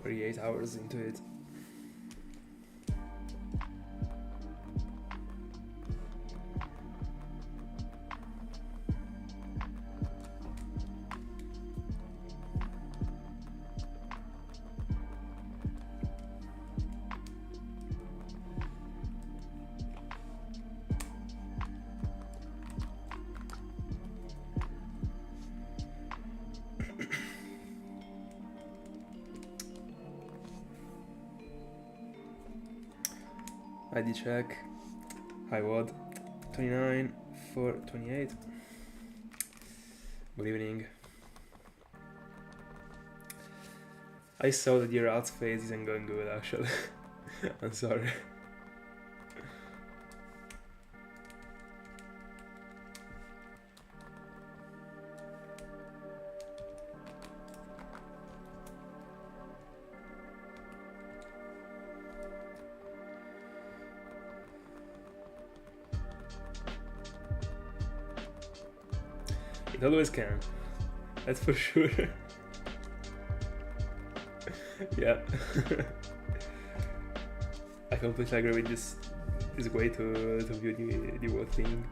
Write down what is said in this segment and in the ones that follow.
48 hours into it. ID check. Hi WOD. 29 for 28. Good evening. I saw that your out's face isn't going good actually. I'm sorry. It always can. That's for sure. Yeah. I completely agree with this way to view the whole thing.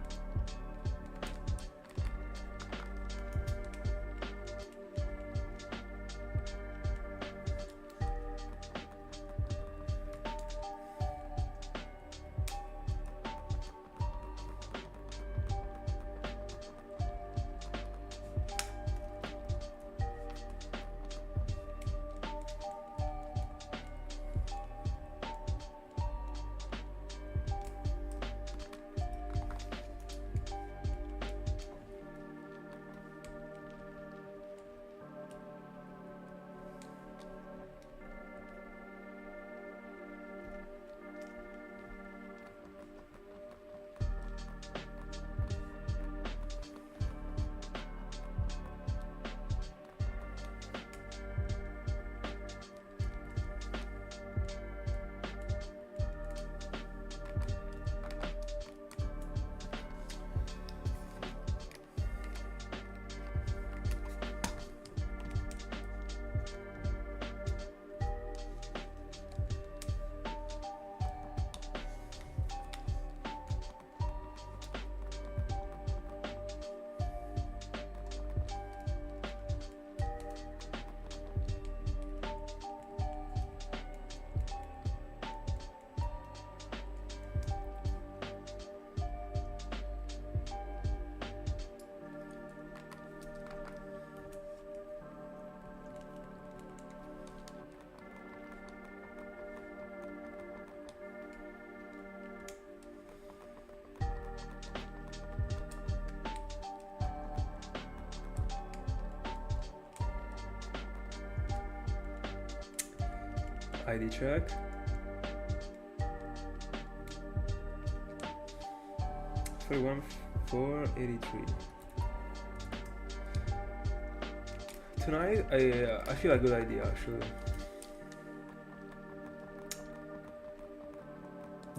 ID check. For 1483. Tonight, I feel a good idea actually.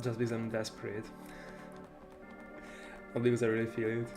Just because I'm desperate. Not because I really feel it.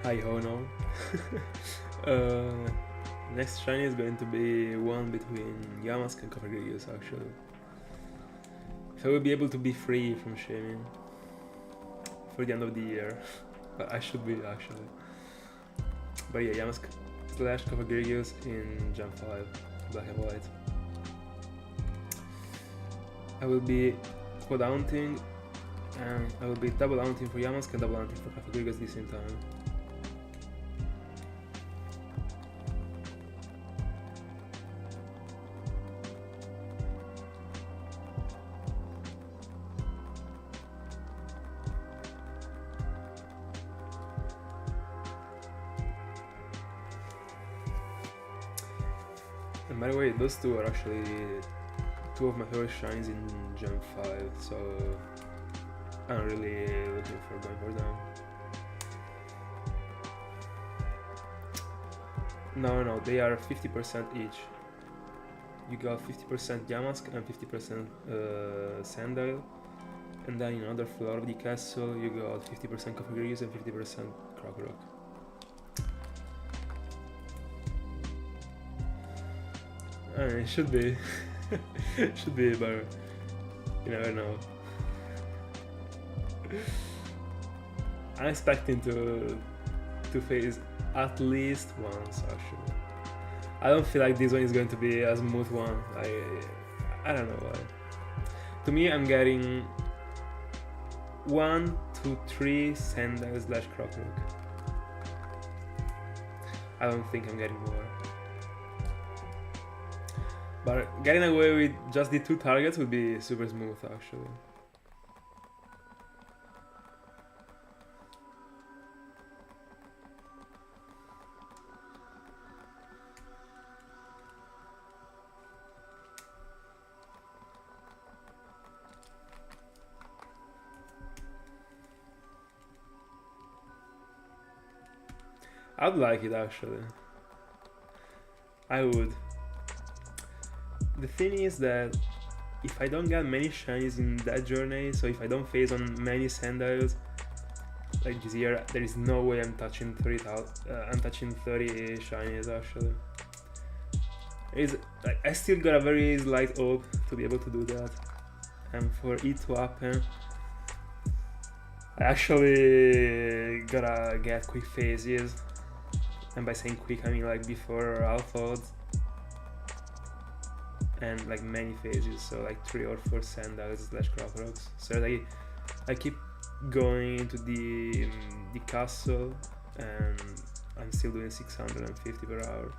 Hi ho no. Next shiny is going to be one between Yamask and Coppergrigus actually. If I will be able to be free from Shaymin for the end of the year. But I should be actually. But yeah, Yamask slash Coppergrigus in Gen 5, Black and White. I will be quad-haunting and I will be double haunting for Yamask and double haunting for Coppergrigus at the same time. And by the way, those two are actually two of my favorite shines in Gen 5, so I'm really looking for going for them. No, they are 50% each. You got 50% Yamask and 50% Sandile, and then in another floor of the castle you got 50% Coppergrigus and 50% Krokorok. I mean, it should be. Should be, but you never know. I'm expecting to face at least once actually. I don't feel like this one is going to be a smooth one. I don't know why. To me, I'm getting 1 to 3 Sandile slash Krokorok. I don't think I'm getting more. But getting away with just the 2 targets would be super smooth actually. I'd like it actually. I would. The thing is that if I don't get many shinies in that journey, so if I don't face on many Sandiles like this year, there is no way I'm touching 30 shinies actually. I still got a very slight hope to be able to do that, and for it to happen, I actually gotta get quick phases, and by saying quick I mean like before Alpha Odds. And like many phases, so like 3 or 4 Sandiles slash Krokoroks. So I keep going into the castle, and I'm still doing 650 per hour.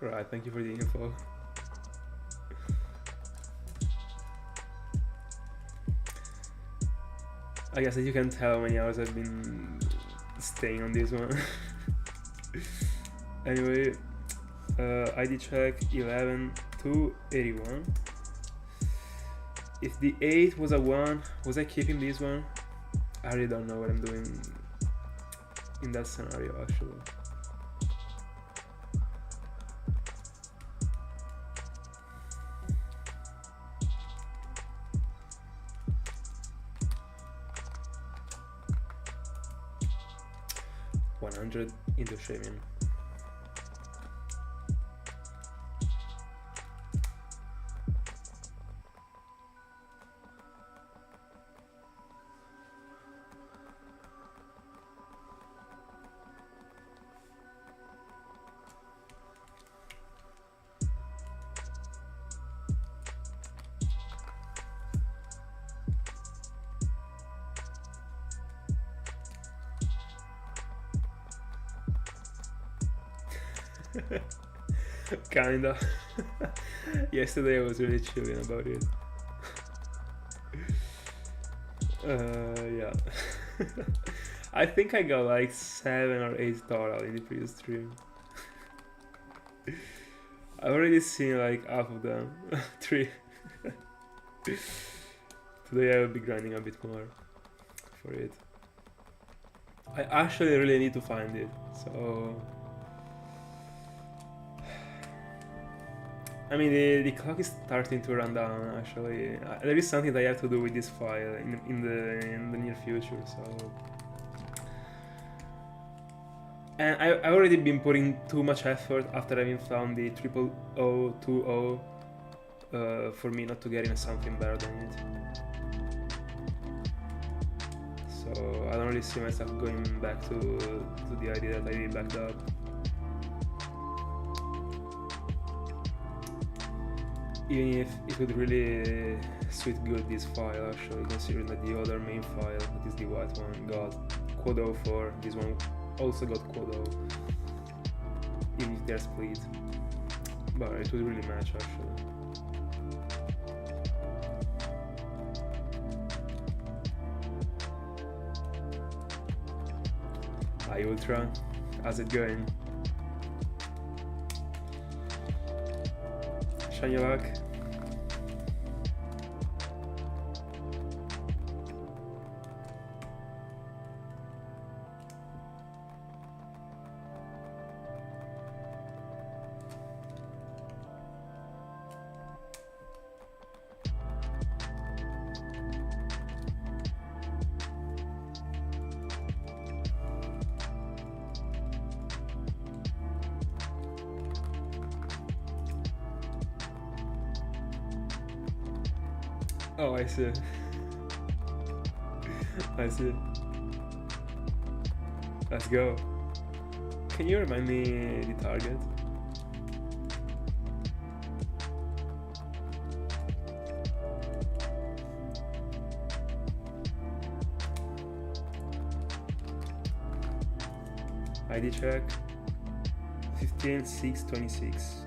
Right, thank you for the info. I guess that you can tell how many hours I've been staying on this one. Anyway, ID check 11 to 81. If the 8 was a 1, was I keeping this one? I really don't know what I'm doing in that scenario actually. Into Shaymin. Kinda. Yesterday I was really chilling about it. Yeah. I think I got like 7 or 8 total in the previous stream. I've already seen like half of them. 3. Today I will be grinding a bit more for it. I actually really need to find it, so I mean, the clock is starting to run down. Actually, there is something that I have to do with this file in the near future. So, and I've already been putting too much effort after having found the 0020 for me not to get in something better than it. So I don't really see myself going back to the idea that I backed up. Even if it would really suit good this file, actually, considering that the other main file, that is the white one, got quad 04, this one also got quad 0, even if they're split. But it would really match, actually. Hi Ultra, how's it going? Shiny luck. Oh, I see. I see. Let's go. Can you remind me the target? ID check. 15,626.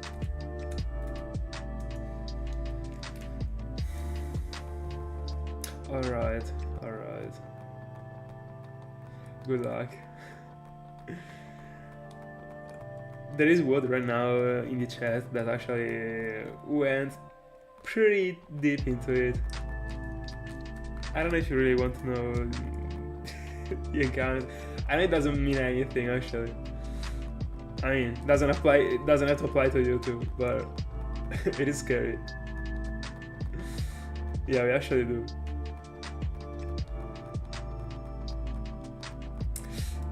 Alright. Good luck. There is word right now in the chat that actually went pretty deep into it. I don't know if you really want to know the encounter. I know it doesn't mean anything actually. I mean, it doesn't have to apply to YouTube, but it is scary. Yeah, we actually do.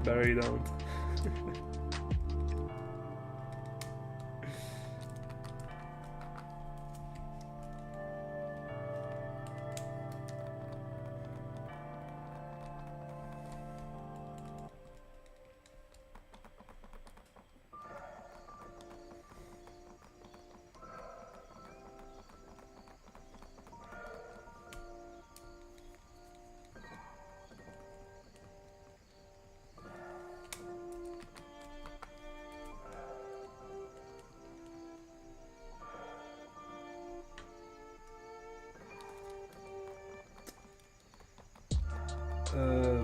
But we don't.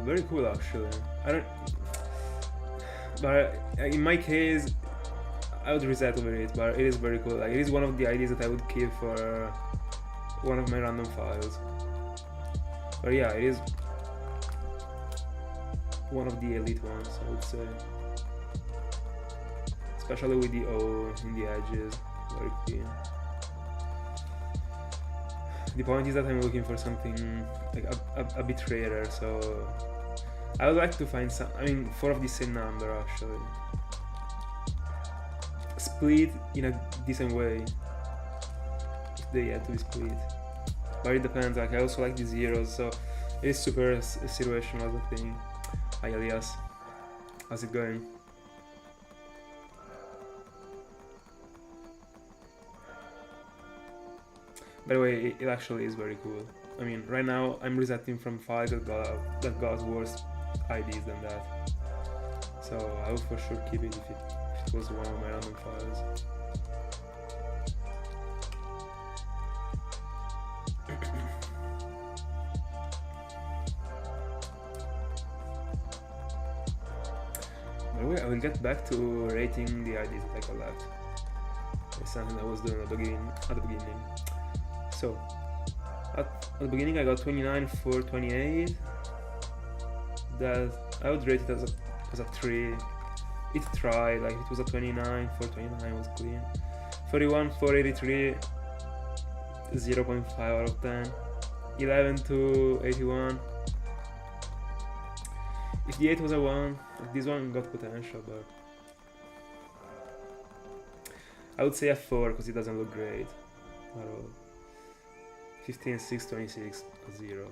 Very cool actually. But in my case, I would reset over it. But it is very cool. Like it is one of the ideas that I would keep for one of my random files. But yeah, it is one of the elite ones, I would say. Especially with the O in the edges, very clean. The point is that I'm looking for something like a bit rarer, so I would like to find some. I mean, 4 of the same number actually, split in a decent way. If they had to be split, but it depends. Like I also like the zeros, so it is super situational as a thing. Hi Elias, how's it going? By the way, it actually is very cool. I mean, right now I'm resetting from files that got worse IDs than that. So I would for sure keep it if it was one of my random files. By the way, I will get back to rating the IDs that I collect. It's something I was doing at the beginning. So, at the beginning I got 29 for 28. That I would rate it as a 3. It tried, like it was a 29 for 29 was clean. 31, 483, 0.5 out of 10. 11 to 81. If the 8 was a 1, this one got potential, but I would say a 4 because it doesn't look great at all. 15, 6, 26, 0.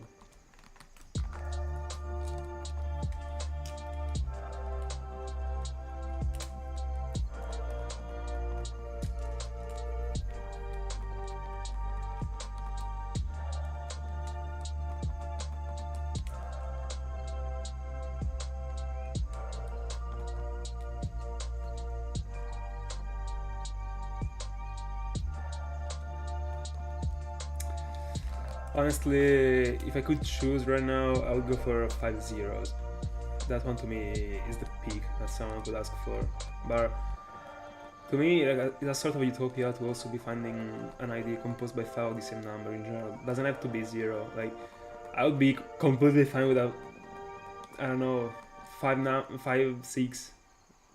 Honestly, if I could choose right now, I would go for 5 zeros. That one to me is the peak that someone could ask for. But to me, like, it's a sort of utopia to also be finding an ID composed by 5 of the same number in general. It doesn't have to be 0. Like, I would be completely fine without, I don't know, 5, 6.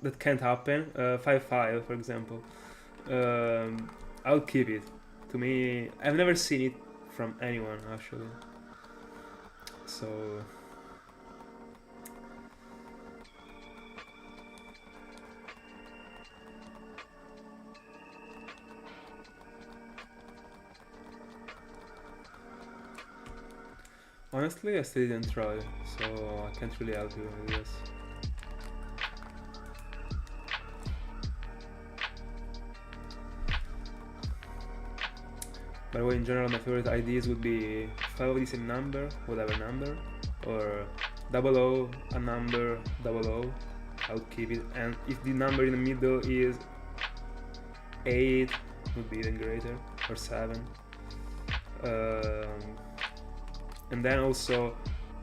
That can't happen. 5, 5, for example. I would keep it. To me, I've never seen it from anyone actually, so honestly I still didn't try, so I can't really help you, I guess. By the way, in general, my favorite IDs would be 5 of the same number, whatever number, or 00, a number, 00, I would keep it, and if the number in the middle is 8, would be even greater, or 7. And then also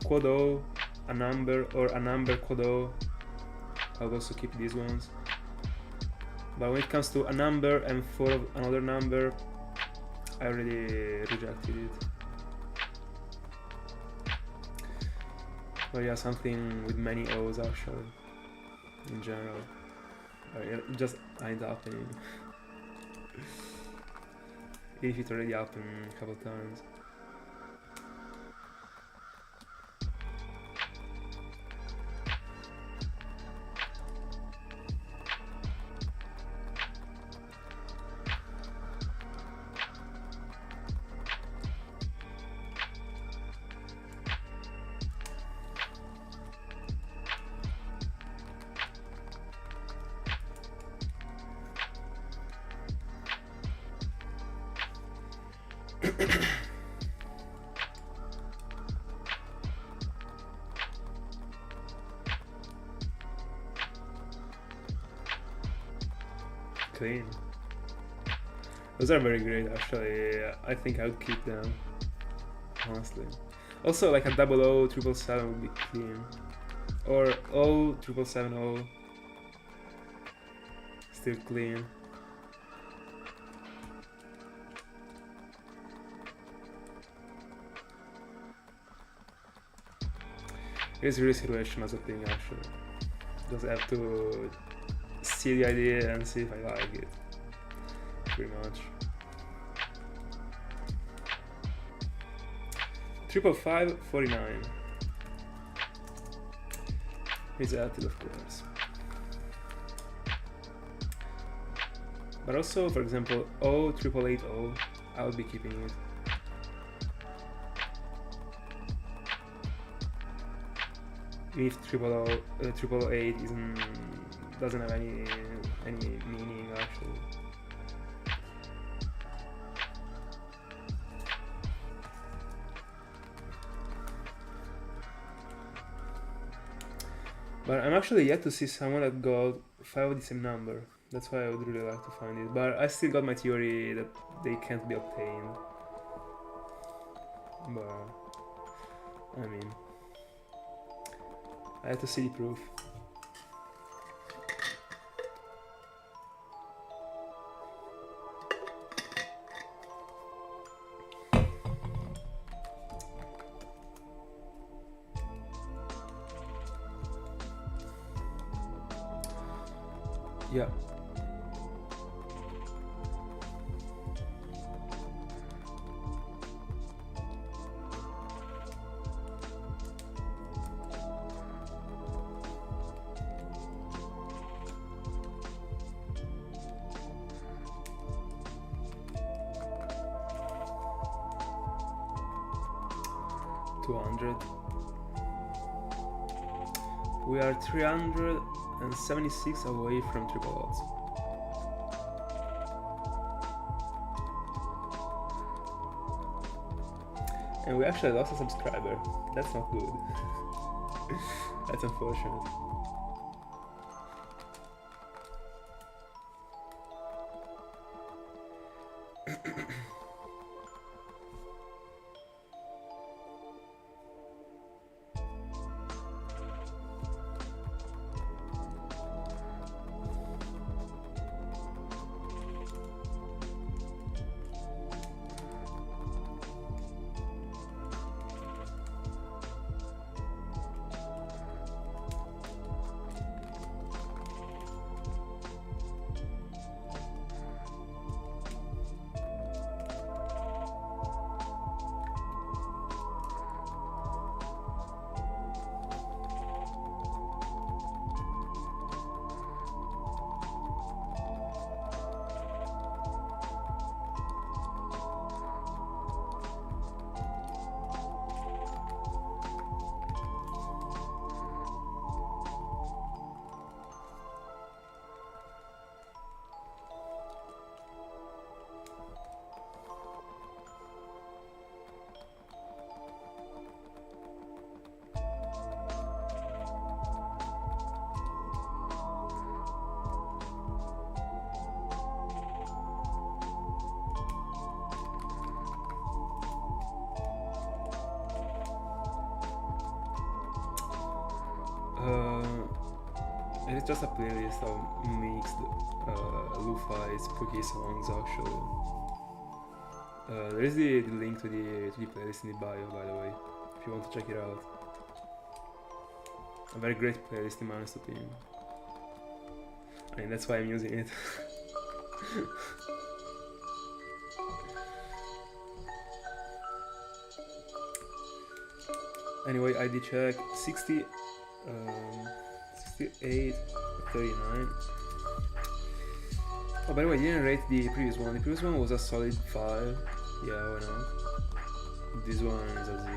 quad O, a number, or a number quad O, I would also keep these ones. But when it comes to a number and 4 of another number, I already rejected it. But yeah, something with many O's actually, in general. It just ain't happening. If it already happened a couple times. Clean. Those are very great actually. I think I would keep them, honestly. Also, like a 00, 777 would be clean. Or O, 777, still clean. It's really situational as a thing actually. Just have to see the idea and see if I like it. Pretty much. 555, 49. It's active, of course. But also, for example, 880, I would be keeping it. If 888 doesn't have any meaning actually. But I'm actually yet to see someone that got 5 of the same number. That's why I would really like to find it. But I still got my theory that they can't be obtained. But I mean, I have to see the proof. Yeah. 200. We are 376 away from triple odds. And we actually lost a subscriber. That's not good. That's unfortunate. It's just a playlist of mixed lo-fi spooky songs actually. There is the link to the playlist in the bio, by the way, if you want to check it out. A very great playlist in my honest opinion. I mean, that's why I'm using it. Anyway, ID check 68, 39. Oh, by the way, I didn't rate the previous one. The previous one was a solid 5. Yeah, why not? This one is a 0.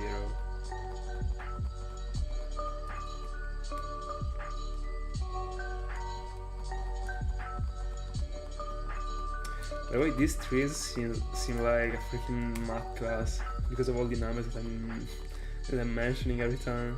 By the way, these trees seem like a freaking math class because of all the numbers that I'm mentioning every time.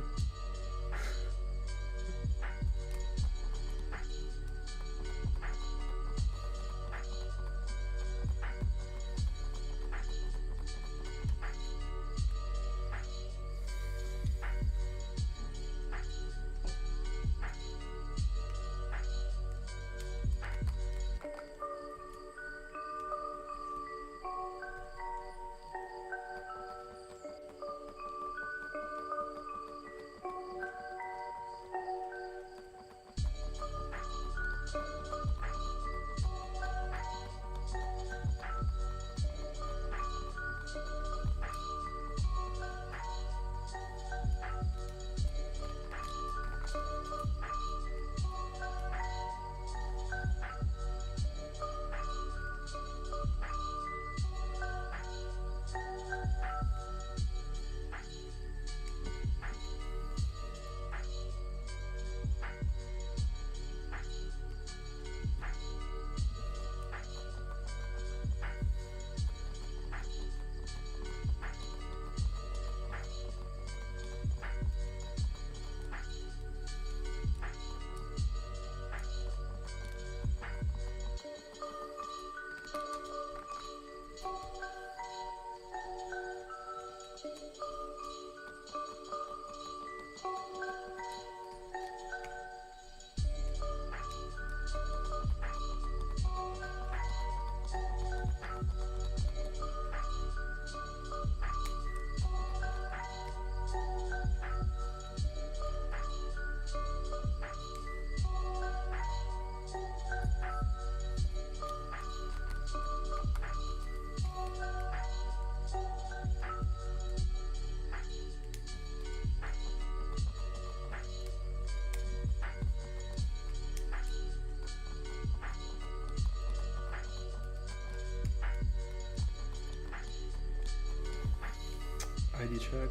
ID check.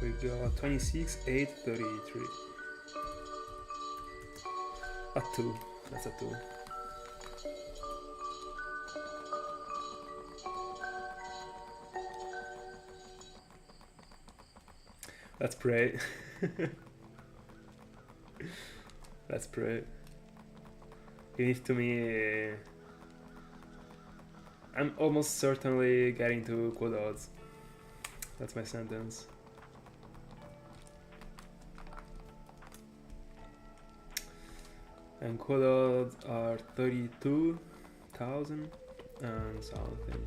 We got 26, 8, 33. A 2. That's a 2. Let's pray. Let's pray. Give it to me. I'm almost certainly getting to quad odds. That's my sentence. And quad odds are 32,000 and something.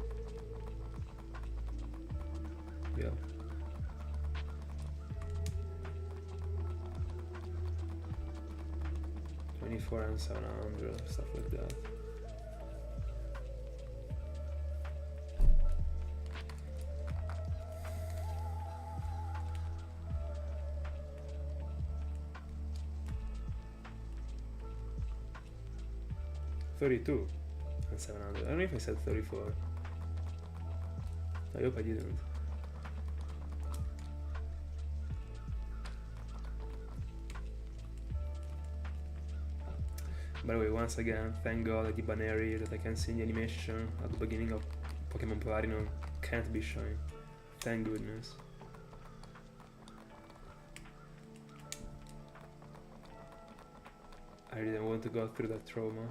Yeah. $24 and 700, stuff like that. $32 and 700. I don't know if I said 34. I hope I didn't. By the way, once again, thank God that the Baneri that I can see in the animation at the beginning of Pokémon Platinum can't be shown. Thank goodness. I didn't want to go through that trauma.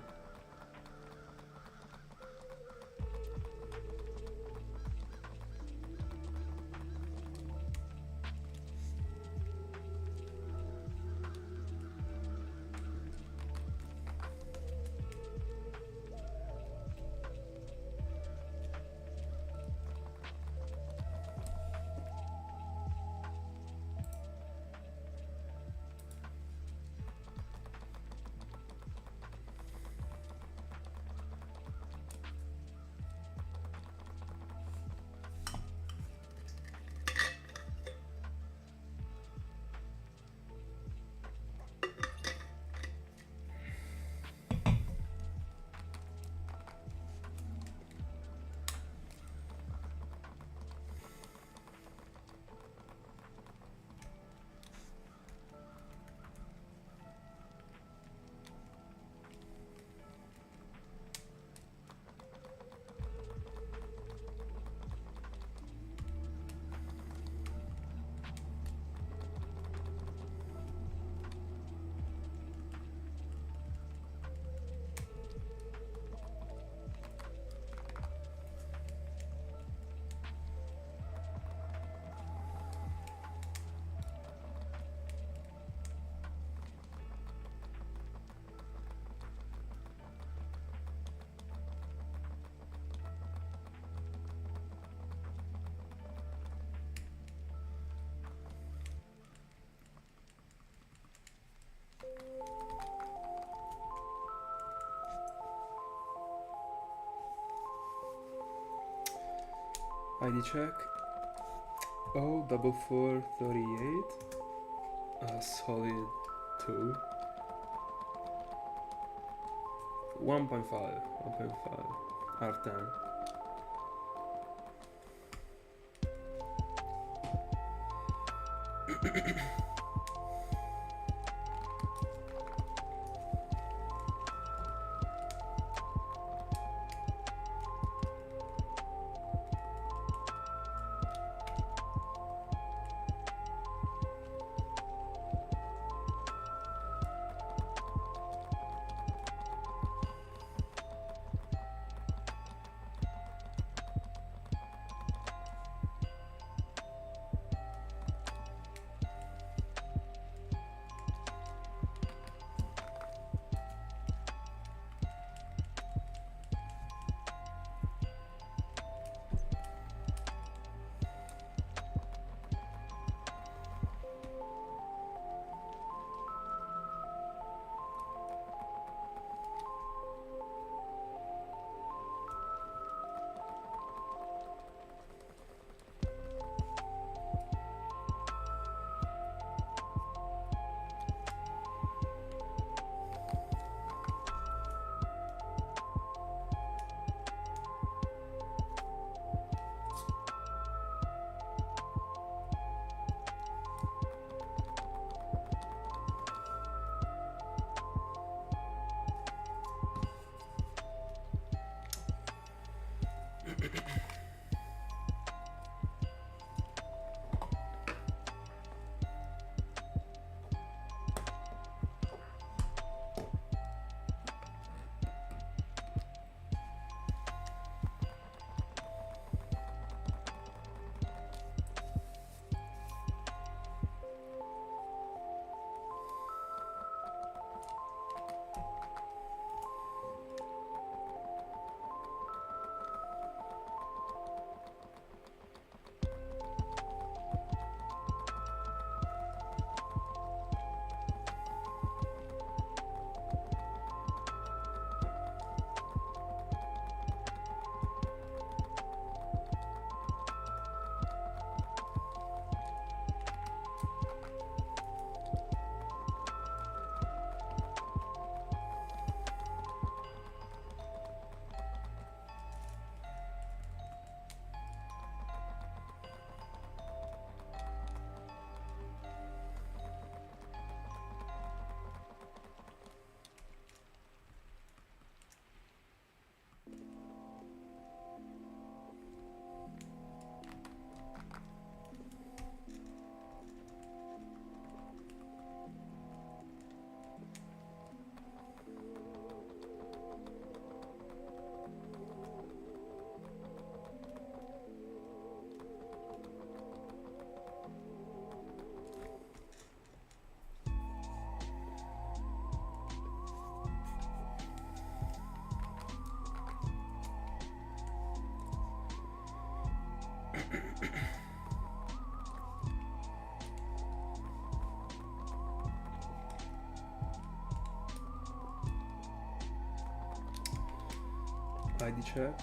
ID check. Oh, 4438. A solid 2. 1.5. 1.5 out of 10. ID check.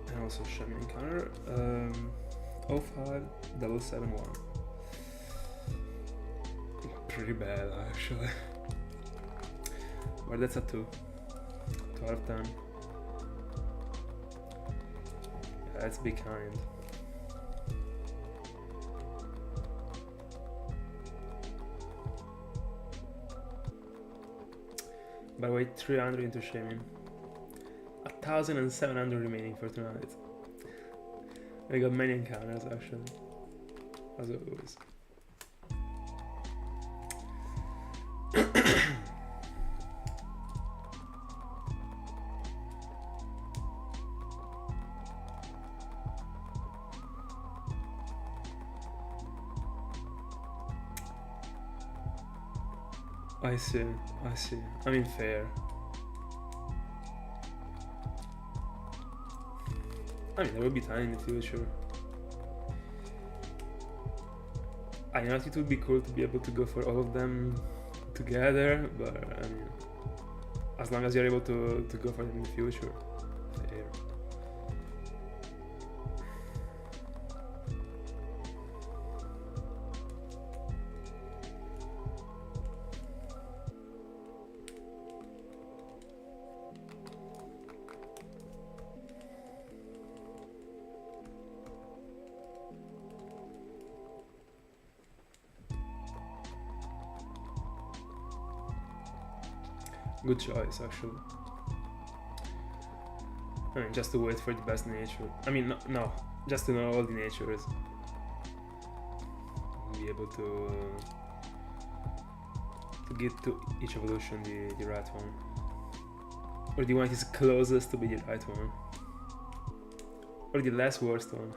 And also Shaymin encounter. 05771. Pretty bad actually. But that's a 2. 2 out of 10. Yeah, let's be kind. By the way, 300 into Shaymin. 1,700 remaining for tonight. We got many encounters actually, as always. I see. I mean, fair. I mean, there will be time in the future. I know it would be cool to be able to go for all of them together, but I mean, as long as you're able to go for them in the future, fair. Good choice, actually. I mean, just to wait for the best nature. I mean, no, just to know all the natures. Be able to get to each evolution the right one. Or the one that is closest to be the right one. Or the less worst one.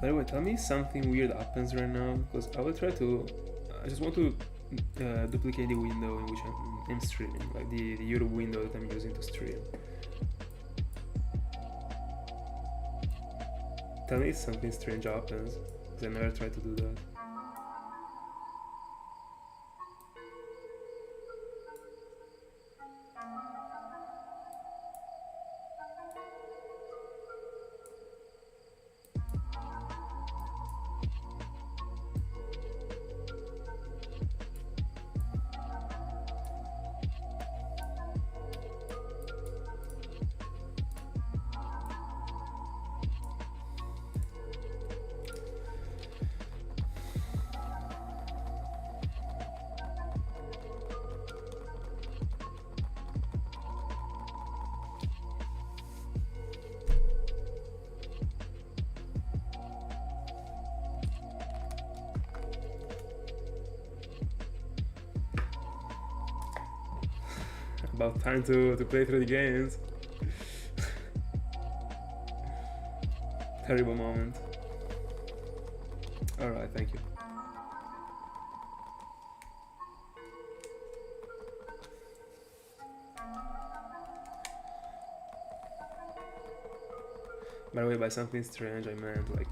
By the way, tell me something weird happens right now, because I will try to. I just want to duplicate the window in which I'm streaming, like the YouTube window that I'm using to stream. Tell me if something strange happens, because I never tried to do that. About time to play through the games. Terrible moment. Alright, thank you. By the way, by something strange I meant like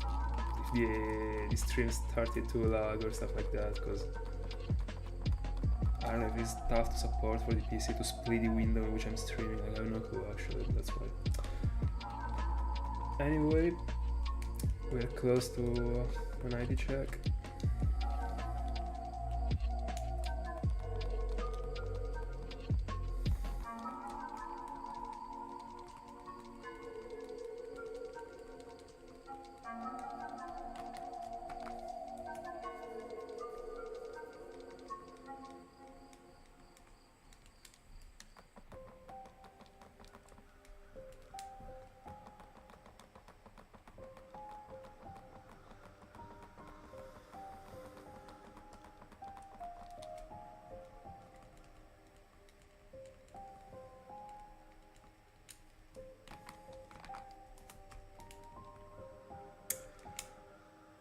if the stream started to lag or stuff like that, because I don't know if it's tough to support for the PC to split the window in which I'm streaming. I have no clue actually, that's why. Anyway, we're close to an ID check.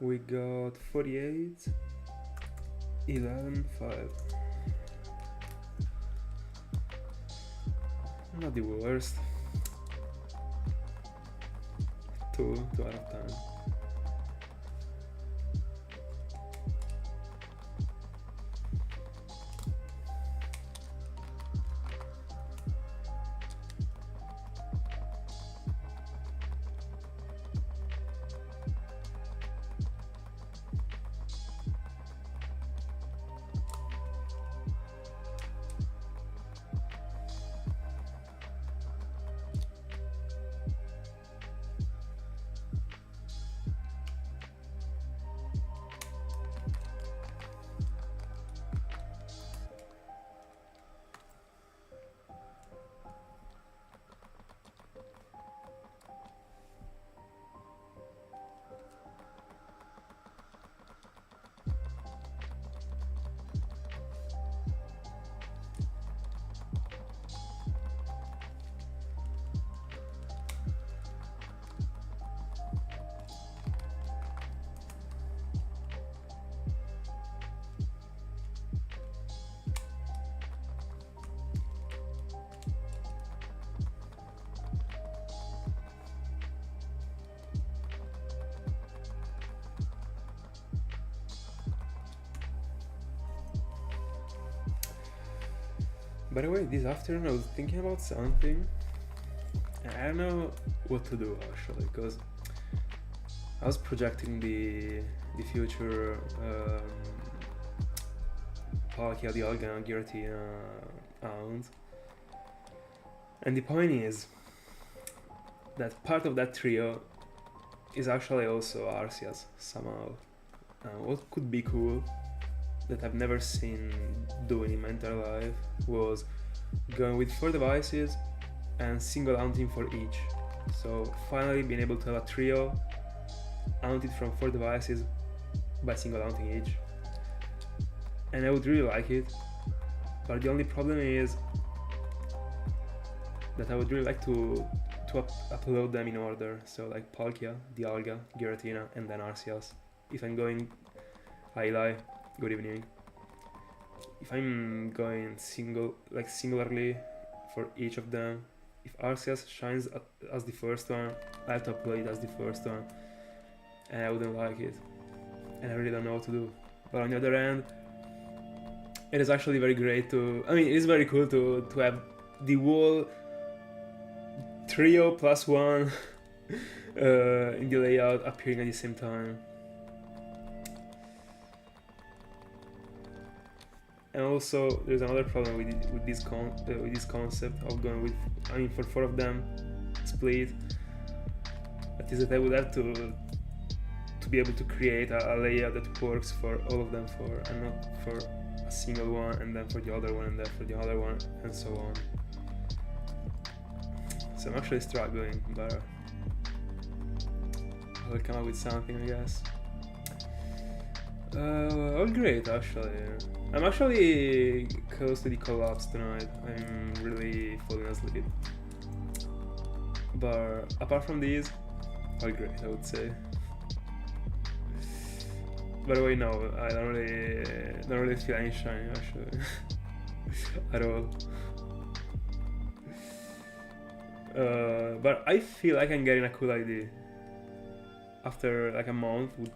We got 48, 11, 5. Not the worst. 2 out of 10. By the way, this afternoon I was thinking about something, and I don't know what to do actually, because I was projecting the future Palkia, Dialga, and Giratina out, and the point is that part of that trio is actually also Arceus somehow. What could be cool that I've never seen doing in my entire life was going with 4 devices and single hunting for each. So finally being able to have a trio hunted from 4 devices by single hunting each. And I would really like it, but the only problem is that I would really like to upload them in order. So like Palkia, Dialga, Giratina, and then Arceus. If I'm going Highlight, good evening. If I'm going singularly for each of them, if Arceus shines as the first one, I have to upload it as the first one, and I wouldn't like it, and I really don't know what to do. But on the other hand, it is actually very great to, I mean, it is very cool to have the whole trio plus one in the layout appearing at the same time. And also, there's another problem with this concept of going with, I mean, for 4 of them split. That is that I would have to be able to create a layout that works for all of them, and not for a single one, and then for the other one, and then for the other one, and so on. So I'm actually struggling, but I'll come up with something, I guess. Oh, great, actually. I'm actually close to the collapse tonight. I'm really falling asleep. But apart from these, all great, I would say. By the way, no, I don't really feel any shiny actually, at all. But I feel like I'm getting a cool idea. After like a month would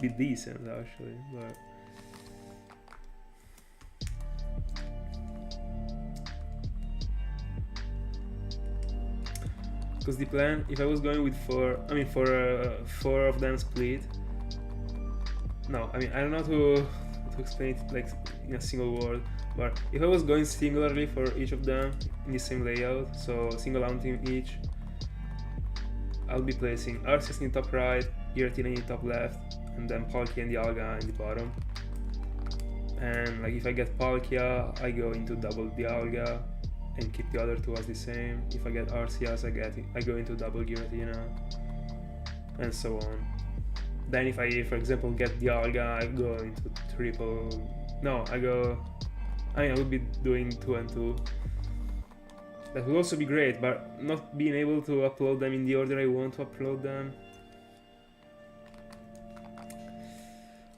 be decent actually, but because the plan, if I was going with 4, I mean for 4 of them split. No, I mean I don't know to explain it like in a single word, but if I was going singularly for each of them in the same layout, so single hunting each, I'll be placing Arceus in the top right, Giratina in the top left, and then Palkia and Dialga in the bottom. And like if I get Palkia, I go into double Dialga and keep the other 2 as the same. If I get Arceus, I go into double Giratina, and so on. Then if I, for example, get Dialga, I go into triple. No, I would be doing 2 and 2. That would also be great, but not being able to upload them in the order I want to upload them.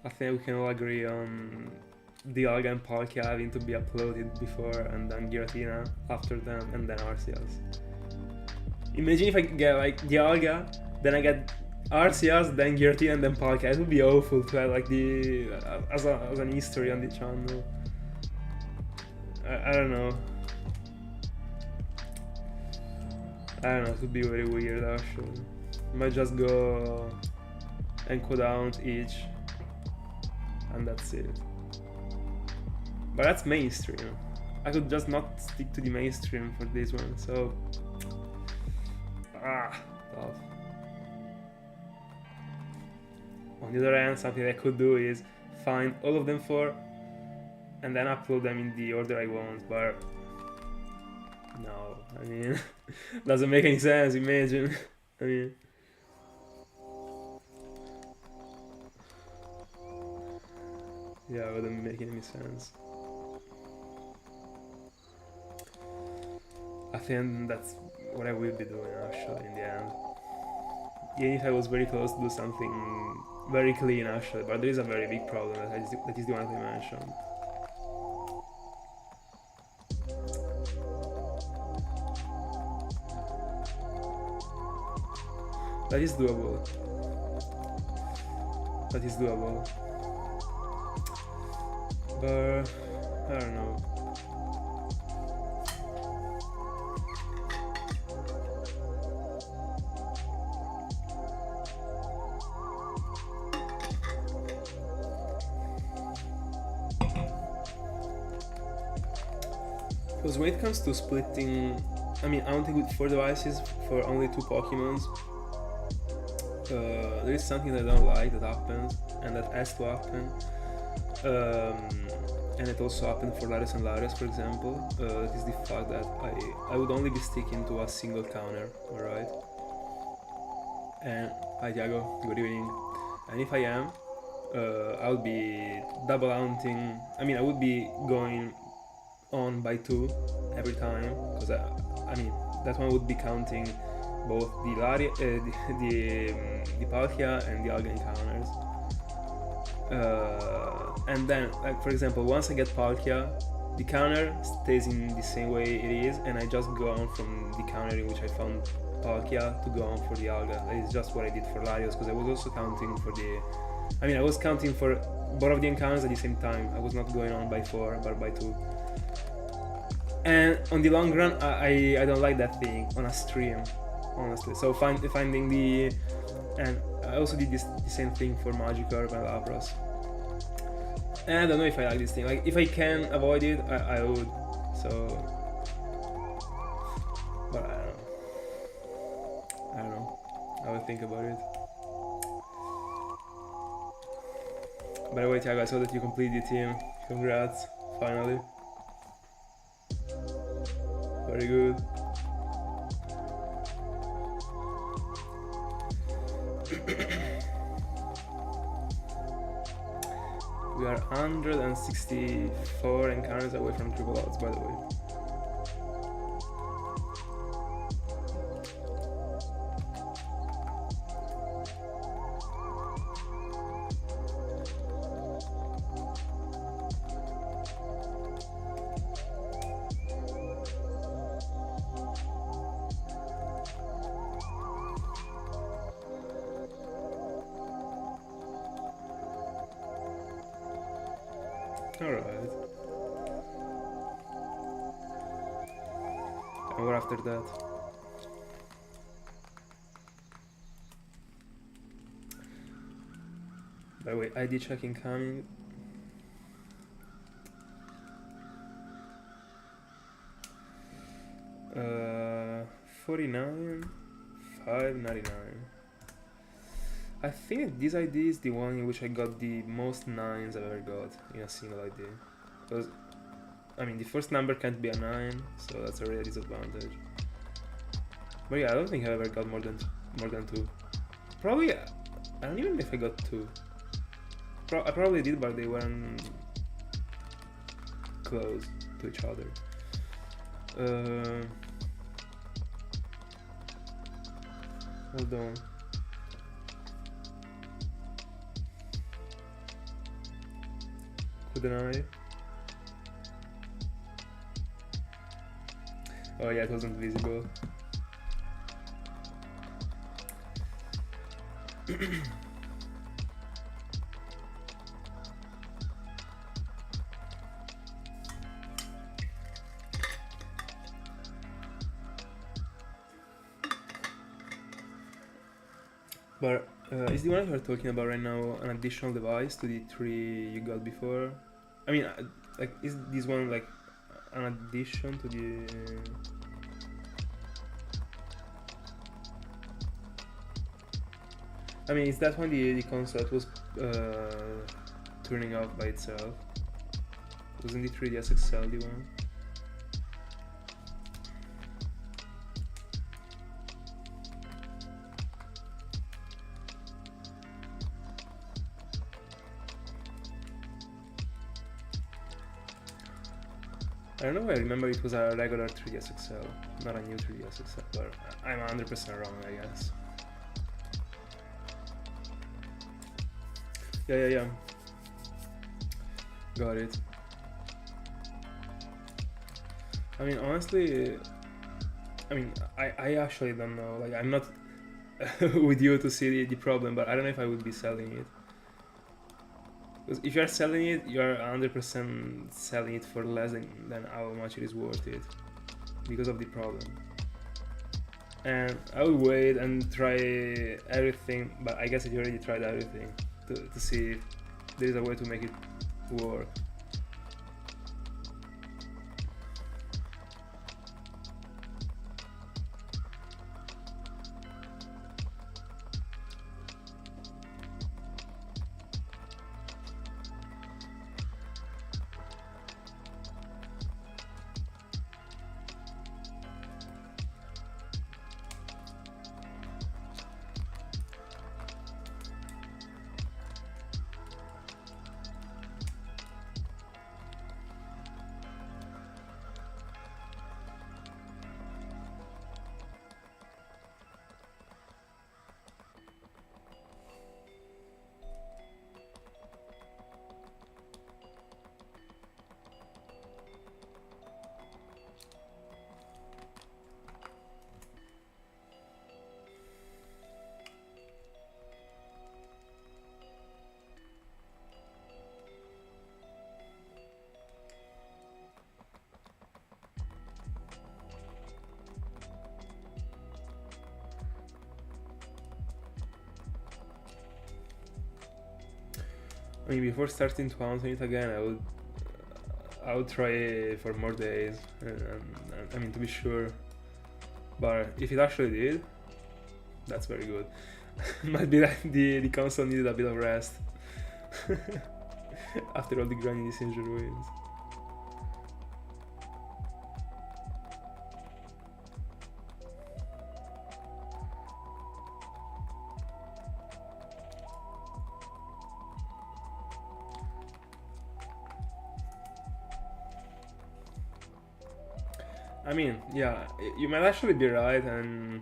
I think we can all agree on Dialga and Palkia having to be uploaded before, and then Giratina after them, and then Arceus. Imagine if I get like Dialga, then I get Arceus, then Giratina, and then Palkia. It would be awful to have like the as an history on the channel. I don't know. I don't know, it would be very weird actually. Might just go and go down each, and that's it. But that's mainstream. I could just not stick to the mainstream for this one, so tough. On the other hand, something I could do is find all of them for and then upload them in the order I want, but no, I mean, doesn't make any sense, imagine. I mean, yeah, it wouldn't make any sense. I think that's what I will be doing actually in the end. Even if I was very close to do something very clean actually, but there is a very big problem that is the one that I mentioned. That is doable. That is doable. But I don't know. Because when it comes to splitting, I mean, I don't think with 4 devices for only 2 Pokemons, there is something that I don't like that happens, and that has to happen. And it also happened for Larios and Larios, for example. That is the fact that I would only be sticking to a single counter, alright? And hi Diago, good evening. And if I am, I would be double counting. I mean, I would be going on by 2 every time, because I mean that one would be counting both the Palkia and the Dialga encounters. And then, like for example, once I get Palkia, the counter stays in the same way it is, and I just go on from the counter in which I found Palkia to go on for the Dialga. That is just what I did for Larios, because I was also counting for the... I mean, I was counting for both of the encounters at the same time. I was not going on by 4, but by 2. And on the long run, I don't like that thing on a stream, honestly. So finding the... And I also did the same thing for Magikarp and Lapras. And I don't know if I like this thing. Like, if I can avoid it, I would. So... But I don't know. I will think about it. By the way, Thiago, I saw that you completed the team. Congrats, finally. Very good. We are 164 encounters away from triple odds, by the way. Alright. And what after that? By the way, ID check incoming. Uh, 49, 599. I think this ID is the one in which I got the most 9s I've ever got in a single ID. Because, I mean, the first number can't be a 9, so that's already a disadvantage. But yeah, I don't think I ever got more than 2. Probably, I don't even know if I got 2. I probably did, but they weren't close to each other. Hold on. with an eye. Oh yeah, it wasn't visible. But is the one you're talking about right now an additional device to the 3 you got before? I mean, like, is this one like an addition to the... I mean, is that when the console was turning off by itself? Wasn't the 3DS XL the one? I don't know why I remember it was a regular 3DS XL, not a new 3DS XL, but I'm 100% wrong, I guess. Yeah. Got it. I mean, honestly, I actually don't know. Like, I'm not with you to see the problem, but I don't know if I would be selling it. Because if you're selling it, you're 100% selling it for less than how much it is worth it, because of the problem. And I will wait and try everything, but I guess I already tried everything to see if there is a way to make it work. I mean, before starting to answer it again, I would try for more days. I mean, to be sure. But if it actually did, that's very good. Might be that the console needed a bit of rest after all the grinding these injured wins. I mean, yeah, you might actually be right, and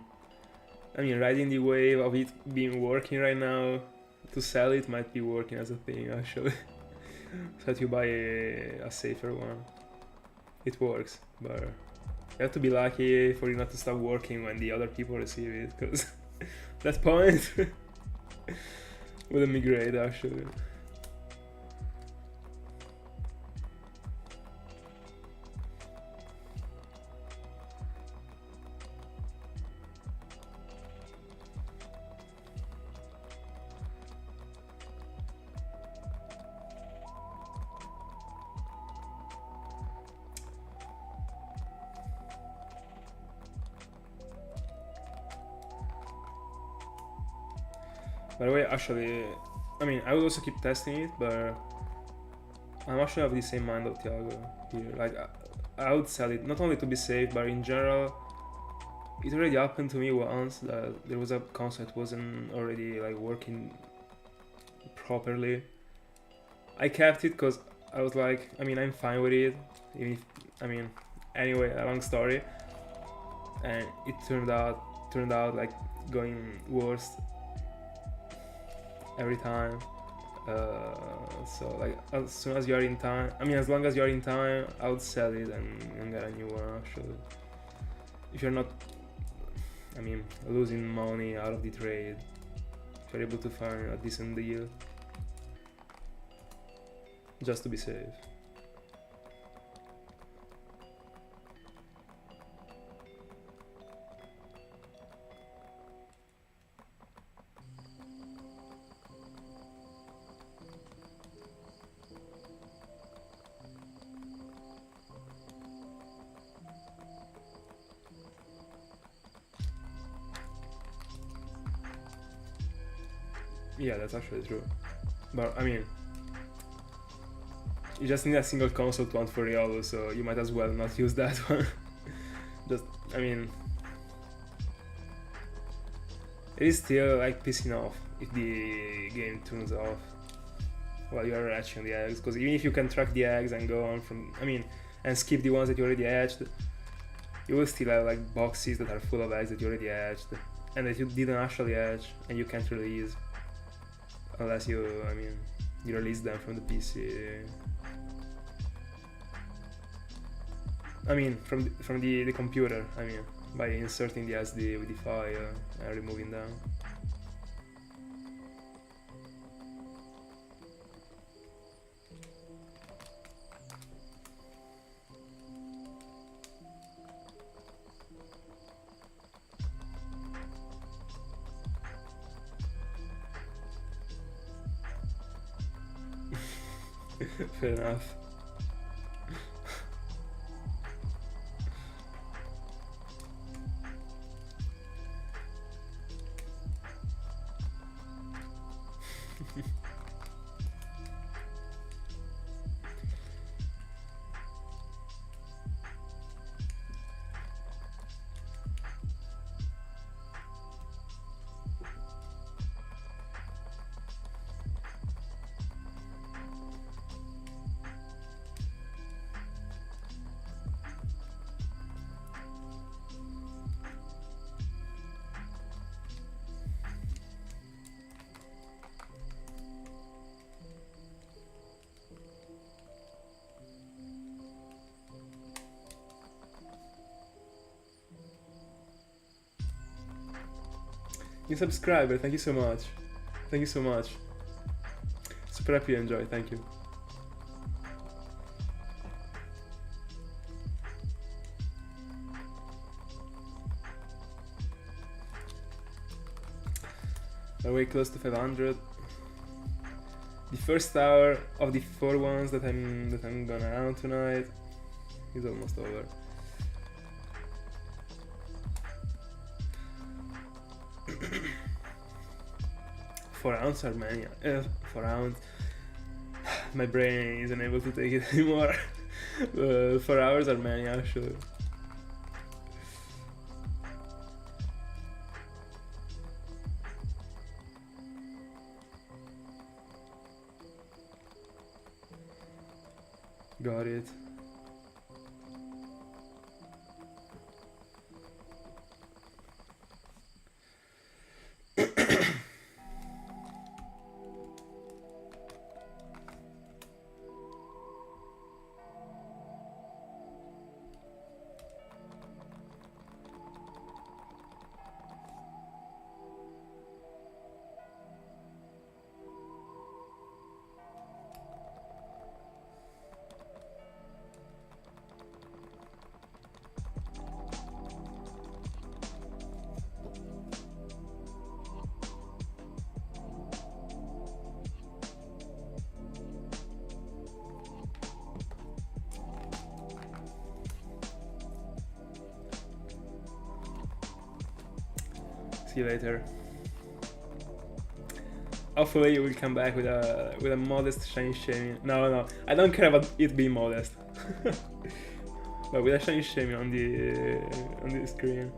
I mean, riding the wave of it being working right now, to sell it might be working as a thing actually. So that you buy a safer one. It works, but you have to be lucky for it not to stop working when the other people receive it, because that point wouldn't be great actually. By the way, actually, I mean, I would also keep testing it, but I'm actually of the same mind of Thiago here. Like, I would sell it, not only to be safe, but in general, it already happened to me once that there was a console that wasn't already like working properly. I kept it because I was like, I mean, I'm fine with it, even if, I mean, anyway, a long story, and it turned out like going worse every time. So like as soon as you're in time, I mean as long as you're in time, I would sell it and get a new one actually. If you're not, I mean, losing money out of the trade, if you're able to find a decent deal, just to be safe. Yeah, that's actually true. But I mean, you just need a single console to hunt for Riolu, so you might as well not use that one. Just, I mean, it is still like pissing off if the game turns off while you are hatching the eggs, because even if you can track the eggs and go on from, I mean, and skip the ones that you already hatched, you will still have like boxes that are full of eggs that you already hatched and that you didn't actually hatch and you can't release unless you, I mean, you release them from the PC. I mean, from the computer, I mean, by inserting the SD with the file and removing them. Fair enough. New subscriber, thank you so much. Thank you so much. Super happy you enjoy, thank you. We're way close to 500. The first hour of the 4 ones that I'm gonna out tonight is almost over. 4 ounce Armenia. 4 ounce. My brain isn't able to take it anymore. 4 hours Armenia, actually. Got it. See you later. Hopefully you will come back with a modest shiny Shaymin. No, I don't care about it being modest. But with a shiny Shaymin on the screen.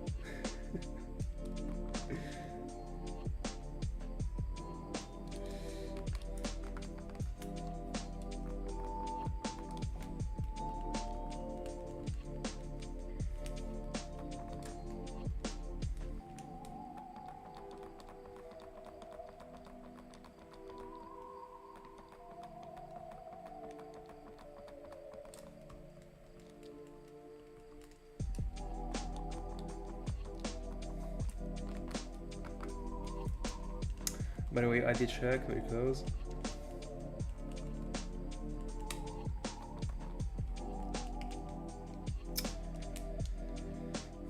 By the way, I did check, very close.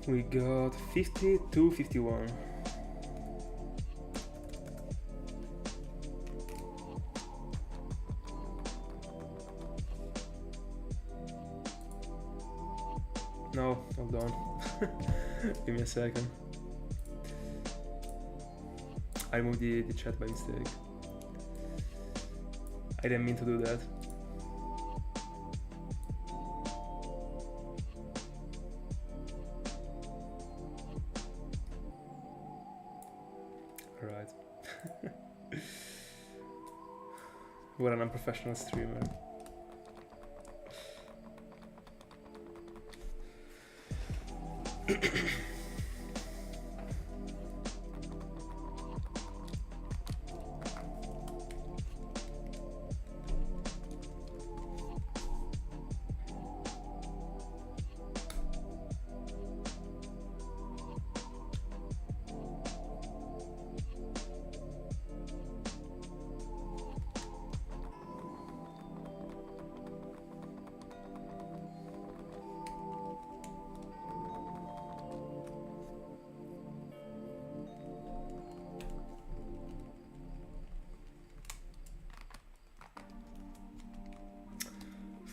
We got 50 to 51. No, hold on. Give me a second. I moved the chat by mistake. I didn't mean to do that. Alright. What an unprofessional streamer.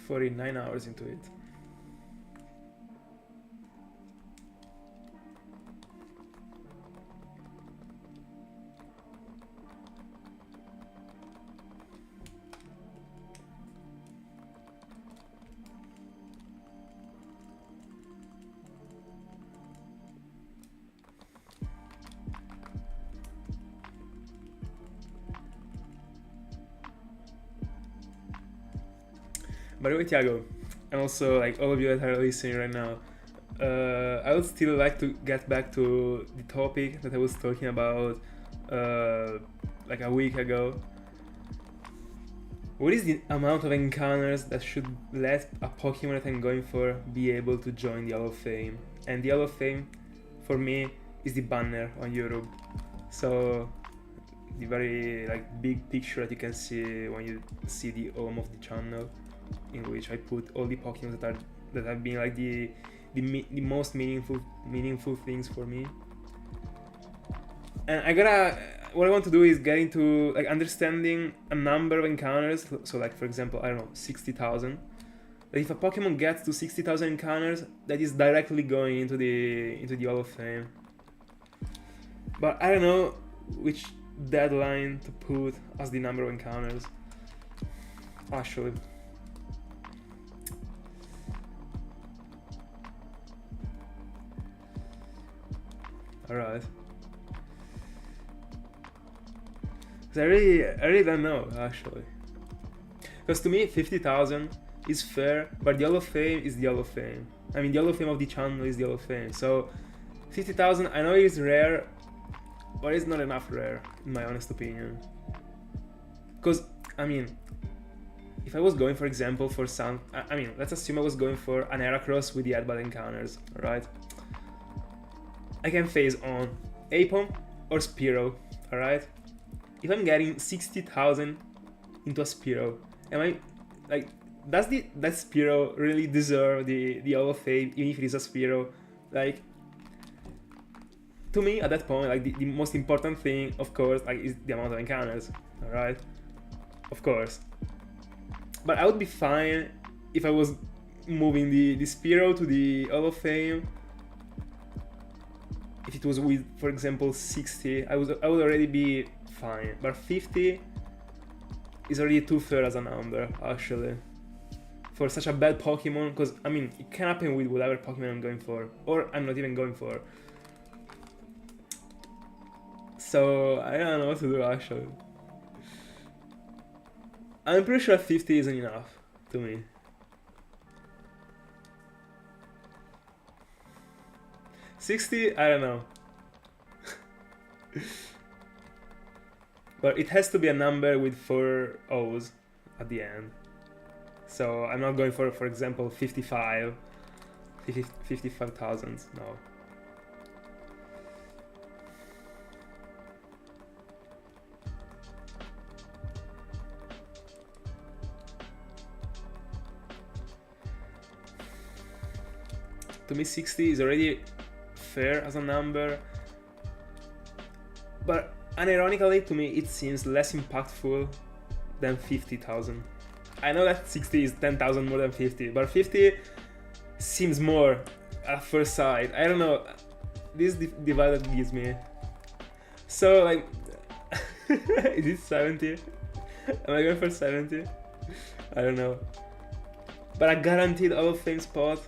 For 9 hours into it. By the way, Thiago, and also like all of you that are listening right now, I would still like to get back to the topic that I was talking about like a week ago. What is the amount of encounters that should let a Pokemon that I'm going for be able to join the Hall of Fame? And the Hall of Fame, for me, is the banner on YouTube. So the very like big picture that you can see when you see the home of the channel, in which I put all the Pokemon that have been like the most meaningful things for me. And what I want to do is get into like understanding a number of encounters. So like for example, I don't know, 60,000. That if a Pokemon gets to 60,000 encounters, that is directly going into the Hall of Fame. But I don't know which deadline to put as the number of encounters. Actually. Alright. I really don't know, actually. Because to me, 50,000 is fair, but the Hall of Fame is the Hall of Fame. I mean, the Hall of Fame of the channel is the Hall of Fame. So, 50,000, I know it is rare, but it's not enough rare, in my honest opinion. Because, I mean, if I was going, for example, for some... I mean, let's assume I was going for an Heracross with the Headbutt encounters, alright? I can phase on Apom or Spearow, alright? If I'm getting 60,000 into a Spearow, am I... like, does that Spearow really deserve the Hall of Fame, even if it is a Spearow? Like, to me, at that point, like, the most important thing, of course, like, is the amount of encounters, alright? Of course. But I would be fine if I was moving the Spearow to the Hall of Fame. If it was with, for example, 60, I would already be fine. But 50 is already too fair as a number, actually. For such a bad Pokemon, because, I mean, it can happen with whatever Pokemon I'm going for. Or I'm not even going for. So, I don't know what to do, actually. I'm pretty sure 50 isn't enough, to me. $60, I don't know. But it has to be a number with 4 O's at the end. So I'm not going for example, 55,000, no. To me 60 is already fair as a number, but unironically to me it seems less impactful than 50,000. I know that 60 is 10,000 more than 50, but 50 seems more at first sight. I don't know, this divided gives me. So like, is it 70? Am I going for 70? I don't know. But a guaranteed Hall of Fame spot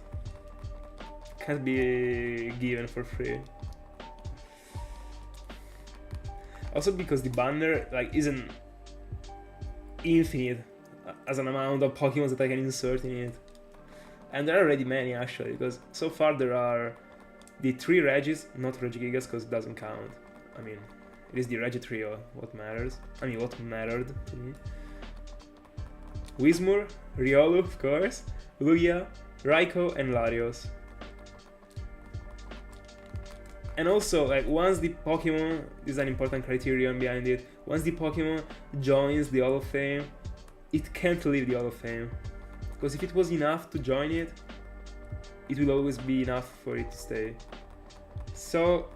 can't be given for free. Also because the banner like isn't infinite as an amount of Pokemon that I can insert in it. And there are already many actually, because so far there are the 3 Regis, not Regigigas because it doesn't count. I mean, it is the Regi trio what matters. I mean, what mattered to me. Whismur, Riolu, of course, Lugia, Raikou, and Larios. And also, like, once the Pokemon, this is an important criterion behind it, once the Pokemon joins the Hall of Fame, it can't leave the Hall of Fame. Because if it was enough to join it, it will always be enough for it to stay. So,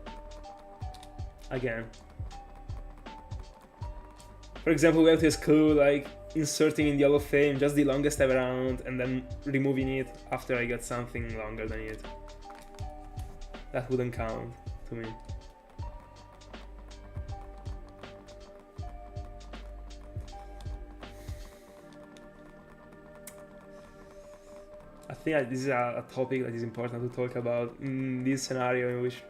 again. For example, we have this clue like inserting in the Hall of Fame just the longest ever round and then removing it after I get something longer than it. That wouldn't count to me. I think this is a topic that is important to talk about in this scenario in which,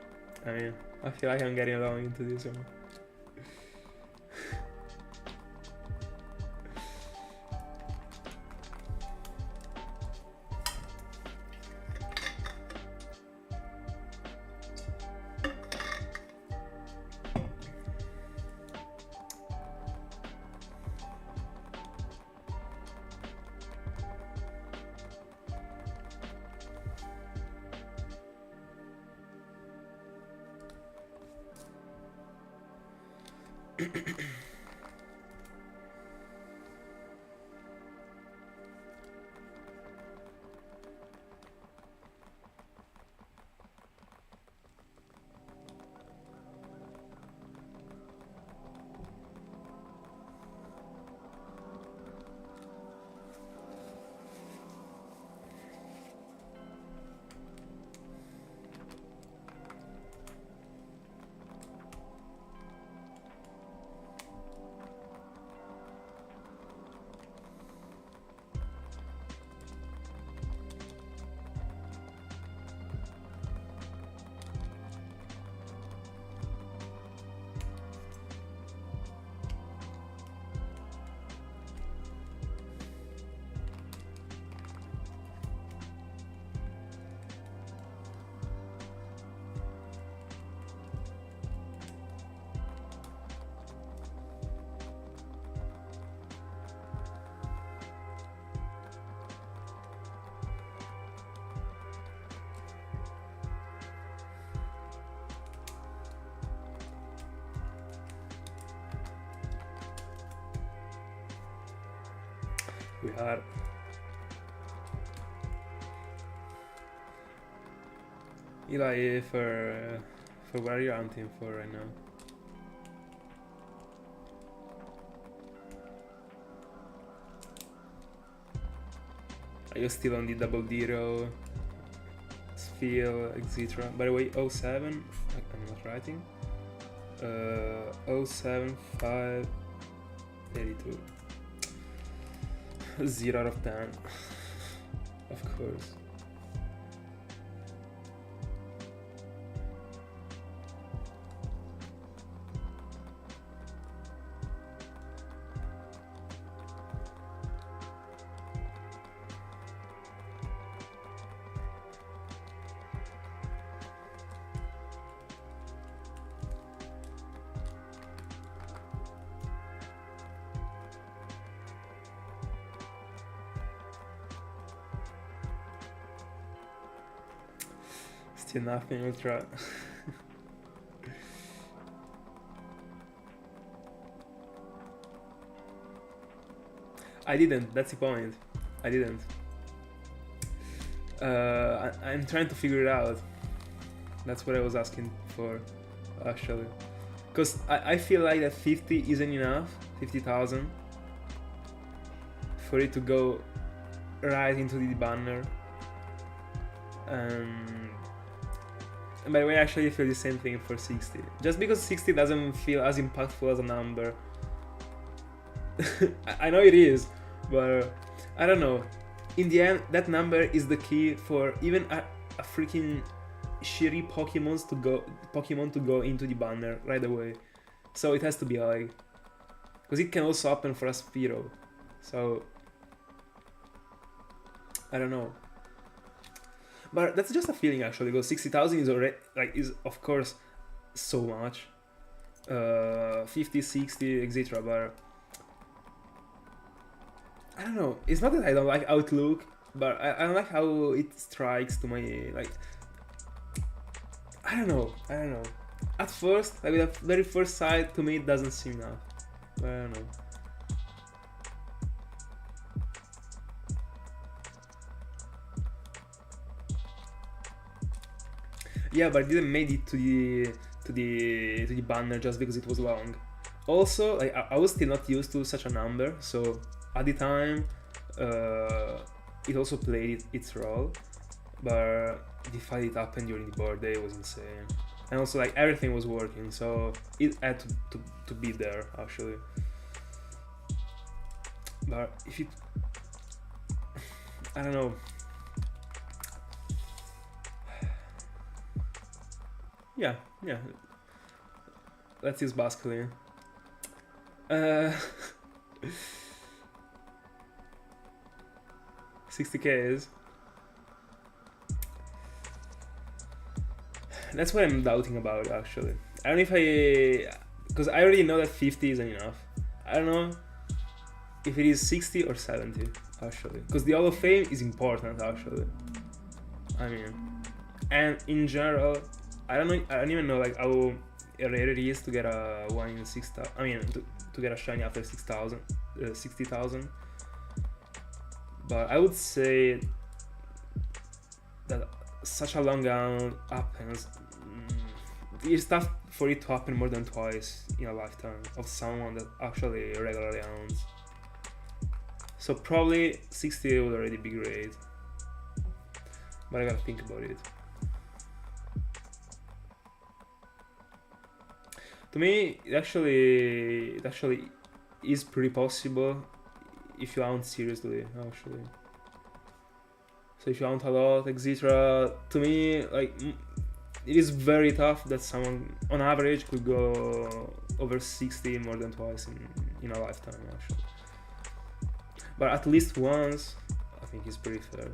I mean, I feel like I'm getting along into this one. We are Eli, for where are you hunting for right now? Are you still on the double zero sphere, etc.? By the way, 07, I'm not writing. 07582. 0 out of 10. Of course. Still nothing ultra. I didn't, that's the point. I didn't. I'm trying to figure it out. That's what I was asking for, actually. Because I feel like that 50 isn't enough, 50,000, for it to go right into the banner. And by the way, I actually feel the same thing for 60. Just because 60 doesn't feel as impactful as a number. I know it is, but I don't know. In the end, that number is the key for even a freaking shitty Pokemon to go into the banner right away. So it has to be high. Because it can also happen for a Spearow. So I don't know. But that's just a feeling actually, because 60,000 is already is of course so much. 50, 60, etc. But I don't know. It's not that I don't like Outlook, but I don't like how it strikes to my like. I don't know. At first, like with the very first sight, to me it doesn't seem enough. But I don't know. Yeah, but I didn't make it to the banner just because it was long. Also, like I was still not used to such a number, so at the time it also played its role. But the fact it happened during the birthday was insane, and also like everything was working, so it had to be there actually. But if it, I don't know. Yeah. Let's use Basculin. 60Ks. That's what I'm doubting about actually. I don't know if because I already know that 50 isn't enough. I don't know if it is 60 or 70 actually. Because the Hall of Fame is important actually. I mean, and in general, I don't even know like how rare it is to get a 1 in 6,000. I mean, to get a shiny after 60,000. But I would say that such a long round happens. It's tough for it to happen more than twice in a lifetime of someone that actually regularly owns. So probably 60 would already be great. But I gotta think about it. To me, it actually is pretty possible if you hunt seriously, actually. So if you hunt a lot, etc. To me, like, it is very tough that someone, on average, could go over 60 more than twice in a lifetime, actually. But at least once, I think is pretty fair.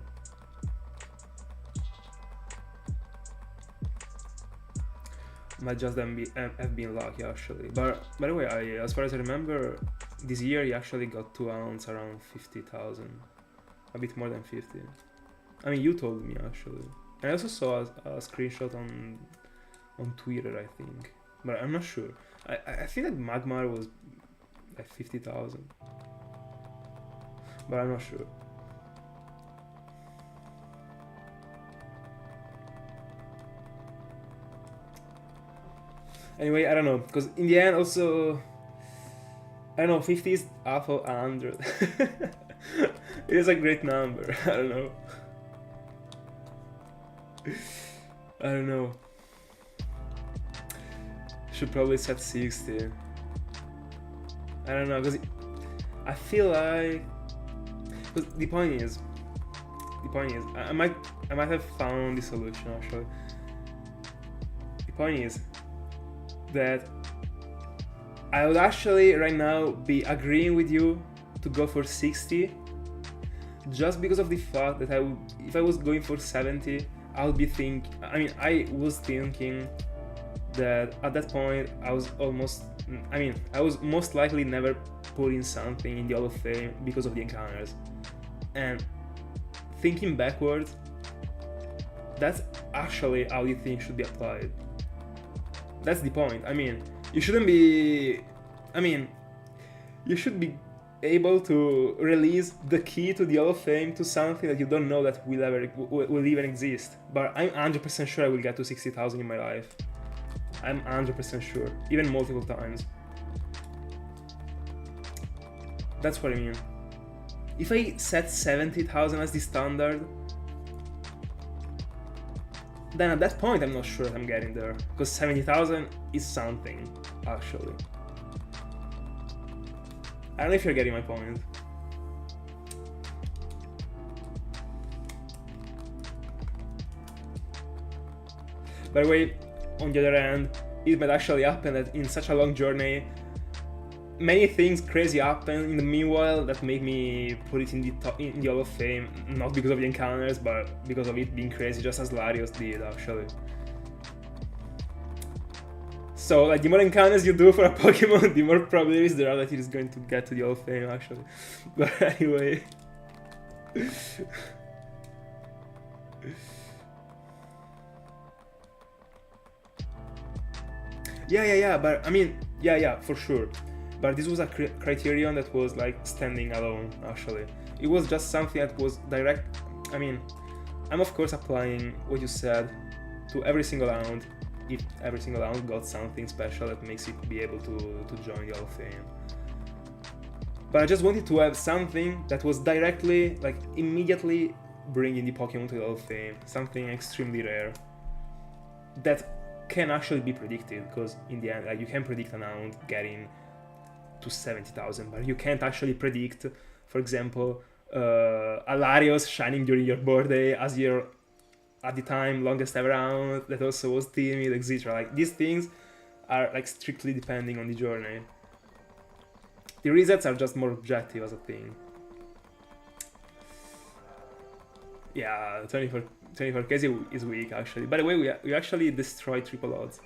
Might just have been lucky actually. But by the way, as far as I remember, this year he actually got 2 ounce around 50,000, a bit more than 50. I mean, you told me actually. I also saw a screenshot on Twitter, I think, but I'm not sure. I feel like Magmar was like 50,000, but I'm not sure. Anyway, I don't know, because in the end also, I don't know, 50 is half of 100. It is a great number. I don't know. Should probably set 60. I don't know, because I feel like, because the point is, I might have found the solution actually. The point is that I would actually right now be agreeing with you to go for 60, just because of the fact that if I was going for 70, I was thinking that at that point I was most likely never putting something in the Hall of Fame because of the encounters. And thinking backwards, that's actually how the thing should be applied. That's the point. I mean, you shouldn't be. I mean, you should be able to release the key to the Hall of Fame to something that you don't know that will even exist. But I'm 100% sure I will get to 60,000 in my life. I'm 100% sure, even multiple times. That's what I mean. If I set 70,000 as the standard, then at that point I'm not sure that I'm getting there, because 70,000 is something, actually. I don't know if you're getting my point. By the way, on the other hand, it might actually happen that in such a long journey, many things crazy happen in the meanwhile that make me put it in the Hall of Fame, not because of the encounters, but because of it being crazy, just as Larios did, actually. So, like, the more encounters you do for a Pokemon, the more probabilities there are that it is going to get to the Hall of Fame, actually. But anyway... Yeah, but I mean, yeah, for sure. But this was a criterion that was like standing alone, actually. It was just something that was direct. I mean, I'm of course applying what you said to every single round, if every single round got something special that makes it be able to join the Hall of Fame. But I just wanted to have something that was directly, like, immediately bringing the Pokemon to the Hall of Fame, something extremely rare that can actually be predicted, because in the end, like, you can predict an round getting to 70,000, but you can't actually predict, for example, a Larios shining during your birthday as your, at the time, longest ever round that also was timid, etc. Like, these things are like strictly depending on the journey. The resets are just more objective as a thing. Yeah, 24k is weak, actually. By the way, we actually destroyed triple odds.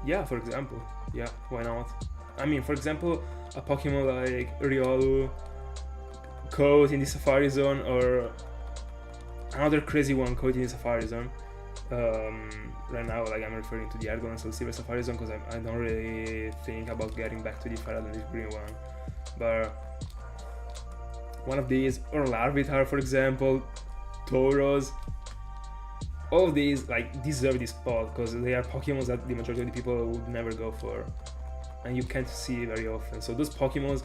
Yeah, for example. Yeah, why not? I mean, for example, a Pokemon like Riolu caught in the Safari Zone, or another crazy one caught in the Safari Zone. Right now, like, I'm referring to the Argon and Soul Silver Safari Zone because I don't really think about getting back to the Fire Atlantic Green one. But one of these, or Larvitar, for example, Tauros, all of these like deserve this spot because they are Pokemon that the majority of the people would never go for, and you can't see very often. So those Pokemons,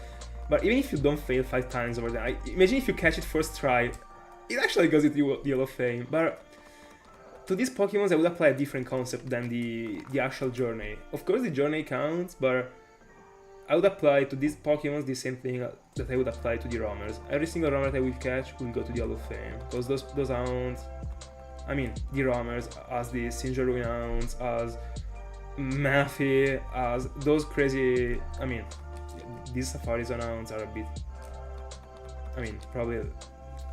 but even if you don't fail 5 times over there, imagine if you catch it first try, it actually goes into the Hall of Fame. But to these Pokemons, I would apply a different concept than the actual journey. Of course, the journey counts, but I would apply to these Pokemons the same thing that I would apply to the roamers. Every single roamer that I will catch will go to the Hall of Fame, because those hounds, I mean, the roamers, as the Sinjarui hounds, as Maffy, as those crazy, I mean, these Safari Zone hounds are a bit, I mean, probably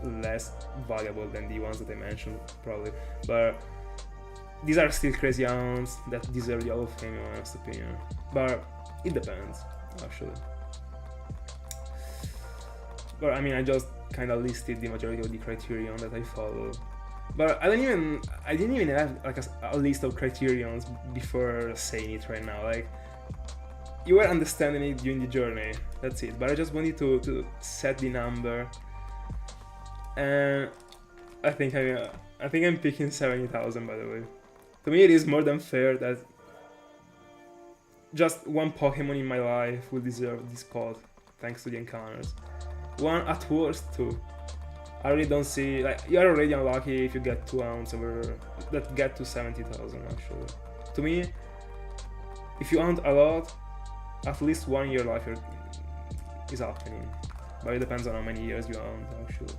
less valuable than the ones that I mentioned, probably, but these are still crazy hounds that deserve the Hall of Fame in my honest opinion. But it depends, actually. But I mean, I just kind of listed the majority of the criterion that I follow. But I didn't even have like a list of criterions before saying it right now. Like, you were understanding it during the journey, that's it. But I just wanted to set the number, and I think I'm picking 70,000. By the way, to me it is more than fair that just one Pokemon in my life will deserve this spot, thanks to the encounters. One at worst, 2. I really don't see, like, you're already unlucky if you get 2 hounds over that get to 70,000 actually. To me, if you hunt a lot, at least 1 in your life is happening. But it depends on how many years you hunt actually.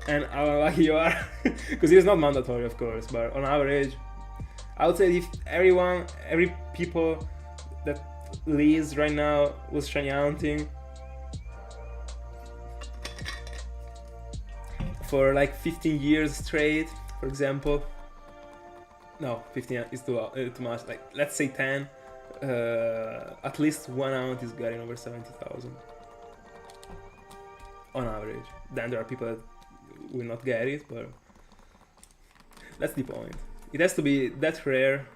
And how unlucky you are, because it is not mandatory of course, but on average, I would say if every people that lives right now was shiny hunting for like 15 years straight, for example. No, 15 is too much. Like, let's say 10. At least 1 hound is getting over 70,000. on average. Then there are people that will not get it, but that's the point. It has to be that rare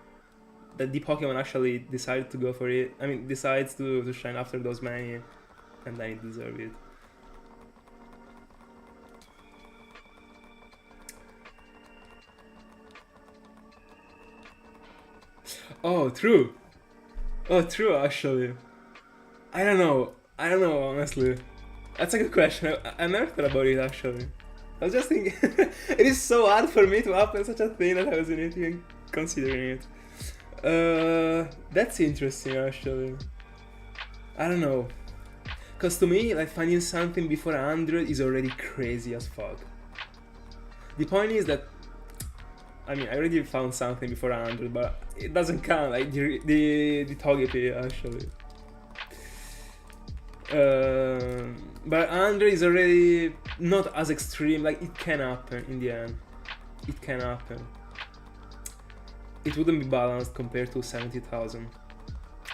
that the Pokemon actually decided to go for it. I mean, decides to shine after those many, and then it deserves it. Oh, true. Oh, true, actually. I don't know, honestly. That's a good question. I never thought about it, actually. I was just thinking, it is so hard for me to happen such a thing that I wasn't even considering it. That's interesting, actually. I don't know. Because to me, like, finding something before 100 is already crazy as fuck. The point is that, I mean, I already found something before 100, but it doesn't count, like the Togepi, actually. But 100 is already not as extreme, like, it can happen in the end. It can happen. It wouldn't be balanced compared to 70,000.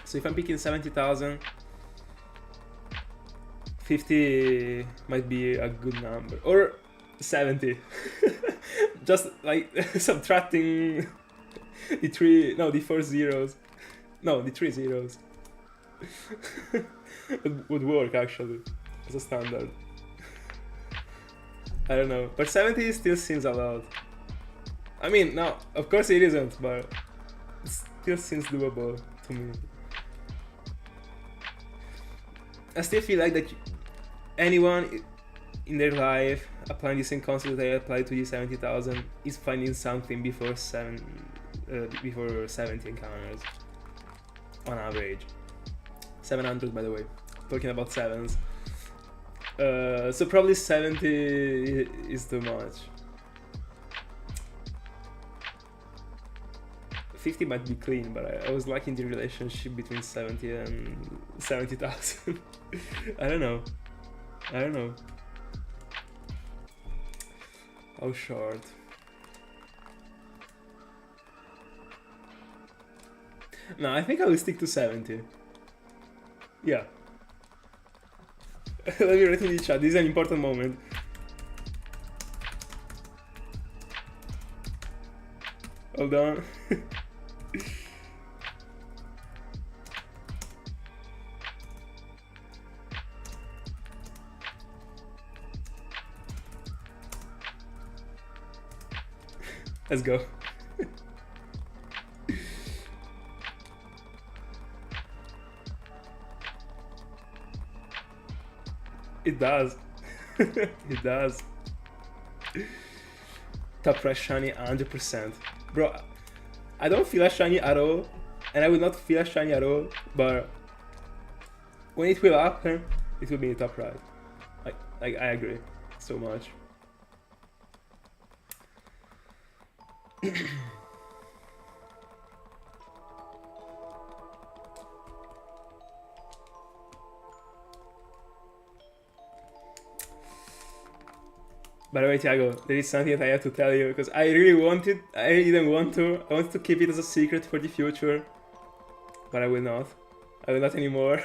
So if I'm picking 70,000, 50 might be a good number. Or 70. Just like subtracting the 4 zeros. No, the 3 zeros. It would work actually, as a standard. I don't know, but 70 still seems a lot. I mean, no, of course it isn't, but it still seems doable to me. I still feel like that anyone in their life applying the same concept that I applied to the 70,000 is finding something before 70 encounters on average. 700, by the way, talking about sevens. So probably 70 is too much. 50 might be clean, but I was liking the relationship between 70 and 70,000. I don't know. How short? No, I think I will stick to 70. Yeah. Let me write in the chat, this is an important moment. Hold on. Let's go. It does. It does. Top right shiny 100%. Bro, I don't feel a shiny at all, and I will not feel a shiny at all, but when it will happen, it will be in top right. I agree so much. By the way, Thiago, there is something that I have to tell you, because I didn't want to. I wanted to keep it as a secret for the future, but I will not. I will not anymore.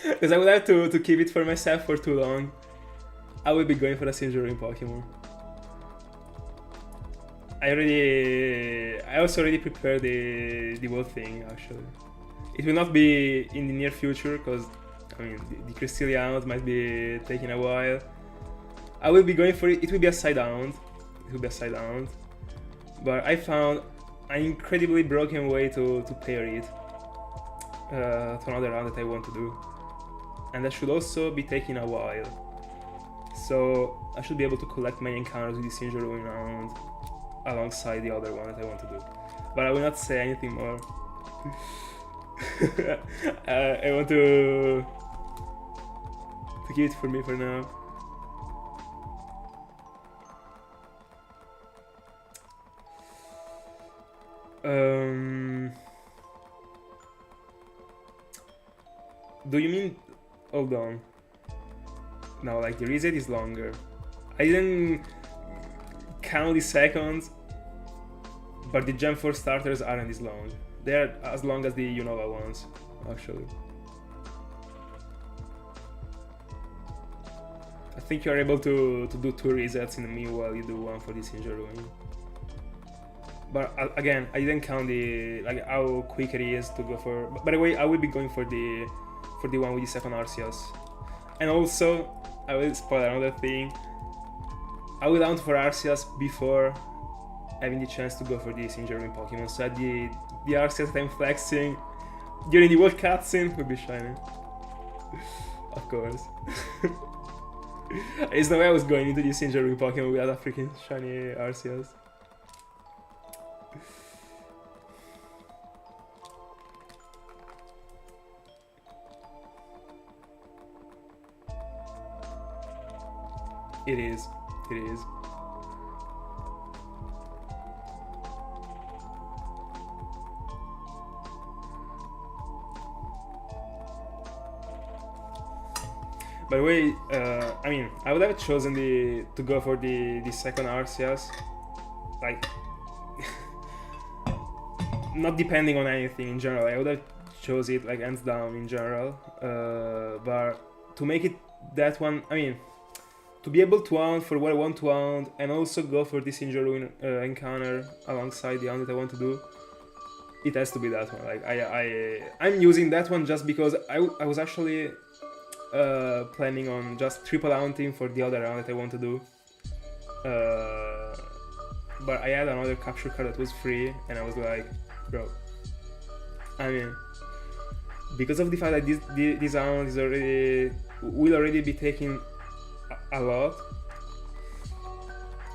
Because I would have to keep it for myself for too long. I will be going for a Sinjuro Pokemon. I also already prepared the whole thing, actually. It will not be in the near future, because, I mean, the Crystalians might be taking a while. I will be going for it. It will be a side down. But I found an incredibly broken way to pair it to another round that I want to do. And that should also be taking a while. So I should be able to collect many encounters with the Sinjuro round alongside the other one that I want to do. But I will not say anything more. I want to keep it for me for now. Do you mean... Hold on. No, like the reset is longer. I didn't count the seconds, but the Gen 4 starters aren't as long. They're as long as the Unova ones, actually. think you are able to do 2 resets in the meanwhile you do one for this injury ruin. But again, I didn't count the like how quick it is to go for. By the way, I will be going for the one with the second Arceus. And also, I will spoil another thing. I will hunt for Arceus before having the chance to go for this injury ruin Pokemon. So the Arceus that I'm flexing during the world cutscene will be Shaymin. Of course. There's no way I was going into this injury ruin Pokemon without a freaking shiny Arceus. It is. It is. By the way, I mean, I would have chosen to go for the second Arceus, like, not depending on anything in general. I would have chose it like hands down in general, but to make it that one, I mean, to be able to hunt for what I want to hunt and also go for this injury encounter alongside the hunt that I want to do, it has to be that one. Like I'm using that one just because I was actually planning on just triple hunting for the other round that I want to do, but I had another capture card that was free and I was like, bro, I mean, because of the fact that this round will already be taking a lot,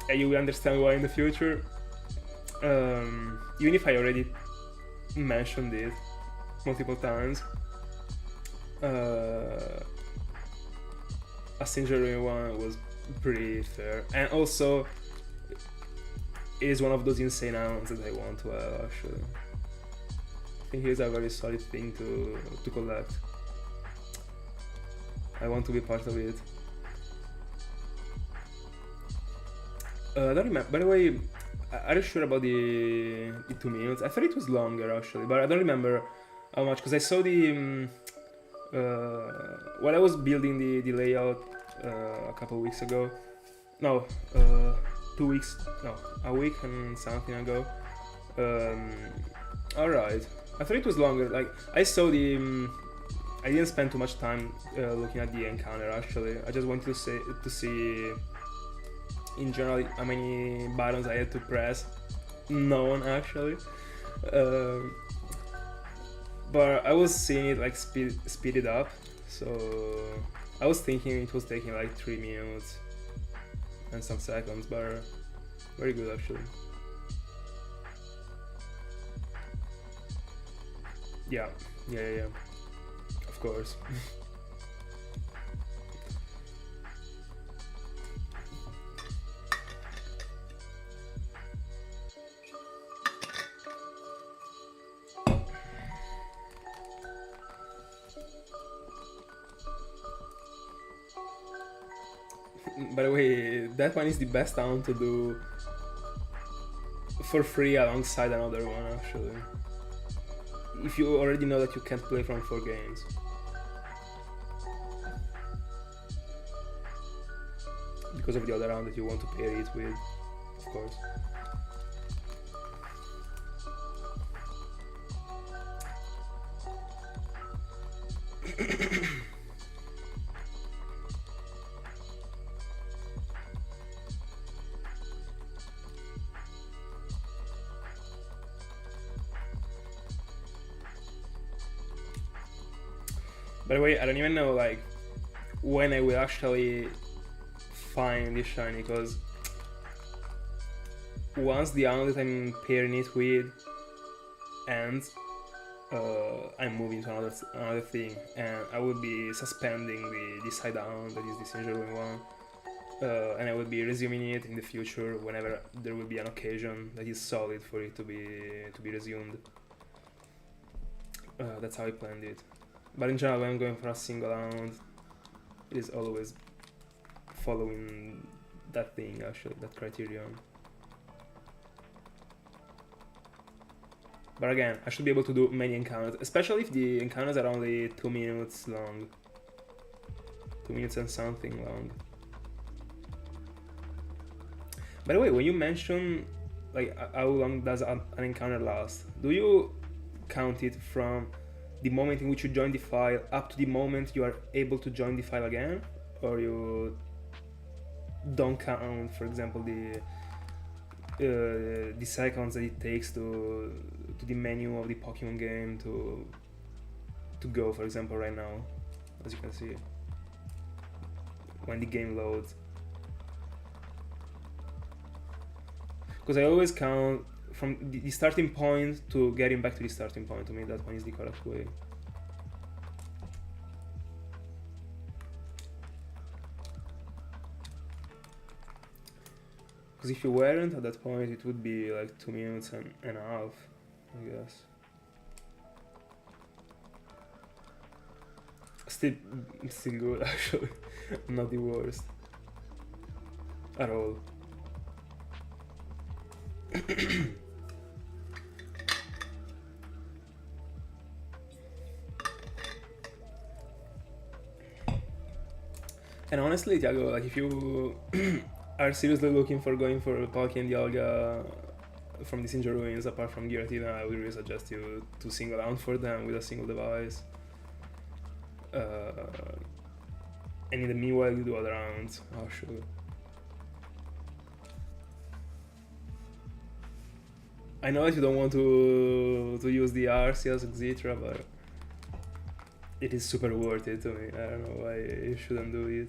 and you will understand why in the future, even if I already mentioned it multiple times, a injury one was pretty fair, and also it is one of those insane rounds that I want to have actually. I think here's a very solid thing to collect. I want to be part of it. I don't remember. By the way, are you sure about the 2 minutes? I thought it was longer actually, but I don't remember how much because I saw the while I was building the layout a couple of weeks ago. No, 2 weeks. No, a week and something ago. All right. I thought it was longer. Like I saw the. I didn't spend too much time looking at the encounter actually. I just wanted to see in general how many buttons I had to press. None actually. But I was seeing it like speeded up, so I was thinking it was taking like 3 minutes and some seconds, but very good actually. Yeah. Of course. By the way, that one is the best sound to do for free alongside another one actually. If you already know that you can't play from 4 games. Because of the other round that you want to pair it with, of course. By the way, I don't even know like when I will actually find this shiny, because once the hound that I'm pairing it with ends, I'm moving to another thing, and I will be suspending the side down that is this injury one, and I will be resuming it in the future whenever there will be an occasion that is solid for it to be resumed. That's how I planned it. But in general, when I'm going for a single round, it is always following that thing, actually, that criterion. But again, I should be able to do many encounters, especially if the encounters are only 2 minutes long. 2 minutes and something long. By the way, when you mention like how long does an encounter last, do you count it from the moment in which you join the file up to the moment you are able to join the file again, or you don't count, for example, the seconds that it takes to the menu of the Pokemon game to go, for example, right now, as you can see, when the game loads? Because I always count from the starting point to getting back to the starting point. To me, that one is the correct way. Because if you weren't at that point, it would be like 2 minutes and a half, I guess. Still good, actually. Not the worst at all. And honestly, Thiago, like if you are seriously looking for going for Palkia and Dialga from the Sinjar Ruins, apart from Giratina, I would really suggest you to single out for them with a single device. And in the meanwhile, you do other rounds. Oh, sure. I know that you don't want to use the Arceus, etc., but it is super worth it to me. I don't know why you shouldn't do it.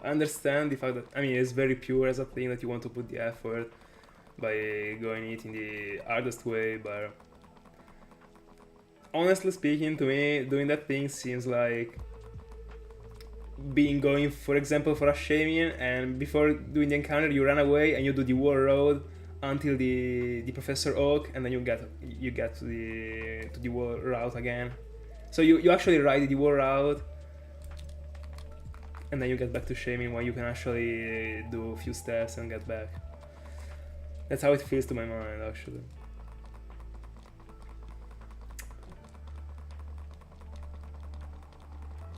I understand the fact that, I mean, it's very pure as a thing that you want to put the effort by going it in the hardest way, but honestly speaking, to me, doing that thing seems like going, for example, for a Shaymin, and before doing the encounter, you run away and you do the War Road until the Professor Oak, and then you get to the War route again. So you actually ride the War route, and then you get back to Shaymin when you can actually do a few steps and get back. That's how it feels to my mind, actually.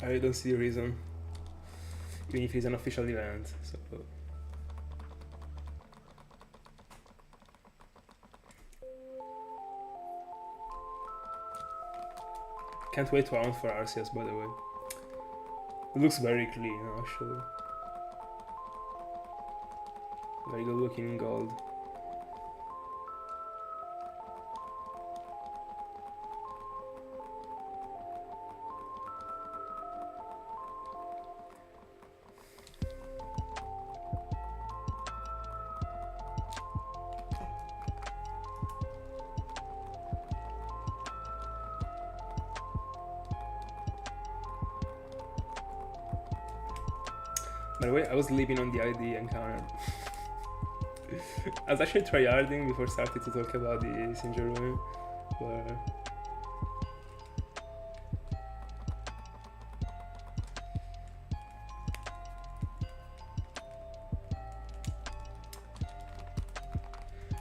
I really don't see a reason, even if it's an official event. So. Can't wait to hunt for Arceus, by the way. It looks very clean, actually. Very good looking in gold. By the way, I was living on the ID encounter. I was actually tryharding before starting to talk about the Sinjar Ruin, but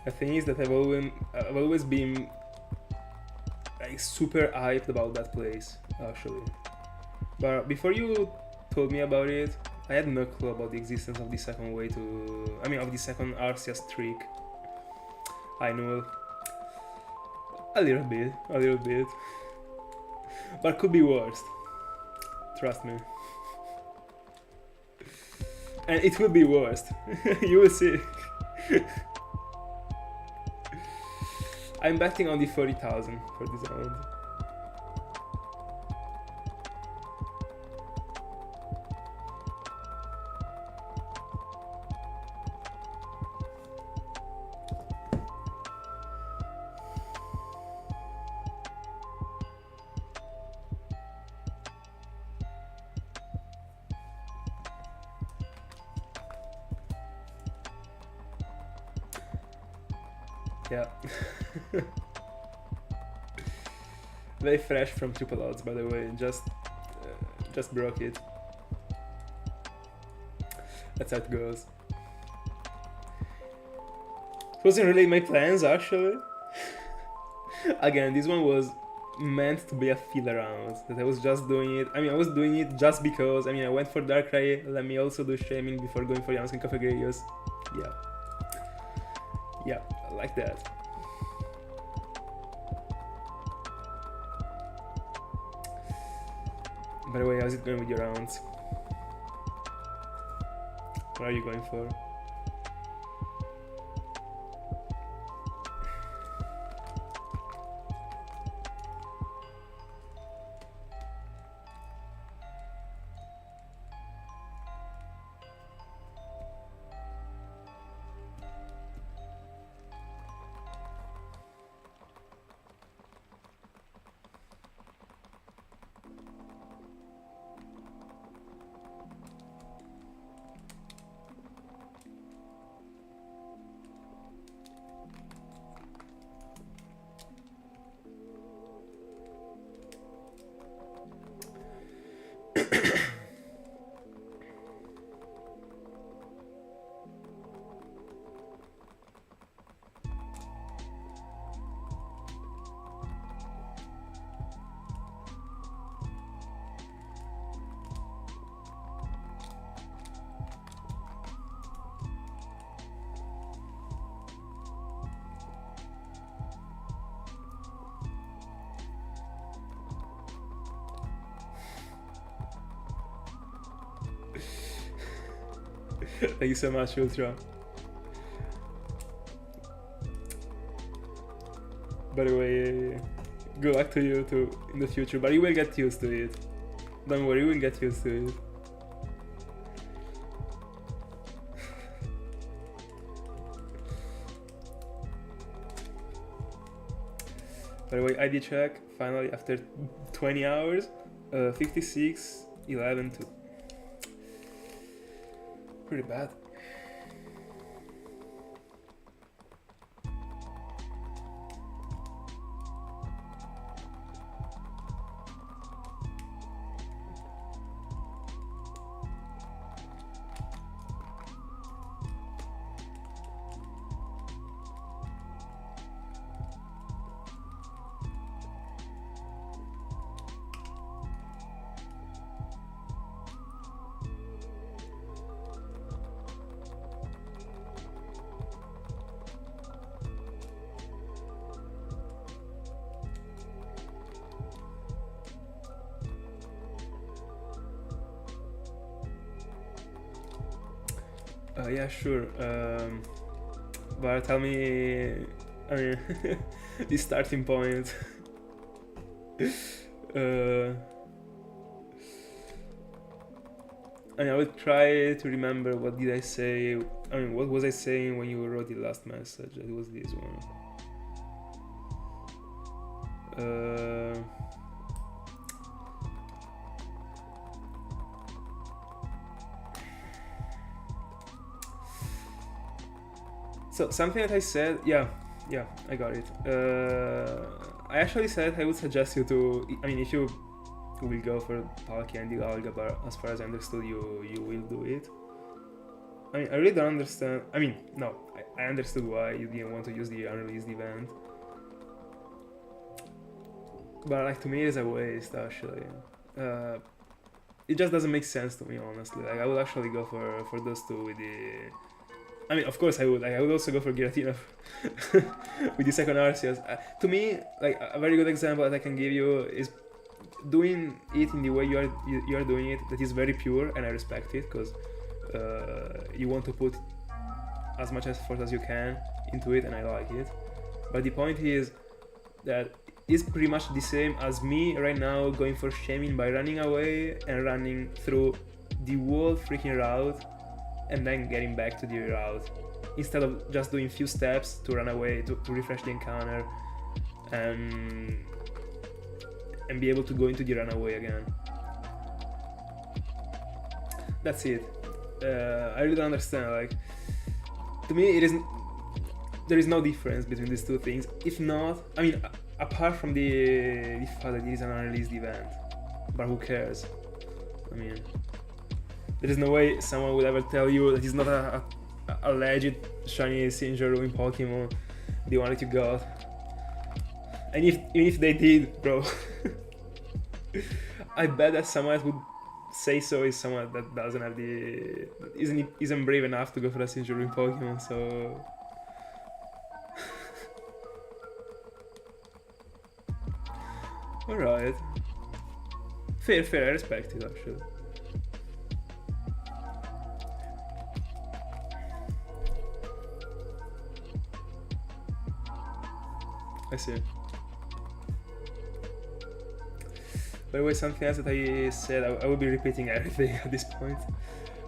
the thing is that I've always been like super hyped about that place, actually. But before you told me about it, I had no clue about the existence of the second way to... of the second Arceus trick. I knew a little bit. But could be worse. Trust me. And it will be worse. You will see. I'm betting on the 30,000 for this round. Yeah. Very fresh from triple odds, by the way. Just broke it. That's how it goes. It wasn't really my plans, actually. Again, this one was meant to be a filler round. That I was just doing it. I mean, I was doing it just because. I mean, I went for Darkrai. Let me also do Shaymin before going for Yamask and Cafegrelios. Yeah. Yeah, like that. By the way, how's it going with your rounds? What are you going for? Thank you so much, Ultra. By the way, good luck to you too in the future, but you will get used to it. Don't worry, you will get used to it. By the way, ID check, finally after 20 hours, 56, 11, 2. Pretty bad. Yeah, sure. But tell me, I mean, the starting point. I mean, I will try to remember what did I say. I mean, what was I saying when you wrote the last message? It was this one. So something that I said, yeah, I got it. I actually said I would suggest you to, I mean, if you will go for Palkia and Dialga, but as far as I understood, you will do it. I mean, I really don't understand. I mean, no, I understood why you didn't want to use the unreleased event. But like, to me, it's a waste, actually. It just doesn't make sense to me, honestly. Like, I would actually go for those two with the... I mean, of course I would. Like, I would also go for Giratina with the second Arceus. To me, like, a very good example that I can give you is doing it in the way you are doing it. That is very pure, and I respect it, because you want to put as much effort as you can into it, and I like it. But the point is that it's pretty much the same as me right now going for Shaymin by running away and running through the whole freaking route and then getting back to the route, instead of just doing few steps to run away, to refresh the encounter and be able to go into the runaway again. That's it. I really don't understand. Like, to me, there is no difference between these two things. If not, I mean, apart from the fact that it is an unreleased event, but who cares? I mean, there is no way someone would ever tell you that it's not a legit shiny Sinjaro in Pokemon, the one that you got. And even if they did, bro, I bet that someone would say so is someone that doesn't have the isn't brave enough to go for a signature Pokemon. So all right, fair. I respect it actually. I see. By the way, something else that I said, I will be repeating everything at this point.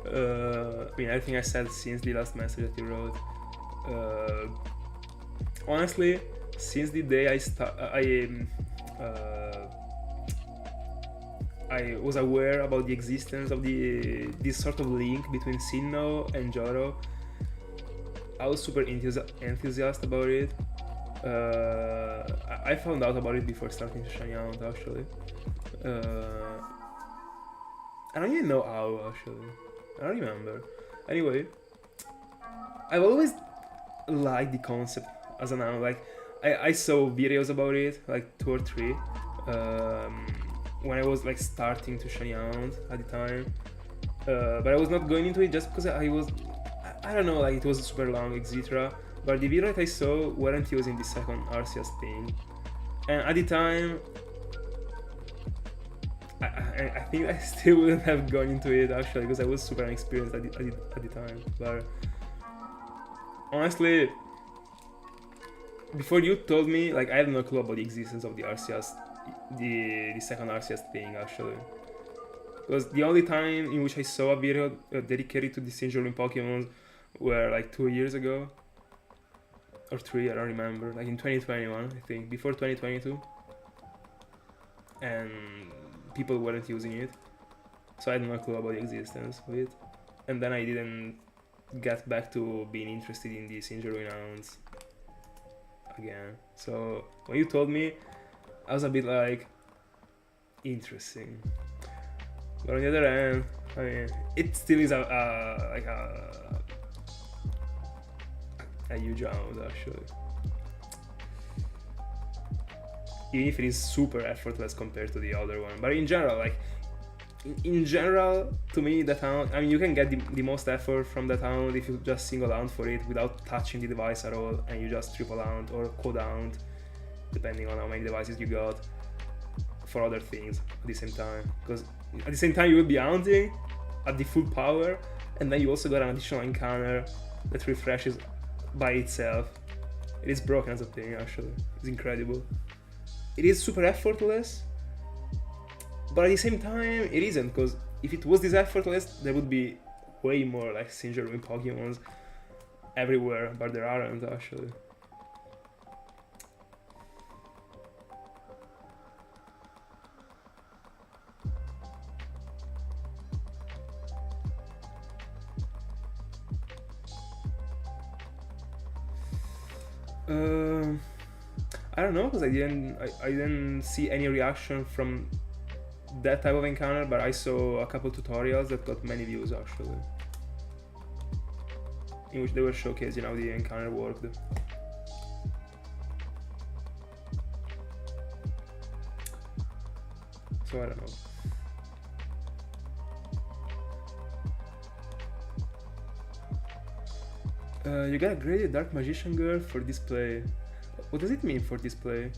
I mean, everything I said since the last message that you wrote. Honestly, since the day I was aware about the existence of this sort of link between Sinnoh and Johto, I was super enthusiastic about it. I found out about it before starting to shine out actually. I don't even know how actually. I don't remember. Anyway, I've always liked the concept as an anime. Like I saw videos about it, like 2 or 3, when I was like starting to shine out at the time. But I was not going into it just because I don't know, like it was super long, etc. But the video that I saw weren't using the second Arceus thing, and at the time, I think I still wouldn't have gone into it actually because I was super inexperienced at the time. But honestly, before you told me, like I had no clue about the existence of the Arceus, the second Arceus thing actually. Because the only time in which I saw a video dedicated to the Sinjin Pokemon were like 2 years ago. Or 3, I don't remember. Like in 2021, I think. Before 2022. And people weren't using it. So I had no clue about the existence of it. And then I didn't get back to being interested in the Sinjin renounce again. So when you told me, I was a bit like, interesting. But on the other hand, I mean, it still is a huge amount actually. Even if it is super effortless compared to the other one. But in general, like, in general, to me, that Hound, I mean, you can get the most effort from that Hound if you just single Hound for it without touching the device at all, and you just triple Hound or quad Hound, depending on how many devices you got, for other things at the same time. Because at the same time, you will be Hounding at the full power, and then you also got an additional encounter that refreshes by itself. It is broken as a thing, actually. It's incredible. It is super effortless, but at the same time, it isn't, because if it was this effortless, there would be way more like Sinjin Pokemons everywhere, but there aren't actually. I don't know, because I didn't see any reaction from that type of encounter, but I saw a couple tutorials that got many views actually, in which they were showcasing how the encounter worked. So I don't know. You got a graded Dark Magician Girl for display. What does it mean for display?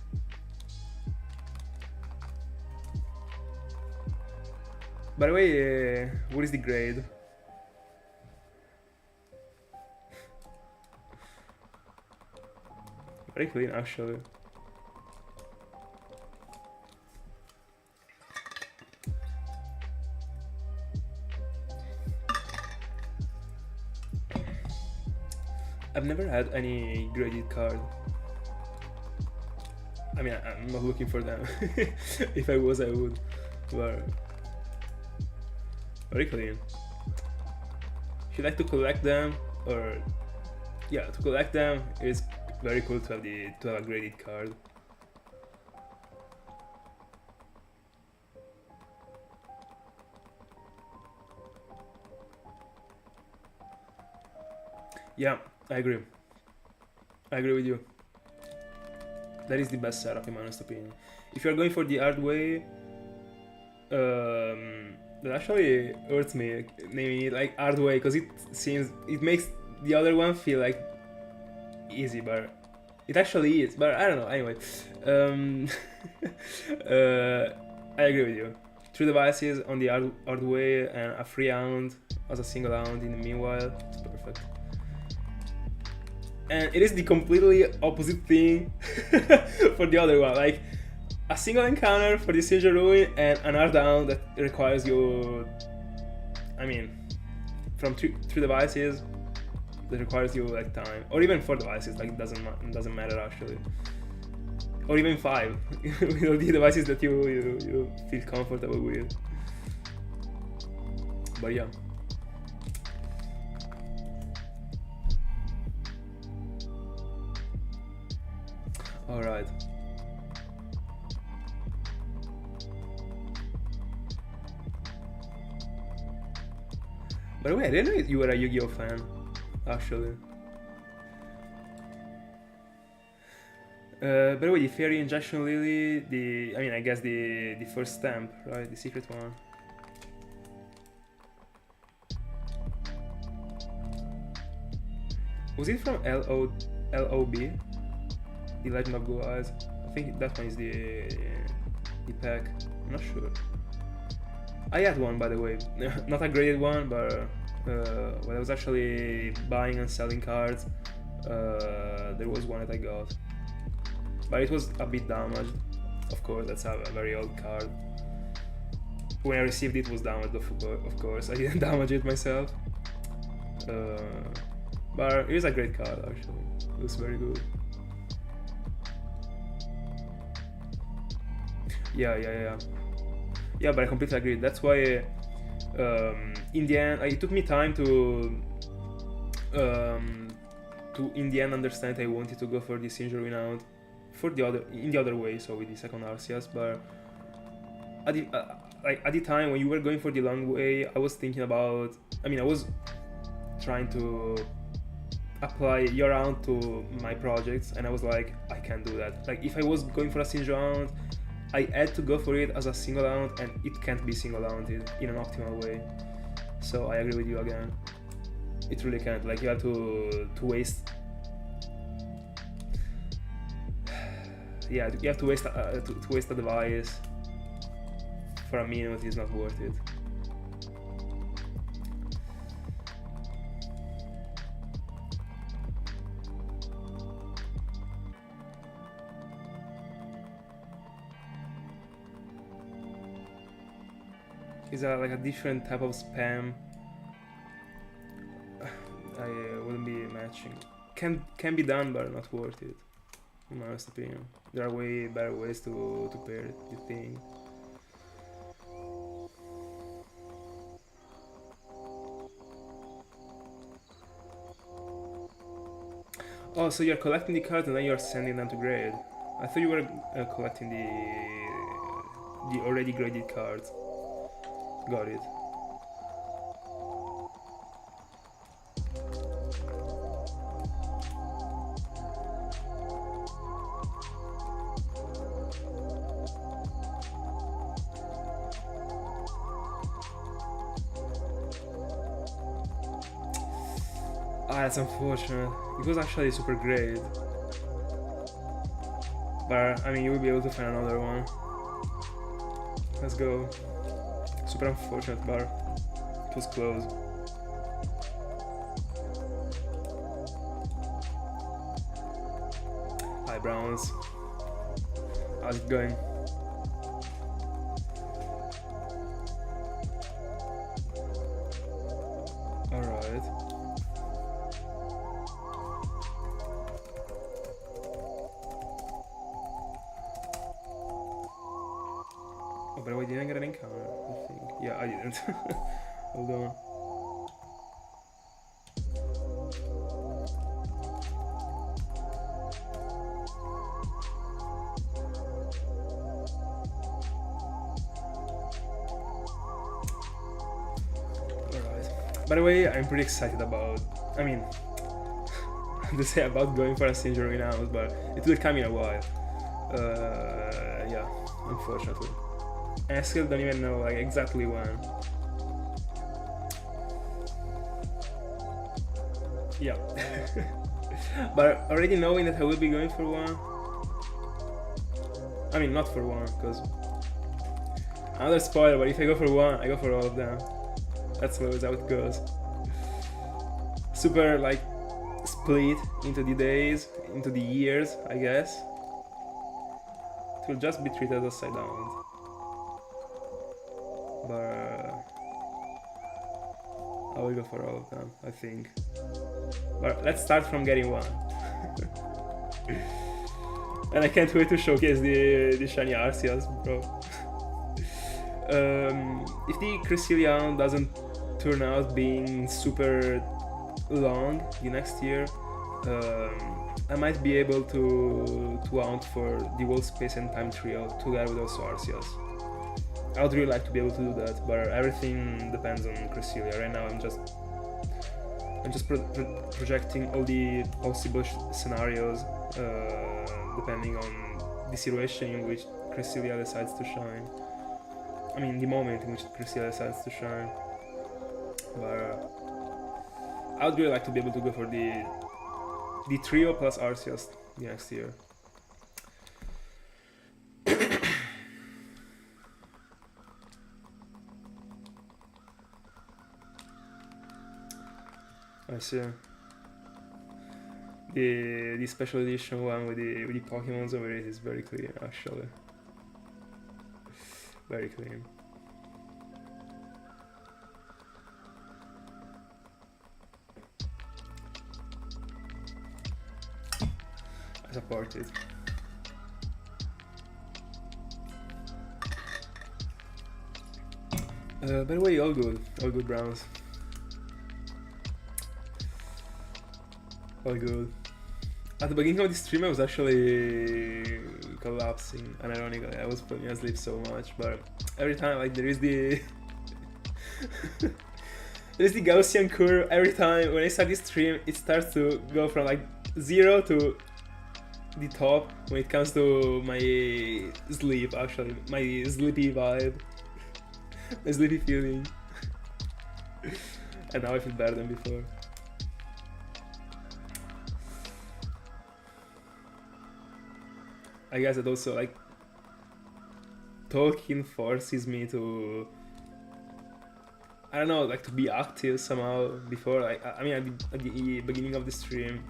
By the way, what is the grade? Very clean actually. I've never had any graded card. I mean, I'm not looking for them. If I was, I would. But very clean. If you like to collect them, or yeah, to collect them, it's very cool to have a graded card. Yeah, I agree. I agree with you. That is the best setup in my honest opinion. If you're going for the hard way, that actually hurts me naming it like hard way, because it makes the other one feel like easy, but it actually is. But I don't know. Anyway, I agree with you. 3 devices on the hard way and a free hound as a single hound in the meanwhile, it's perfect. And it is the completely opposite thing for the other one. Like a single encounter for the Singe Ruin and an hard hound that requires you. I mean, from 3 devices that requires you like time, or even 4 devices. Like it doesn't matter actually. Or even 5, with all the devices that you feel comfortable with. But yeah. Alright. By the way, I didn't know you were a Yu-Gi-Oh fan, actually. By the way, the Fairy Injection Lily, I guess the first stamp, right? The secret one. Was it from LOB? The Legend of Blue Eyes? I think that one is the pack. I'm not sure. I had one, by the way. Not a graded one, but when I was actually buying and selling cards, there was one that I got. But it was a bit damaged. Of course, that's a very old card. When I received it, was damaged, of course. I didn't damage it myself. But it is a great card, actually. It looks very good. Yeah, but I completely agree. That's why, in the end, it took me time to in the end understand I wanted to go for this Singe Renowned in the other way, so with the second Arceus. But at the time when you were going for the long way, I was thinking about. I was trying to apply your round to my projects, and I was like, I can't do that. Like if I was going for a Singe round, I had to go for it as a single round, and it can't be single rounded in an optimal way. So I agree with you again. It really can't. Like you have to waste. Yeah, you have to waste a device for a minute. Is not worth it. Is that like a different type of spam? I wouldn't be matching. Can be done, but not worth it. In my honest opinion, there are way better ways to pair the thing. Oh, so you're collecting the cards and then you're sending them to grade. I thought you were collecting the already graded cards. Got it. That's unfortunate. It was actually super great. But you will be able to find another one. Let's go. Super unfortunate, but it was close. Hi Browns. How's it going? Alright. Oh, by the way, didn't I get an encounter? I think. Yeah, I didn't. Hold on. Alright. By the way, I'm pretty excited about. To say about going for a Singe Renowned, but it will come in a while. Yeah, unfortunately. And I still don't even know like exactly when. Yeah. But already knowing that I will be going for one. I mean, not for one, because another spoiler. But if I go for one, I go for all of them. That's always how it goes. Super like split into the days, into the years, I guess. It will just be treated upside down. But I will go for all of them, I think. But let's start from getting one. And I can't wait to showcase the shiny Arceus, bro. If the Cresselia doesn't turn out being super long the next year, I might be able to hunt for the World Space and Time Trio together with also Arceus. I would really like to be able to do that, but everything depends on Cresselia. Right now I'm just projecting all the possible scenarios depending on the situation in which Cresselia decides to shine. I mean, the moment in which Cresselia decides to shine. But I would really like to be able to go for the trio plus Arceus the next year. I see. The special edition one with the Pokemons over it is very clean, actually. Very clean. I support it. By the way, all good Browns. All good. At the beginning of the stream I was actually collapsing, and ironically I was falling asleep so much, but every time like there is the there's the Gaussian curve. Every time when I start the stream it starts to go from like 0 to the top when it comes to my sleep, actually. My sleepy vibe. My sleepy feeling. And now I feel better than before. I guess it also like talking forces me to, I don't know, like to be active somehow. Before, like I mean at the beginning of the stream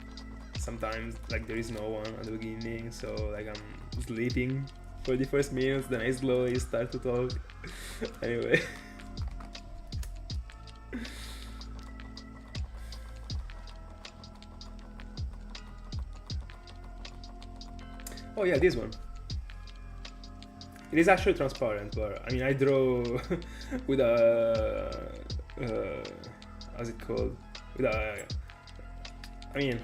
sometimes like there is no one at the beginning, so like I'm sleeping for the first minutes, then I slowly start to talk. Anyway. Oh yeah, this one. It is actually transparent, but I mean I draw with a how's it called? With a, I mean,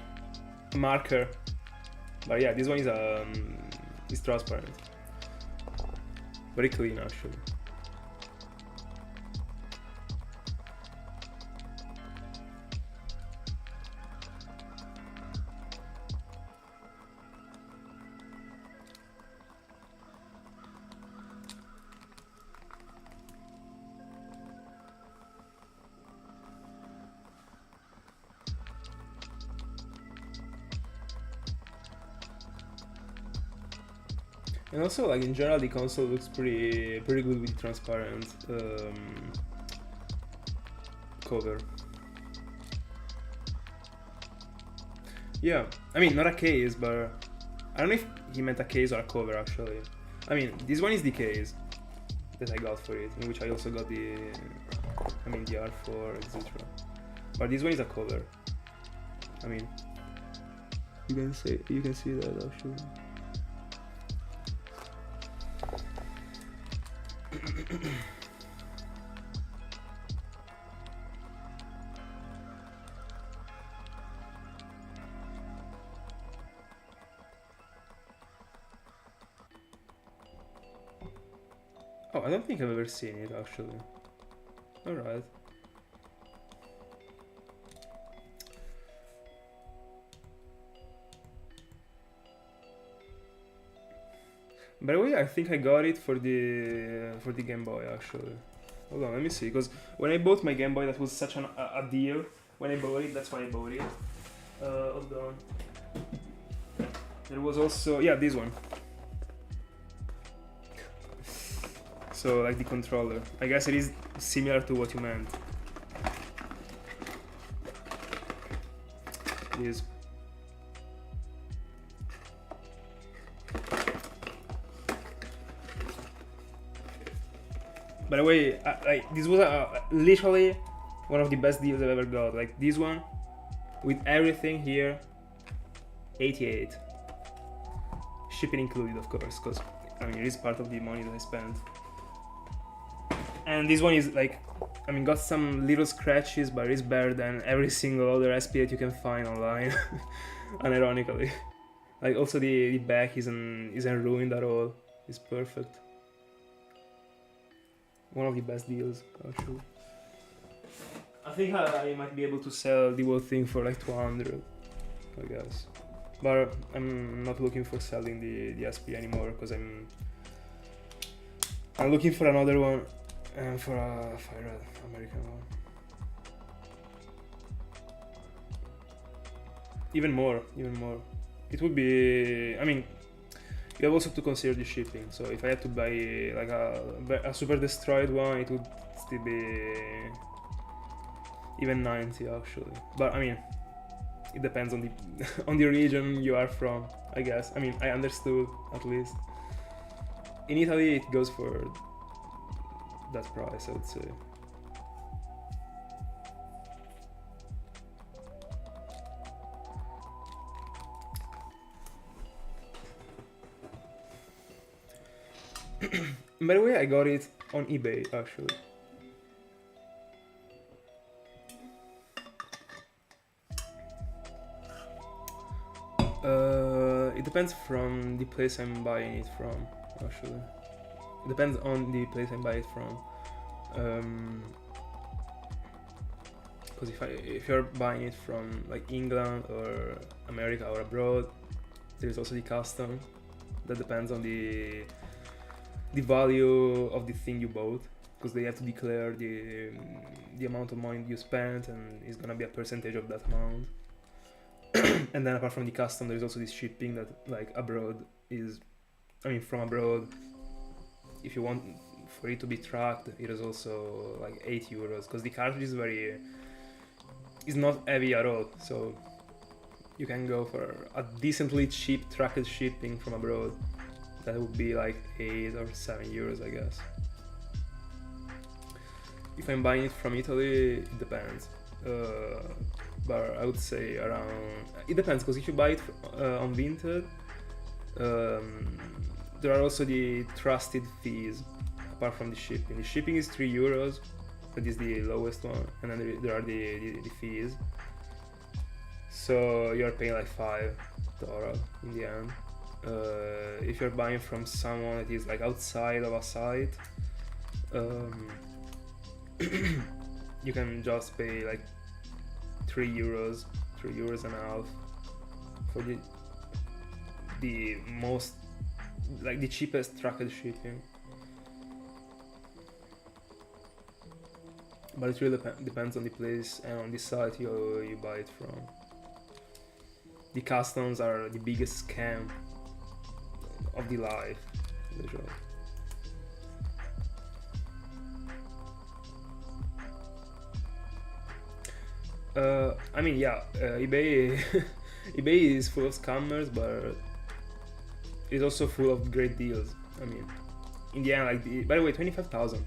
a marker. But yeah, this one is transparent. Very clean actually. And also, like in general, the console looks pretty good with transparent cover. Yeah, I mean not a case, but I don't know if he meant a case or a cover actually. I mean, this one is the case that I got for it, in which I also got the R4, etc. But this one is a cover. I mean, you can see that actually. Oh, I don't think I've ever seen it actually. Alright. By the way, I think I got it for the Game Boy actually. Hold on, let me see. Because when I bought my Game Boy, that was such a deal. When I bought it, that's why I bought it. Hold on. There was also this one. So like the controller. I guess it is similar to what you meant. It is. By the way, this was literally one of the best deals I've ever got. Like this one, with everything here, 88. Shipping included, of course, because I mean it is part of the money that I spent. And this one is like, I mean, got some little scratches, but it's better than every single other SP that you can find online. Unironically, like also the back isn't ruined at all. It's perfect. One of the best deals, actually. I think I might be able to sell the whole thing for like 200, I guess. But I'm not looking for selling the SP anymore because I'm looking for another one and for a Fire Red American one. Even more. It would be. I mean, you have also to consider the shipping. So if I had to buy like a super destroyed one, it would still be even 90 actually. But I mean, it depends on the on the region you are from, I guess. I mean, I understood at least. In Italy, it goes for that price, I would say. By the way, I got it on eBay actually. It depends from the place I'm buying it from, actually. It depends on the place I'm buying it from. Because if you're buying it from like England or America or abroad, there's also the custom. That depends on the value of the thing you bought, because they have to declare the amount of money you spent, and it's gonna be a percentage of that amount. And then apart from the custom, there's also this shipping that like abroad is, I mean from abroad, if you want for it to be tracked, it is also like 8 euros, because the cartridge is not heavy at all, so you can go for a decently cheap tracked shipping from abroad. That would be like 8 or 7 euros, I guess. If I'm buying it from Italy, it depends. But I would say around. It depends, because if you buy it on Vinted, there are also the trusted fees apart from the shipping. The shipping is 3 euros, that is the lowest one, and then there are the fees. So you're paying like $5 in the end. If you're buying from someone that is like outside of a site, you can just pay like 3 euros and a half for the most, like the cheapest tracked shipping. But it really depends on the place and on the site you buy it from. The customs are the biggest scam of the life, literally. I mean, eBay eBay is full of scammers, but it's also full of great deals. I mean, in the end, like by the way, 25,000.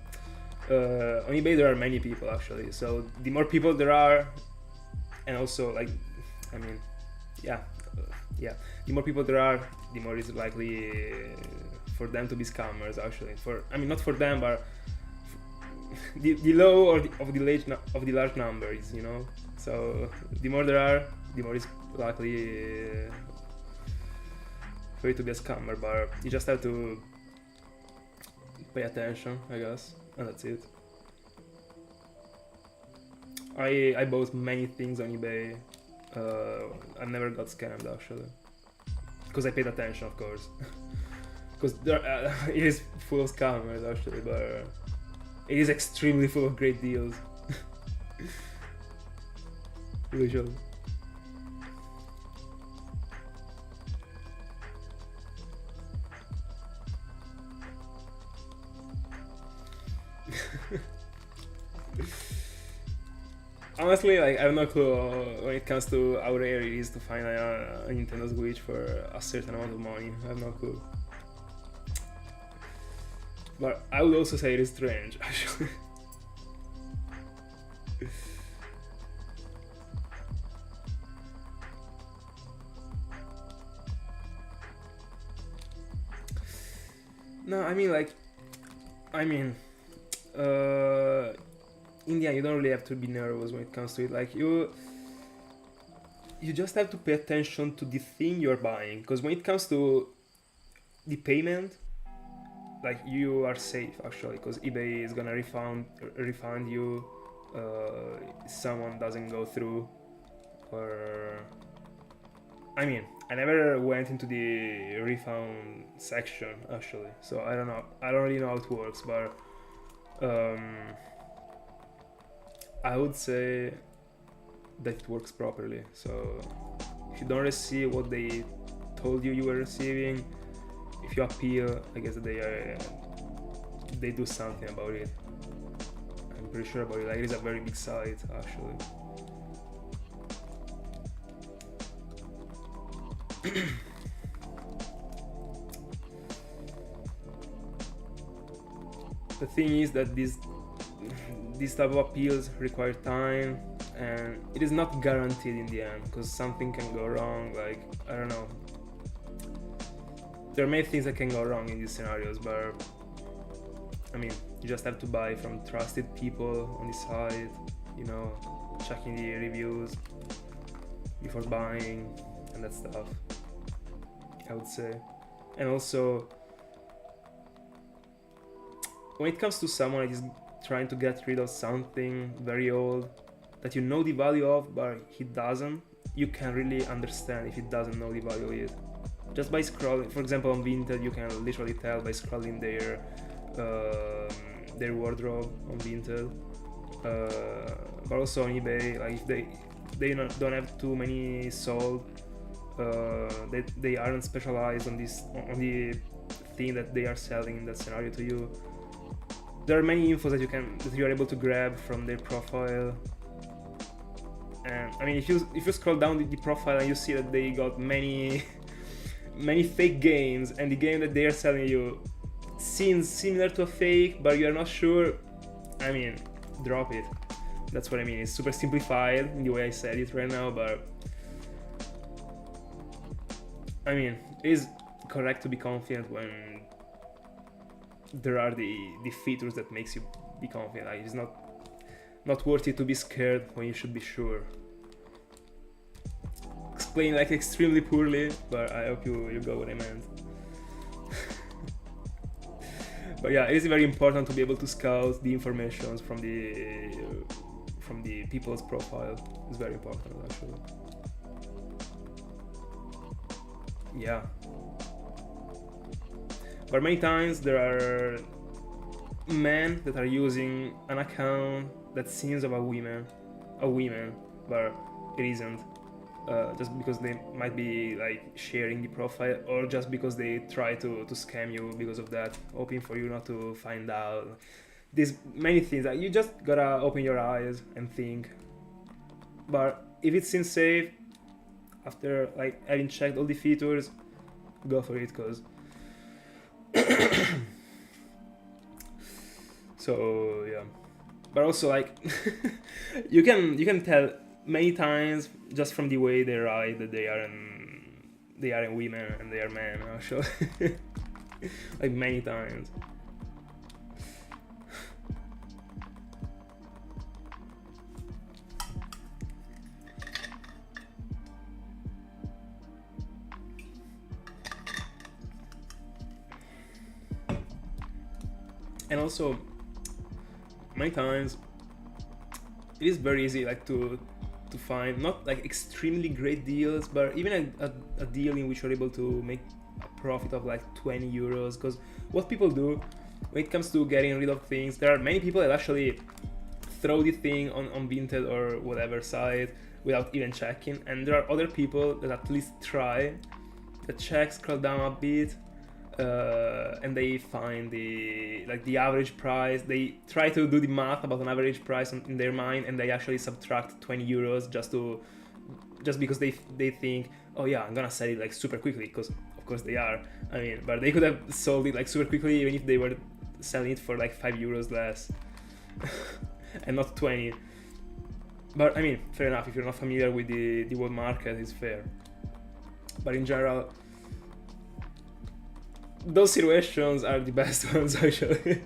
On eBay there are many people actually, so the more people there are, and also like, I mean, the more people there are, the more it's likely for them to be scammers actually. I mean, not for them, but the low of the large numbers, you know. So the more there are, the more it's likely for it to be a scammer. But you just have to pay attention, I guess, and that's it. I bought many things on eBay. I never got scammed actually, because I paid attention, of course. because it is full of scammers actually, but it is extremely full of great deals. Usually. Honestly, like I have no clue when it comes to how rare it is to find a Nintendo Switch for a certain amount of money. I have no clue. But I would also say it is strange, actually. No, I mean like, India, you don't really have to be nervous when it comes to it. Like you just have to pay attention to the thing you're buying, because when it comes to the payment, like you are safe actually, because eBay is gonna refund you if someone doesn't go through. Or I mean, I never went into the refund section actually, so I don't know. I don't really know how it works, but I would say that it works properly. So if you don't receive what they told you were receiving, if you appeal, I guess they do something about it. I'm pretty sure about it. Like, it is a very big site actually. The thing is that these type of appeals require time, and it is not guaranteed in the end, because something can go wrong. Like, I don't know, there are many things that can go wrong in these scenarios, but I mean, you just have to buy from trusted people on the site, you know, checking the reviews before buying and that stuff, I would say. And also, when it comes to someone that is trying to get rid of something very old that you know the value of, but he doesn't, you can really understand if he doesn't know the value of it. Just by scrolling, for example, on Vinted, you can literally tell by scrolling their wardrobe on Vinted. But also on eBay, like if they don't have too many sold, they aren't specialized on the thing that they are selling in that scenario to you. There are many infos that you are able to grab from their profile. And I mean, if you scroll down the profile and you see that they got many fake games, and the game that they are selling you seems similar to a fake, but you are not sure, I mean, drop it. That's what I mean. It's super simplified in the way I said it right now, but I mean, it is correct to be confident when there are the features that makes you be confident. Like, it's not worth it to be scared when you should be sure. Explained like extremely poorly, but I hope you got what I meant. But yeah, it is very important to be able to scout the information from the people's profile. It's very important actually. Yeah. But many times there are men that are using an account that seems of a woman, but it isn't. Just because they might be like sharing the profile, or just because they try to scam you because of that, hoping for you not to find out. There's many things that you just gotta open your eyes and think. But if it seems safe, after like having checked all the features, go for it, cause so yeah. But also, like, you can tell many times just from the way they write that they aren't women and they are men actually. Like, many times. And also, many times it is very easy like to find not like extremely great deals, but even a deal in which you're able to make a profit of like 20 euros. Because what people do when it comes to getting rid of things, there are many people that actually throw the thing on Vinted or whatever site without even checking, and there are other people that at least try, that check, scroll down a bit, and they find the average price. They try to do the math about an average price in their mind, and they actually subtract 20 euros just because they think, oh yeah, I'm gonna sell it like super quickly, because of course they are. I mean, but they could have sold it like super quickly even if they were selling it for like 5 euros less and not 20. But I mean, fair enough, if you're not familiar with the world market, it's fair. But in general, those situations are the best ones actually.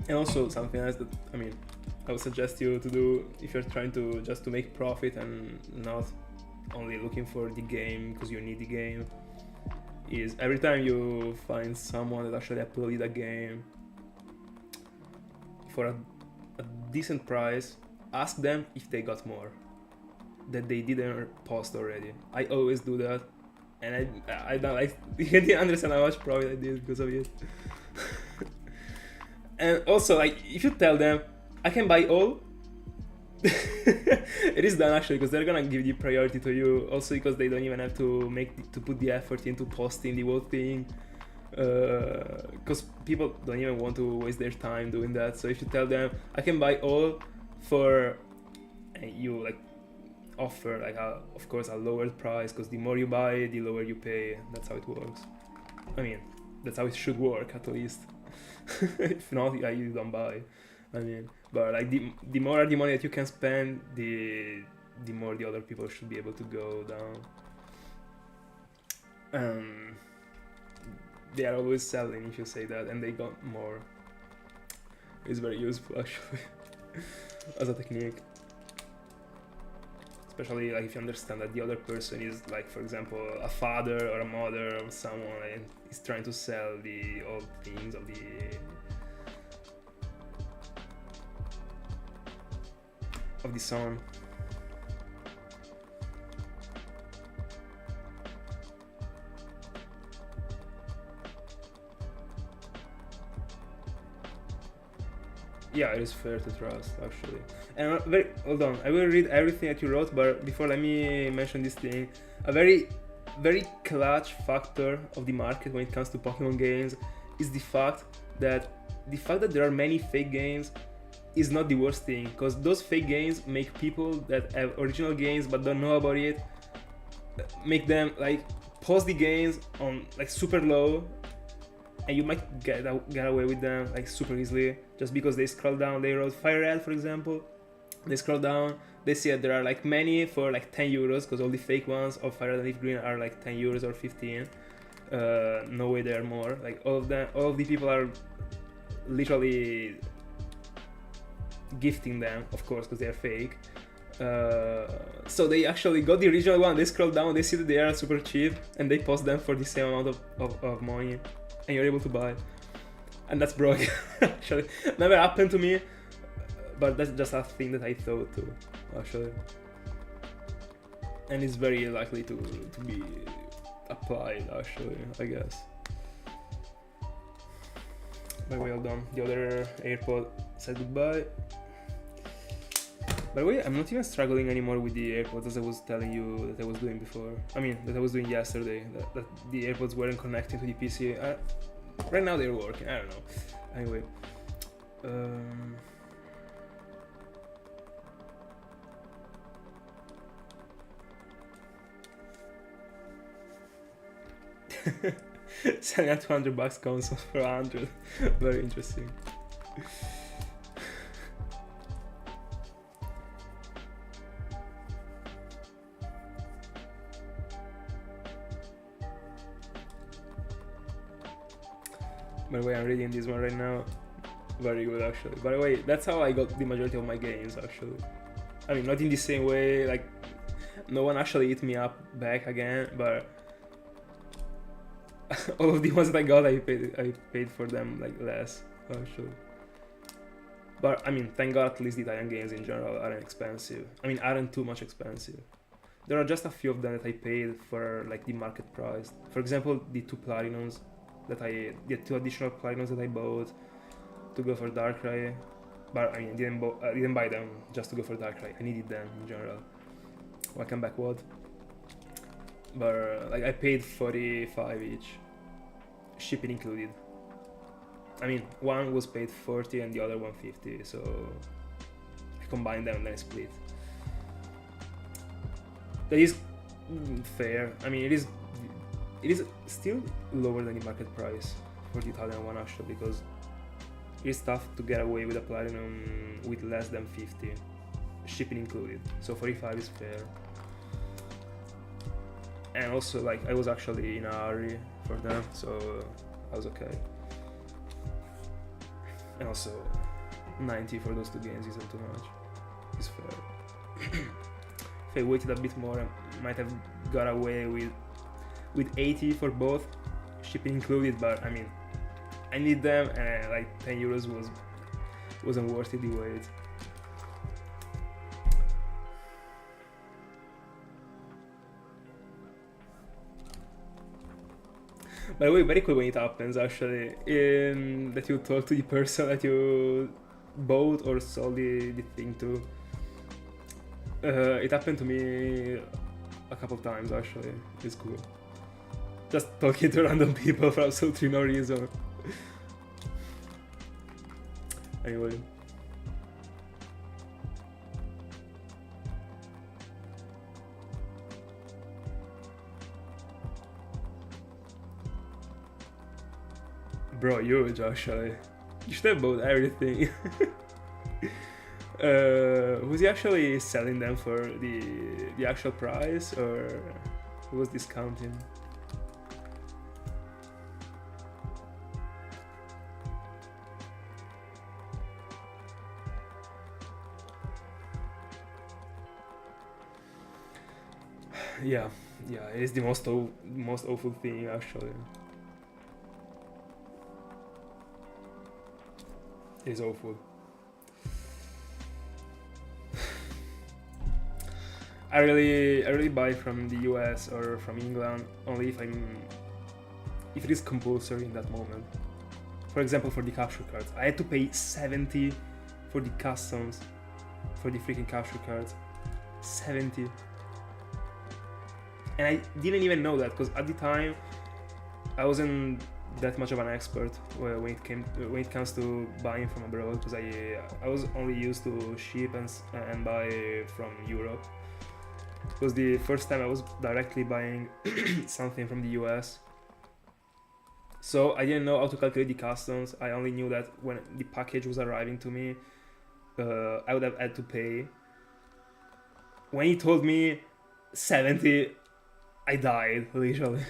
And also something else that, I mean, I would suggest you to do if you're trying to just to make profit and not only looking for the game because you need the game, is every time you find someone that actually uploaded a game for a decent price, ask them if they got more that they didn't post already. I always do that, and I don't like, you didn't understand how much profit I did because of it. And also, like, if you tell them I can buy all, it is done actually, because they're gonna give the priority to you. Also because they don't even have to put the effort into posting the whole thing, because people don't even want to waste their time doing that. So if you tell them I can buy all for, and you like offer like of course a lower price, because the more you buy the lower you pay. That's how it works. I mean, that's how it should work at least. If not, you don't buy. I mean, but like the more the money that you can spend, the more the other people should be able to go down. They are always selling if you say that, and they got more. It's very useful actually as a technique, especially like if you understand that the other person is like, for example, a father or a mother or someone, and is trying to sell the old things of the son. Yeah, it is fair to trust actually. And hold on, I will read everything that you wrote, but before, let me mention this thing. A very clutch factor of the market when it comes to Pokemon games is the fact that there are many fake games is not the worst thing, because those fake games make people that have original games but don't know about it, make them like post the games on like super low, and you might get away with them like super easily just because they scroll down. They wrote Fire Red, for example. They scroll down, they see that there are like many for like 10 euros, because all the fake ones of Fire Red and Leaf Green are like 10 euros or 15. No way they are more. Like all of the people are literally gifting them, of course, because they are fake. So they actually got the original one, they scroll down, they see that they are super cheap, and they post them for the same amount of money, and you're able to buy. And that's broken. Actually, never happened to me, but that's just a thing that I thought too, actually. And it's very likely to be applied, actually, I guess. By the way, hold on, the other AirPod said goodbye. By the way, I'm not even struggling anymore with the AirPods, as I was telling you that I was doing before. I mean, that I was doing yesterday, that the AirPods weren't connecting to the PC. Right now they're working, I don't know. Anyway. Selling a $200 console for 100. Very interesting. By the way, I'm reading this one right now. Very good, actually. By the way, that's how I got the majority of my games, actually. I mean, not in the same way, like, no one actually hit me up back again, but all of the ones that I got, I paid for them like less actually. But I mean, thank God at least the Italian games in general aren't expensive. I mean, aren't too much expensive. There are just a few of them that I paid for like the market price. For example, the two Platinums the two additional Platinums that I bought to go for Darkrai. But I mean, I didn't buy them just to go for Darkrai. I needed them in general. Welcome back, what? But like I paid 45 each, shipping included. I mean, one was paid 40 and the other 150, so I combined them and then I split. That is fair. I mean, it is still lower than the market price for the Italian one actually, because it's tough to get away with a Platinum with less than 50, shipping included. So 45 is fair. And also, like, I was actually in a hurry for them, so I was okay. And also, 90 for those two games isn't too much. It's fair. If I waited a bit more, I might have got away with 80 for both, shipping included. But I mean, I need them, and like 10 euros wasn't worth it the wait. By the way, very cool when it happens actually, that you talk to the person that you bought or sold the thing to. It happened to me a couple times actually. It's cool. Just talking to random people for absolutely no reason. Anyway. Bro, huge actually. You should have bought everything. Was he actually selling them for the actual price, or who was discounting? Yeah, it is the most awful thing actually. It is awful. I really buy from the US or from England only if it is compulsory in that moment. For example, for the capture cards, I had to pay 70 for the customs for the freaking capture cards. 70. And I didn't even know that, because at the time I wasn't that much of an expert when it comes to buying from abroad, because I was only used to ship and buy from Europe. It was the first time I was directly buying something from the US. So I didn't know how to calculate the customs. I only knew that when the package was arriving to me, I would have had to pay. When he told me 70, I died, literally.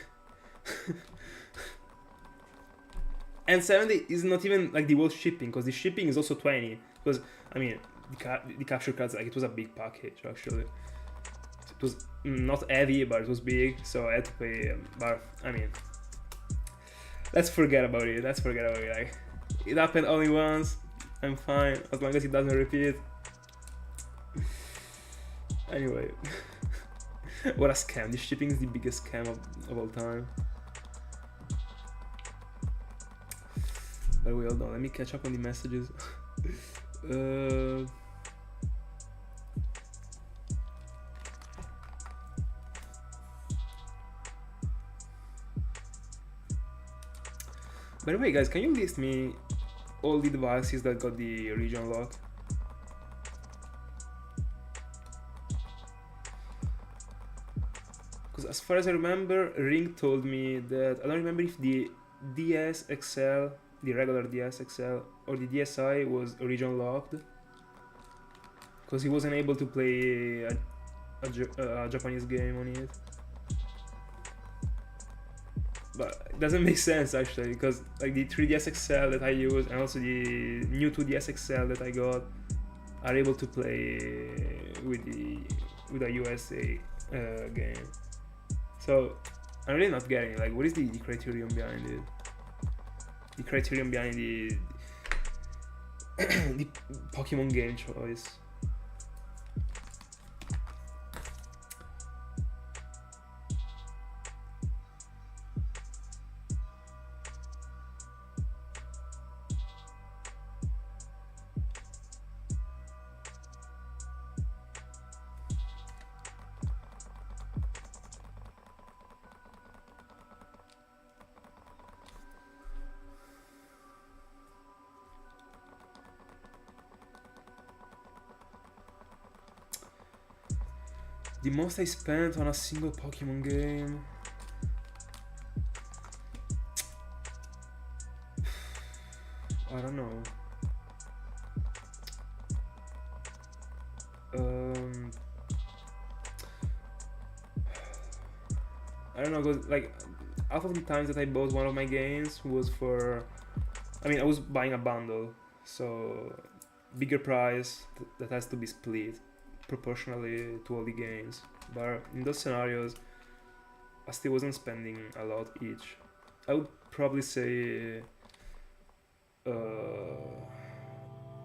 And 70 is not even like the whole shipping, because the shipping is also 20. Because, I mean, the capture cards, like, it was a big package, actually. It was not heavy, but it was big, so I had to pay. But, I mean, let's forget about it. Like, it happened only once. I'm fine, as long as it doesn't repeat. Anyway. What a scam. This shipping is the biggest scam of all time. By the way, hold on, let me catch up on the messages. By the way, guys, can you list me all the devices that got the region lock? Because as far as I remember, Ring told me that, I don't remember if the DS XL, the regular DS XL, or the DSi was region locked, because he wasn't able to play a Japanese game on it. But it doesn't make sense actually, because like the 3DS XL that I use and also the new 2DS XL that I got are able to play with a USA game. So I'm really not getting it. Like, what is the criterion behind it? The criterion behind the the Pokemon game choice. The most I spent on a single Pokemon game. I don't know. I don't know, cause like half of the times that I bought one of my games was for, I mean, I was buying a bundle, so bigger price that has to be split proportionally to all the games. But in those scenarios, I still wasn't spending a lot each. I would probably say,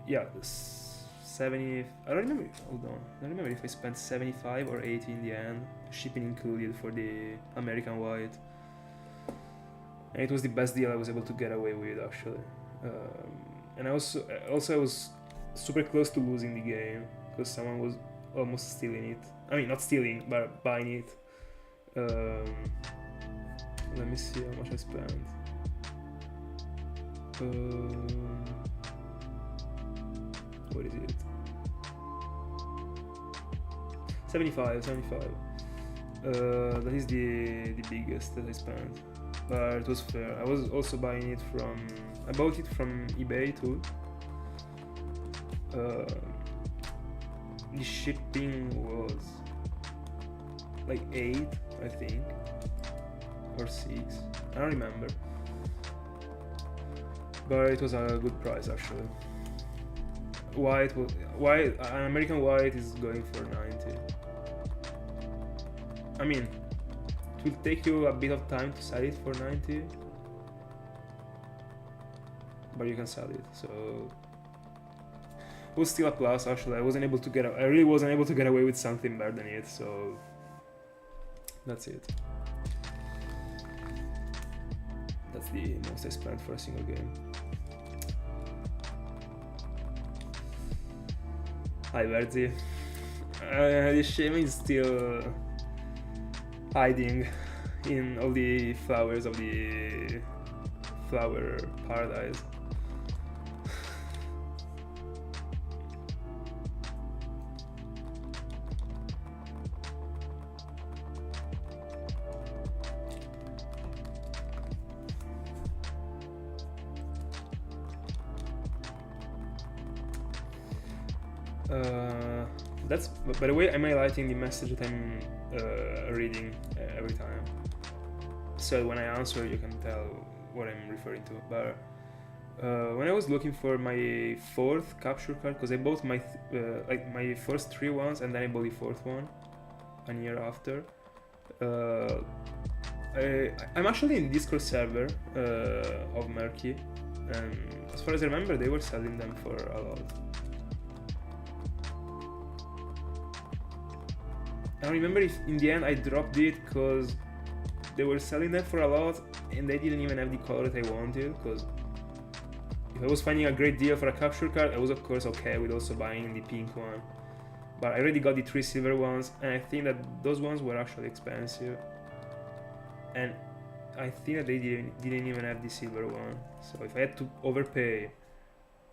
yeah, 70. I don't remember. Hold on, I don't remember if I spent 75 or 80 in the end, shipping included for the American White. And it was the best deal I was able to get away with, actually. And I was super close to losing the game because someone was almost stealing it. I mean, not stealing, but buying it. Let me see how much I spent. What is it? 75. That is the biggest that I spent. But it was fair. I was also buying it from... I bought it from eBay too. The shipping was like 8, I think, or 6. I don't remember. But it was a good price actually. An American White is going for 90. I mean, it will take you a bit of time to sell it for 90, but you can sell it. So it was still a plus. Actually, I really wasn't able to get away with something better than it. So that's it. That's the most I spent for a single game. Hi Verzi. The Shaymin is still hiding in all the flowers of the flower paradise. That's, by the way, I'm highlighting the message that I'm reading every time, so when I answer you can tell what I'm referring to. But when I was looking for my 4th capture card, because I bought my like my first 3 ones and then I bought the 4th one a year after, I'm actually in the Discord server of Murky, and as far as I remember they were selling them for a lot. I don't remember if in the end I dropped it because they were selling them for a lot and they didn't even have the color that I wanted, because if I was finding a great deal for a capture card, I was of course okay with also buying the pink one. But I already got the 3 silver ones, and I think that those ones were actually expensive. And I think that they didn't even have the silver one. So if I had to overpay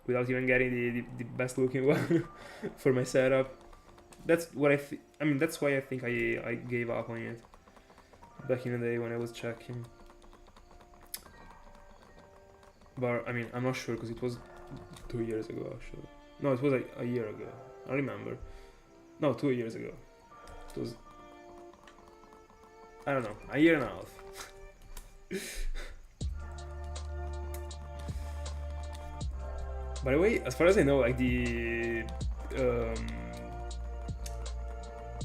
without even getting the best looking one for my setup, that's what I mean, that's why I think I gave up on it back in the day when I was checking. But I mean, I'm not sure because it was 2 years ago actually. No, it was like a year ago. I remember. No, 2 years ago. It was, I don't know, a year and a half. By the way, as far as I know, like the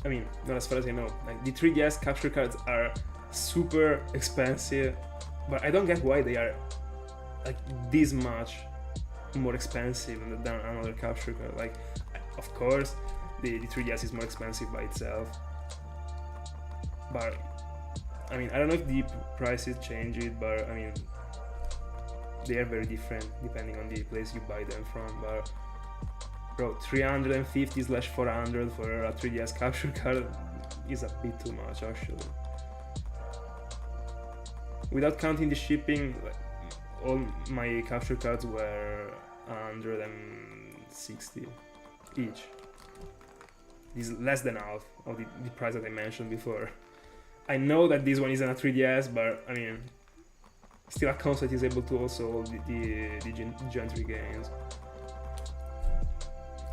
I mean, not as far as I know, like the 3DS capture cards are super expensive, but I don't get why they are like this much more expensive than another capture card. Like, of course, the 3DS is more expensive by itself, but I mean, I don't know if the prices change it, but I mean, they are very different depending on the place you buy them from. But bro, 350/400 for a 3DS capture card is a bit too much actually. Without counting the shipping, all my capture cards were 160 each. This is less than half of the price that I mentioned before. I know that this one isn't a 3DS, but I mean, still a console that is able to also hold the Gen 3 games.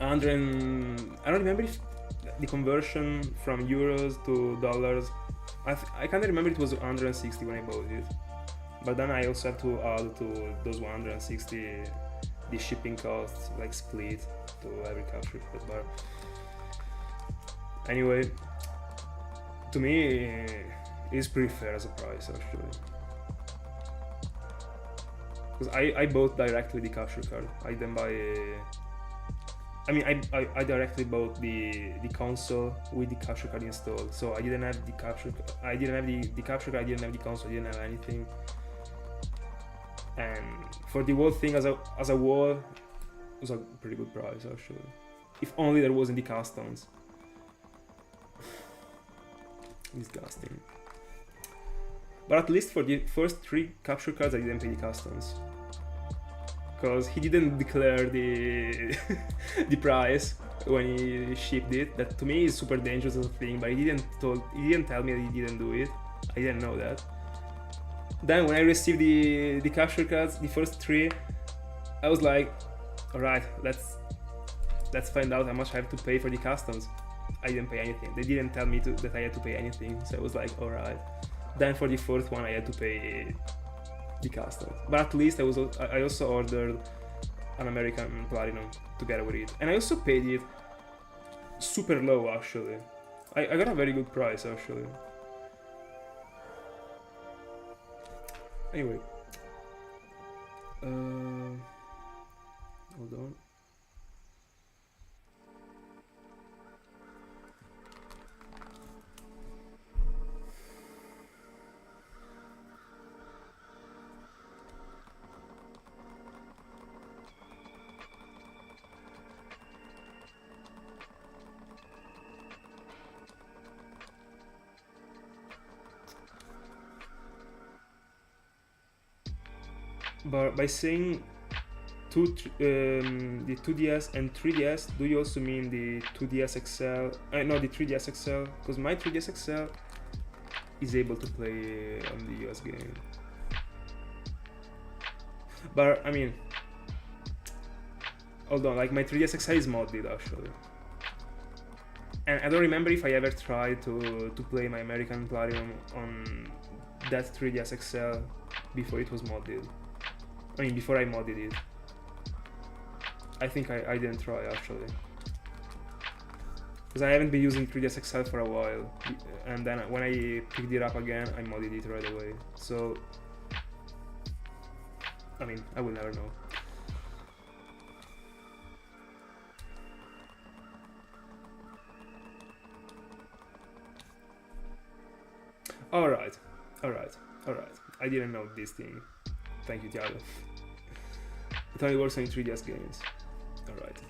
I don't remember if the conversion from euros to dollars, I can't remember, it was 160 when I bought it. But then I also have to add to those 160 the shipping costs, like split to every capture card. But anyway, to me, it's pretty fair as a price actually. Because I bought directly the capture card. I didn't buy I directly bought the console with the capture card installed. So I didn't have the capture card, I didn't have the capture card, I didn't have the console, I didn't have anything. And for the whole thing as a whole, it was a pretty good price actually. If only there wasn't the customs. Disgusting. But at least for the first 3 capture cards I didn't pay the customs, because he didn't declare the the price when he shipped it. That to me is super dangerous as a thing, but he didn't tell me that he didn't do it. I didn't know that. Then when I received the capture cards, the first 3, I was like, alright, let's find out how much I have to pay for the customs. I didn't pay anything. They didn't tell me that I had to pay anything, so I was like, alright. Then for the 4th one I had to pay the customs. But at least I also ordered an American Platinum together with it. And I also paid it super low actually. I got a very good price actually. Anyway. Hold on. But by saying the 2DS and 3DS, do you also mean the 2DS XL? No, the 3DS XL, because my 3DS XL is able to play on the US game. But I mean, hold on, like my 3DS XL is modded actually. And I don't remember if I ever tried to play my American Platinum on that 3DS XL before it was modded. I mean, before I modded it. I think I didn't try actually. Because I haven't been using 3DS XL for a while. And then when I picked it up again, I modded it right away. So, I mean, I will never know. Alright. I didn't know this thing. Thank you, Thiago. It only works on 3DS games. Alright.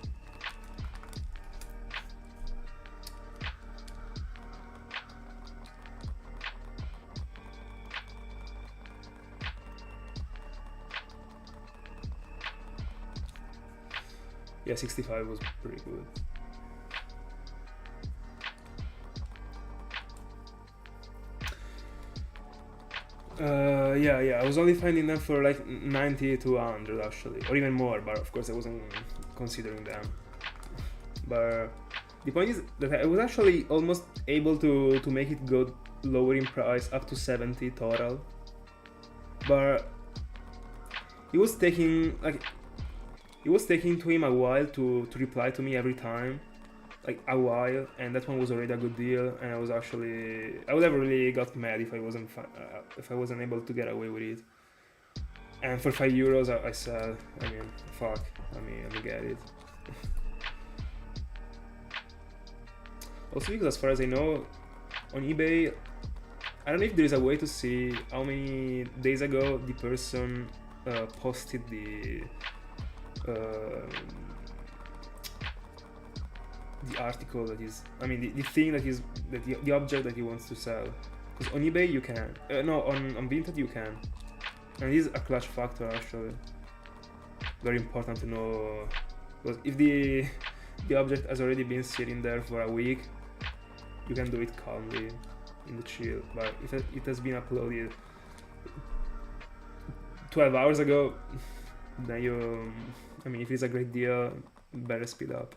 Yeah, 65 was pretty good. Yeah, I was only finding them for like 90 to 100 actually, or even more, but of course I wasn't considering them. But the point is that I was actually almost able to make it go lower in price, up to 70 total. But it was taking to him a while to reply to me every time. like a while, and that one was already a good deal, and I would have really got mad if I wasn't able to get away with it. And for €5 I said, I mean, fuck, let me get it. Also because as far as I know, on eBay, I don't know if there is a way to see how many days ago the person posted the article that is, I mean, the thing that is, the object that he wants to sell. Because on eBay you can, no, on Vinted you can. And this is a clutch factor actually. Very important to know, because if the object has already been sitting there for a week, you can do it calmly in the chill. But if it has been uploaded 12 hours ago, then you, I mean, if it's a great deal, better speed up.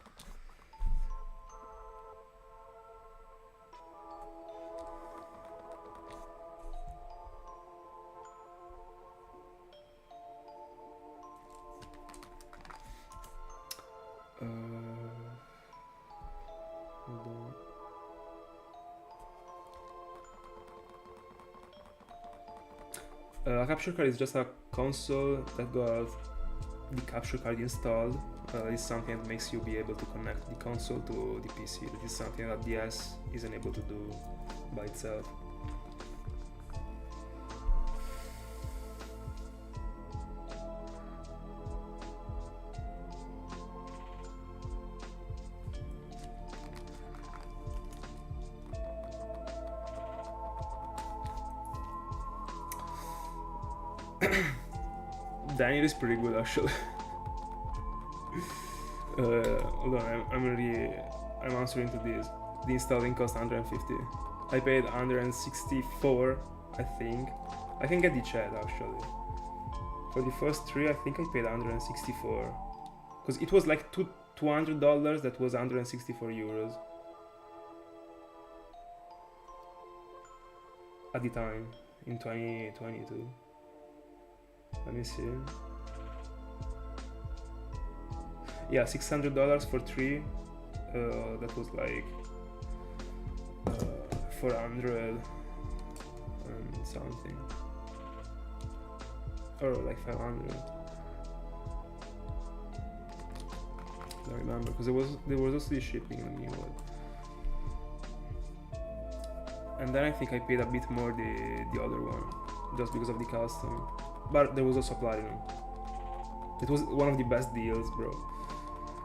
A capture card is just a console that got the capture card installed. It's something that makes you be able to connect the console to the PC. That is something that the S isn't able to do by itself. Daniel is pretty good actually. Hold on, I'm answering to this. The installing cost 150. I paid 164, I think. I can get the chat actually. For the first 3, I think I paid 164. Because it was like $200, that was 164 euros. At the time, in 2022. Let me see. Yeah, $600 for 3. That was like 400 and something, or like 500. I don't remember because there was also the shipping in the new one. And then I think I paid a bit more the other one, just because of the custom. But there was also Platinum. It was one of the best deals, bro.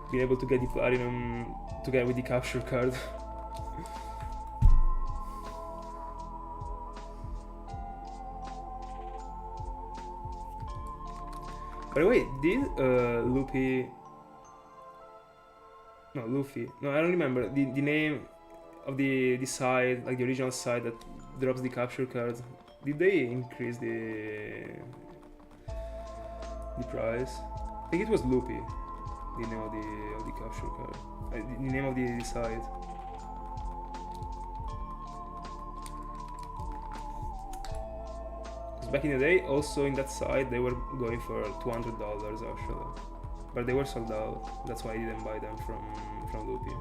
Being able to get the Platinum together with the capture card. By the way, did Luffy... No, I don't remember the name of the site, like the original site that drops the capture card. Did they increase the price? I think it was Loopy, the name of the capture card, the name of the site. Because back in the day, also in that site, they were going for $200 actually, but they were sold out. That's why I didn't buy them from Loopy.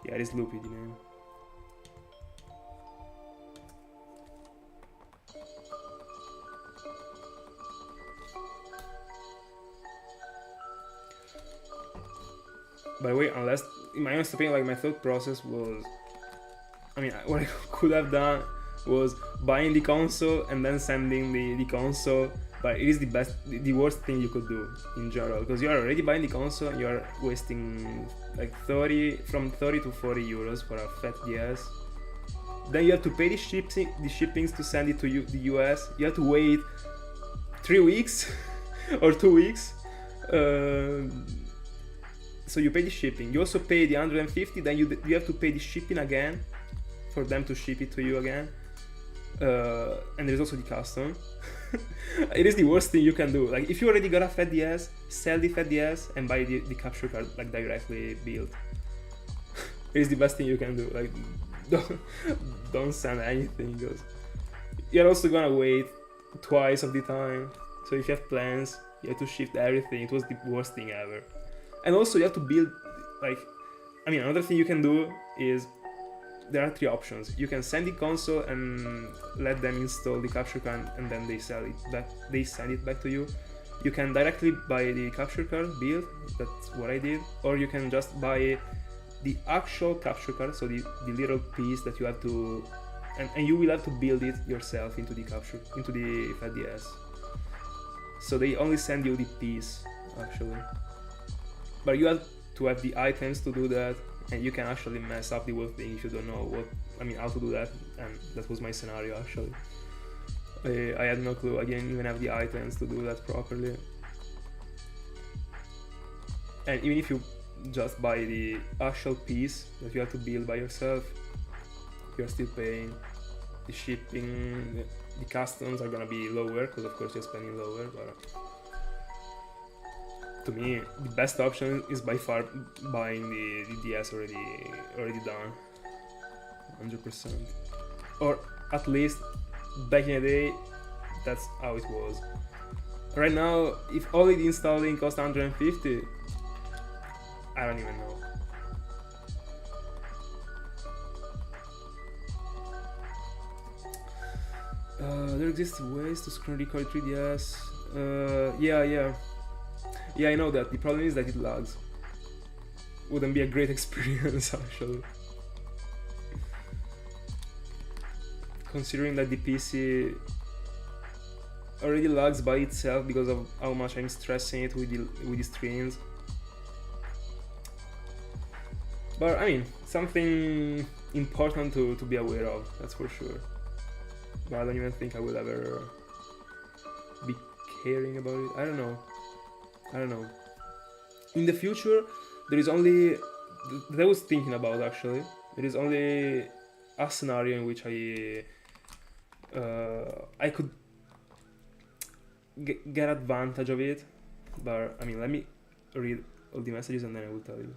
Yeah, it is Loopy, the name. By the way, unless, in my honest opinion, like my thought process was, I mean, what I could have done was buying the console and then sending the console, but it is the worst thing you could do in general, because you are already buying the console and you are wasting like 30 to 40 euros for a fat DS. Then you have to pay the shippings to send it to the US. You have to wait 3 weeks or 2 weeks. So you pay the shipping. You also pay the 150. Then you have to pay the shipping again for them to ship it to you again. And there's also the custom. It is the worst thing you can do. Like, if you already got a fat DS, sell the fat DS and buy the capture card like directly built. It is the best thing you can do. Like, don't send anything, because you're also gonna wait twice of the time. So if you have plans, you have to shift everything. It was the worst thing ever. And also you have to build, like, I mean, another thing you can do is, there are 3 options. You can send the console and let them install the capture card, and then they sell it back. They send it back to you. You can directly buy the capture card build. That's what I did. Or you can just buy the actual capture card, so the little piece that you have to, and you will have to build it yourself into the 5DS. So they only send you the piece actually, but you have to have the items to do that, and you can actually mess up the whole thing if you don't know how to do that. And that was my scenario actually. I had no clue. I didn't even have the items to do that properly. And even if you just buy the actual piece that you have to build by yourself, you're still paying. The shipping, the customs are gonna be lower, because of course you're spending lower, but to me the best option is by far buying the DS already done, 100%. Or at least back in the day, that's how it was. Right now, if only the installing costs 150, I don't even know. There exist ways to screen record 3DS. Yeah, I know that. The problem is that it lags. Wouldn't be a great experience actually. Considering that the PC already lags by itself because of how much I'm stressing it with the streams. But I mean, something important to be aware of, that's for sure. But I don't even think I will ever be caring about it. I don't know. In the future, there is only, that I was thinking about actually, there is only a scenario in which I could get advantage of it. But I mean, let me read all the messages and then I will tell you.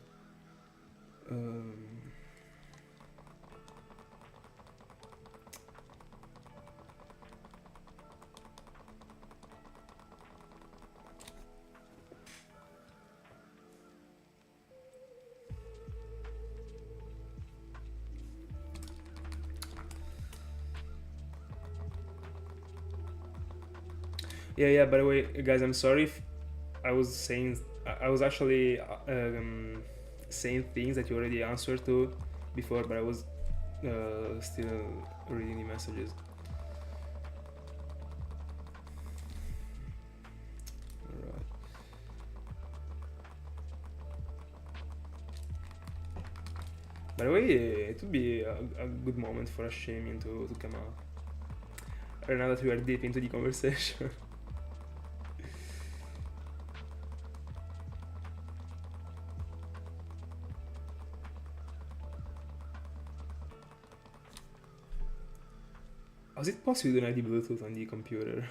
Yeah, by the way, guys, I'm sorry if I was actually saying things that you already answered to before, but I was still reading the messages. Alright. By the way, it would be a good moment for a Shaymin to come out. Or now that we are deep into the conversation. Was it possible to enable Bluetooth on the computer?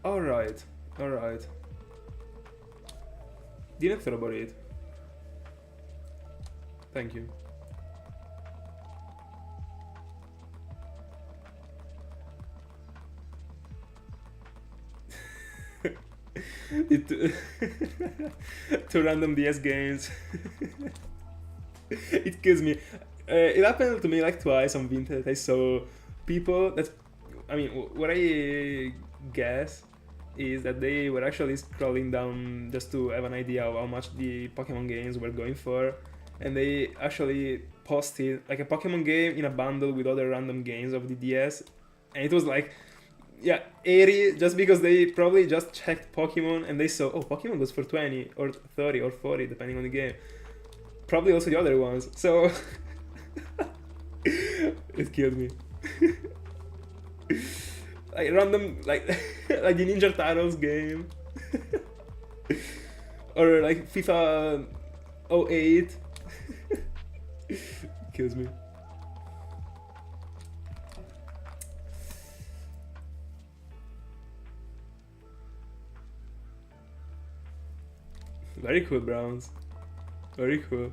Alright. Didn't thought about it. Thank you. To random DS games. It kills me. It happened to me like twice on Vinted. I saw people that, I mean, what I guess is that they were actually scrolling down just to have an idea of how much the Pokemon games were going for, and they actually posted like a Pokemon game in a bundle with other random games of the DS, and it was like, yeah, 80, just because they probably just checked Pokemon and they saw, oh, Pokemon goes for 20 or 30 or 40 depending on the game. Probably also the other ones, so it killed me. Like random, like like the Ninja Turtles game. Or like FIFA 08. Kills me. Very cool, Browns. Very cool.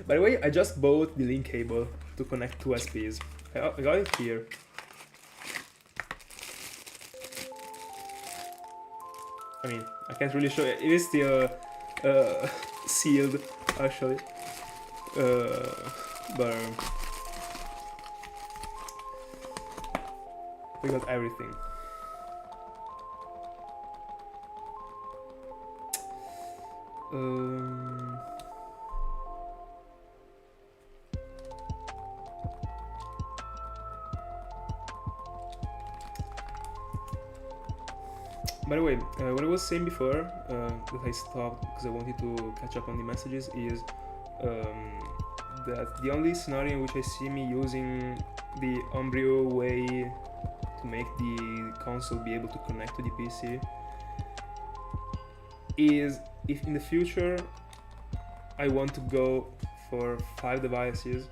By the way, I just bought the link cable to connect two SPs. I got it here. I mean, I can't really show it. It is still sealed, actually. But we got everything. By the way, what I was saying before, that I stopped because I wanted to catch up on the messages, is that the only scenario in which I see me using the Umbrio way to make the console be able to connect to the PC is if in the future I want to go for 5 devices,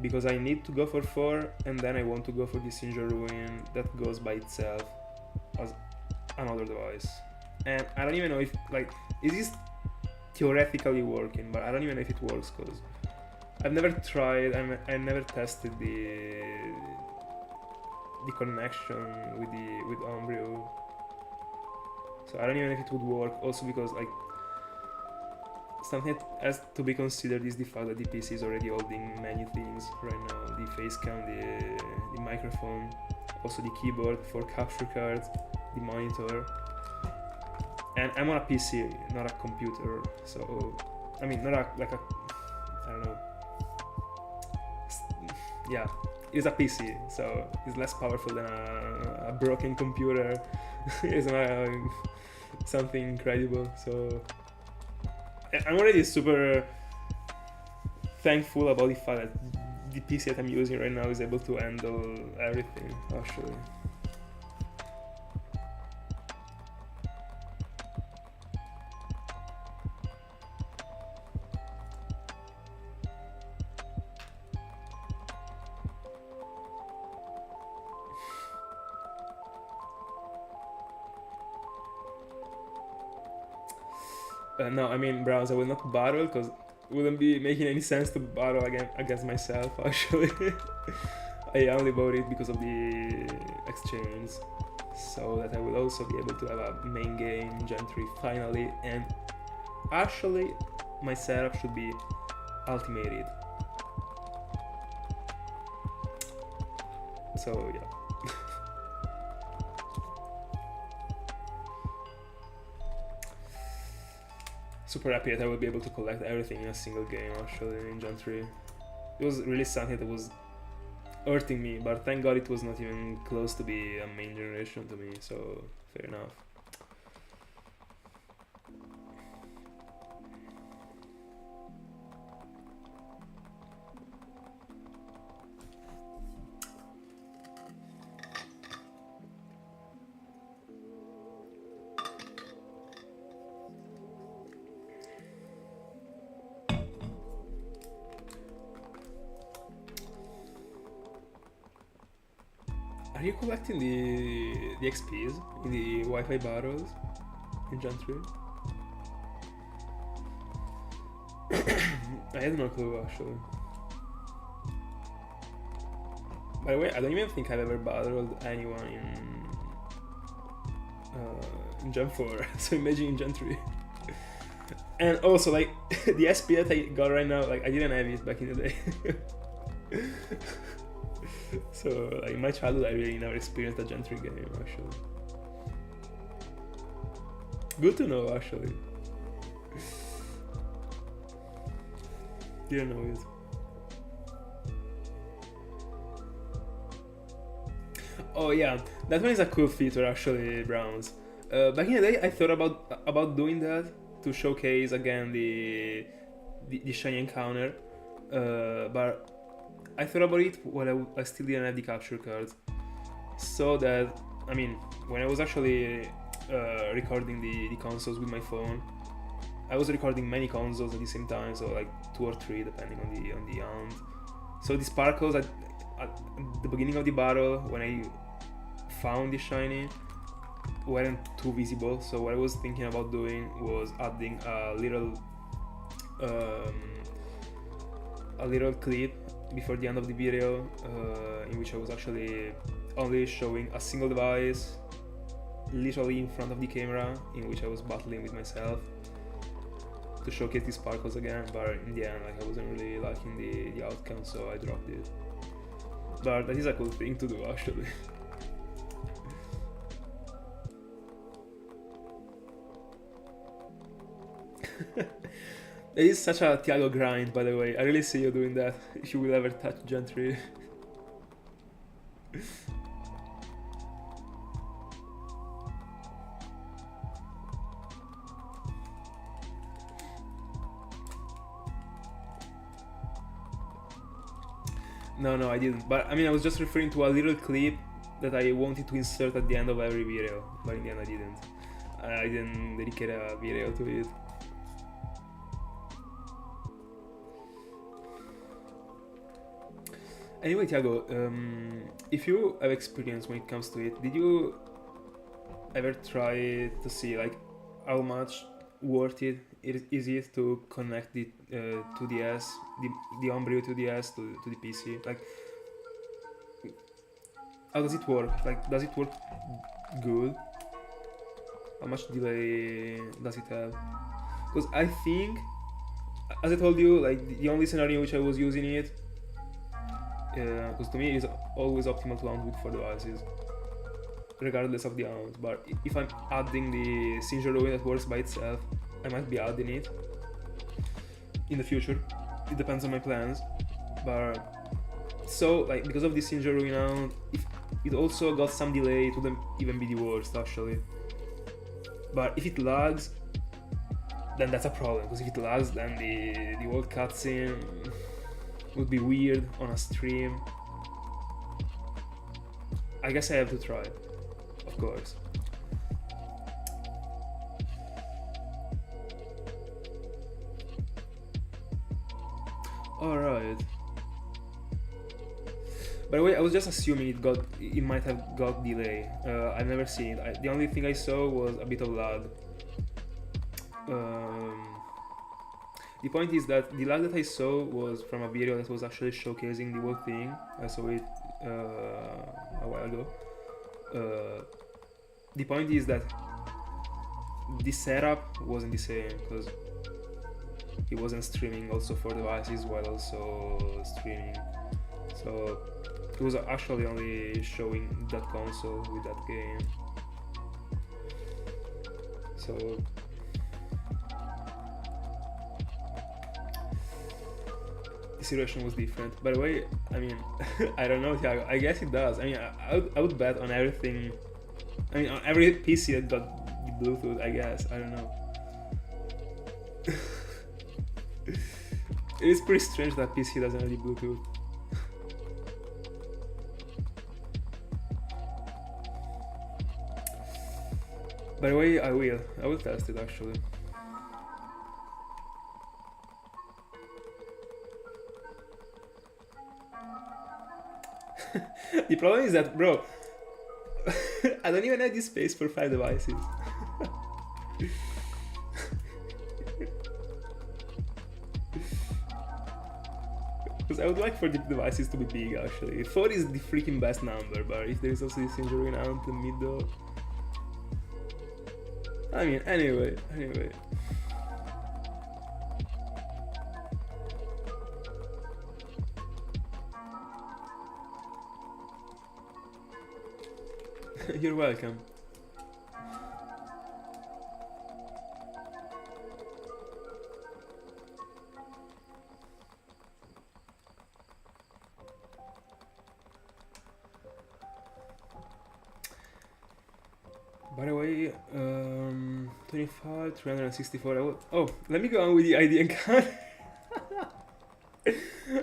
because I need to go for 4 and then I want to go for the Sinjar Ruin that goes by itself as another device. And I don't even know if, like, it is theoretically working, but I don't even know if it works, because I've never tried, I never tested the connection with Umbrio, so I don't even know if it would work. Also because, like, something that has to be considered is the fact that the PC is already holding many things right now: the face cam, the microphone, also the keyboard for capture cards, the monitor. And I'm on a PC, not a computer, so I mean, not like a, I don't know. Yeah, it's a PC, so it's less powerful than a broken computer. It's not something incredible. So I'm already super thankful about the fact that the PC that I'm using right now is able to handle everything, actually. No, I mean, Browns, I will not battle, because it wouldn't be making any sense to battle against myself, actually. I only bought it because of the exchange, so that I will also be able to have a main game, Gen 3, finally. And actually, my setup should be ultimated. So, yeah. Super happy that I will be able to collect everything in a single game, actually, in Gen 3. It was really something that was hurting me, but thank God it was not even close to be a main generation to me, so fair enough. Are you collecting the XPs in the Wi-Fi battles in Gen 3? I had no clue, actually. By the way, I don't even think I've ever battled anyone in Gen 4, so imagine in Gen 3. And also, like, the SP that I got right now, like, I didn't have it back in the day. So, like, in my childhood, I really never experienced a Gen 3 game, actually. Good to know, actually. Didn't know it. Oh yeah, that one is a cool feature, actually, Browns. Back in the day, I thought about doing that to showcase again the shiny encounter, but I thought about it while I still didn't have the capture card. So that, I mean, when I was actually recording the consoles with my phone, I was recording many consoles at the same time, so like 2 or 3 depending on the round. So the sparkles at the beginning of the battle, when I found the shiny, weren't too visible. So what I was thinking about doing was adding a little clip before the end of the video in which I was actually only showing a single device literally in front of the camera, in which I was battling with myself to showcase the sparkles again, but in the end, like, I wasn't really liking the outcome, so I dropped it. But that is a cool thing to do, actually. It is such a Thiago grind, by the way. I really see you doing that if you will ever touch Gen 3. No, I didn't. But I mean, I was just referring to a little clip that I wanted to insert at the end of every video. But in the end, I didn't. I didn't dedicate a video to it. Anyway, Thiago, if you have experience when it comes to it, did you ever try to see like how much worth it is it to connect the 2DS, the Homebrew 2DS to the PC? Like, how does it work? Like, does it work good? How much delay does it have? Because I think, as I told you, like the only scenario in which I was using it, because to me it is always optimal to hunt with 4 devices, regardless of the amount. But if I'm adding the Singe Ruin that works by itself, I might be adding it in the future. It depends on my plans. But so, like, because of the Singe Ruin out, if it also got some delay, it wouldn't even be the worst actually. But if it lags, then that's a problem. Because if it lags, then the whole cutscene would be weird on a stream. I guess I have to try, of course. Alright. By the way, I was just assuming it might have got delay. I've never seen it. The only thing I saw was a bit of lag. The point is that the lag that I saw was from a video that was actually showcasing the whole thing. I saw it a while ago. The point is that the setup wasn't the same, because he wasn't streaming also 4 devices while also streaming. So it was actually only showing that console with that game. So the situation was different. By the way, I mean, I don't know, Thiago, I guess it does. I mean, I would bet on everything. I mean, on every PC that got the Bluetooth, I guess. I don't know. It is pretty strange that PC doesn't have the Bluetooth. By the way, I will test it actually. The problem is that, bro, I don't even have the space for 5 devices. Because I would like for the devices to be big actually. 4 is the freaking best number, but if there is also this injury now in the middle. I mean, anyway. You're welcome. By the way, 25, 364. Oh, let me go on with the ID encounter.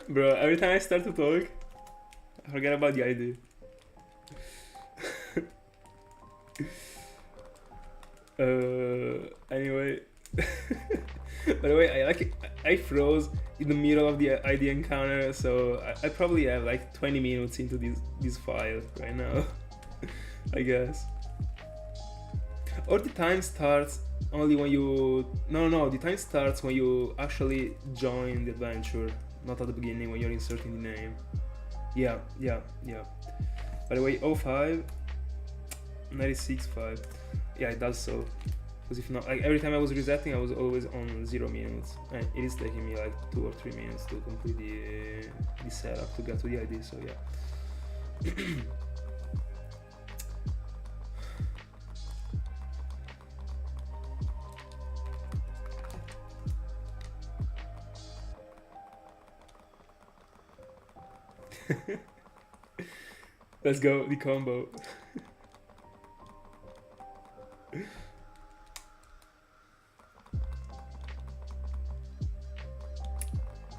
Bro, every time I start to talk, I forget about the ID. Anyway. By the way, I froze in the middle of the ID encounter, so I probably have like 20 minutes into this file right now. I guess. Or the time starts only when you... No, the time starts when you actually join the adventure, not at the beginning when you're inserting the name. Yeah. By the way, 05, 96.5. Yeah, it does so. Because if not, like every time I was resetting, I was always on 0 minutes. And it is taking me like 2 or 3 minutes to complete the setup to get to the ID, so yeah. Let's go, the combo.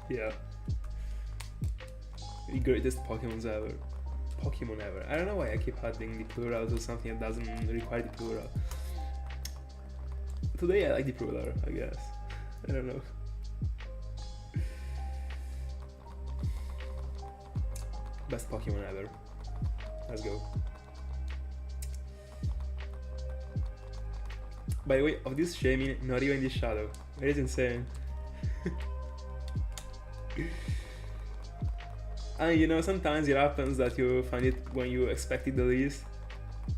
Yeah. The greatest Pokemon ever. I don't know why I keep adding the plural to something that doesn't require the plural. Today I like the plural, I guess. I don't know. Best Pokemon ever. Let's go. By the way, of this Shaymin, not even the shadow. It is insane. And you know, sometimes it happens that you find it when you expect it the least.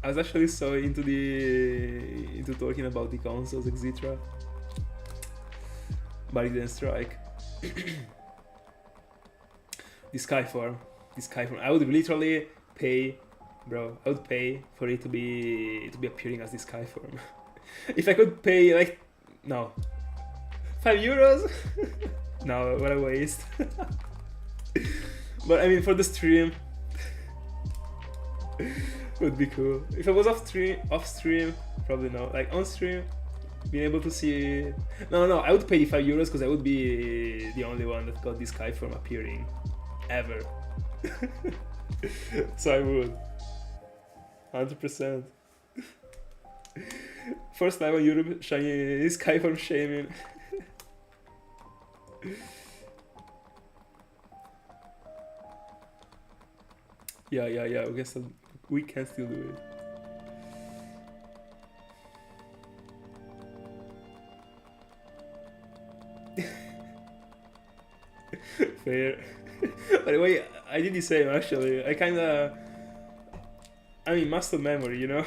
I was actually so into talking about the consoles, etc. But it didn't strike. The Skyform. I would literally pay, bro. I would pay for it to be appearing as the Skyform. If I could pay like, no, €5. No, what a waste. But I mean, for the stream, would be cool. If I was off stream, probably not. Like on stream, being able to see. No, I would pay the €5 because I would be the only one that got this Skyform appearing, ever. So I would, 100%. First time on YouTube, shiny Skyform Shaymin. Yeah. I guess we can still do it. Fair. By the way, I did the same actually. I mean, muscle memory, you know?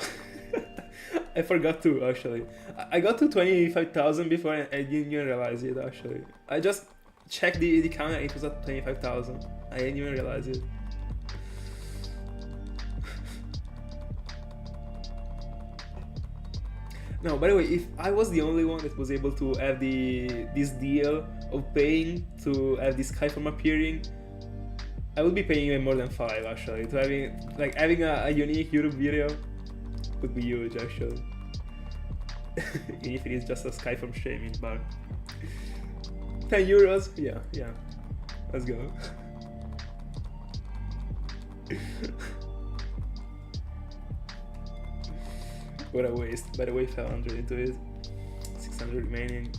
I forgot to actually. I got to 25,000 before and I didn't even realize it actually. I just checked the counter and it was at 25,000. I didn't even realize it. No, by the way, if I was the only one that was able to have this deal of paying to have this Skyform appearing, I would be paying even more than 5 actually. To having a unique YouTube video would be huge actually. Even if it is just a Skyform Shaymin, but €10, yeah. Let's go. What a waste. By the way, 500 into it. 600 remaining.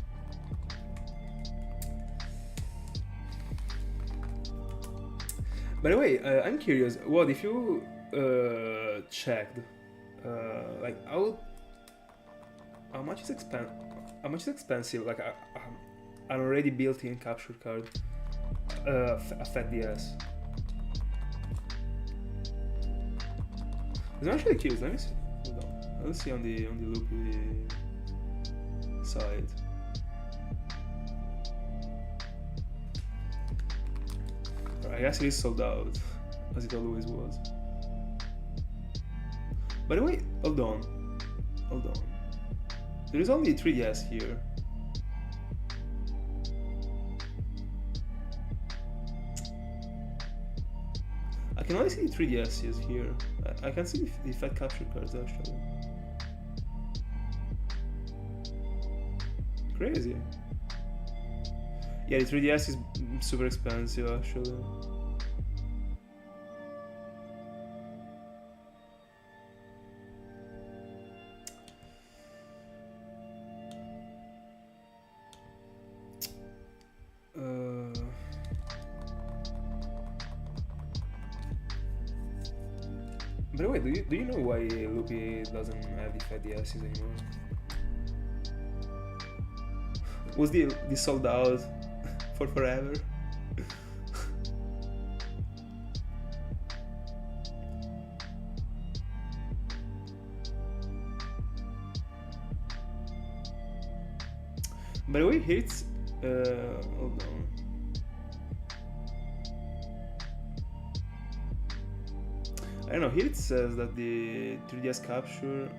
By the way, I'm curious. What if you checked, like how much is expensive? Like an already built-in capture card, a Fat DS. I'm actually curious. Let me see. Hold on. Let's see on the Loopy side. I guess it is sold out, as it always was. By the way, hold on. There is only 3DS here. I can only see 3DSs here. I can see the fat capture cards actually. Crazy. Yeah, the 3DS is super expensive actually. By the way, do you know why Loopy doesn't have the 5DSs anymore? Was the sold out for forever? By the way, here it's hold on. I don't know, here it says that the 3DS capture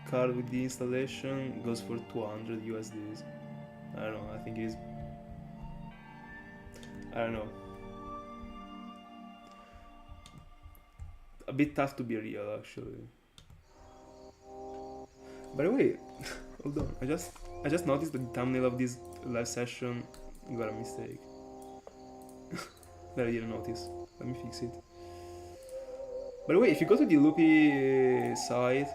card with the installation goes for 200 USDs. I don't know, I think it is. I don't know. A bit tough to be real, actually. By the way, hold on, I just noticed that the thumbnail of this live session got a mistake. That I didn't notice. Let me fix it. By the way, if you go to the Loopy site,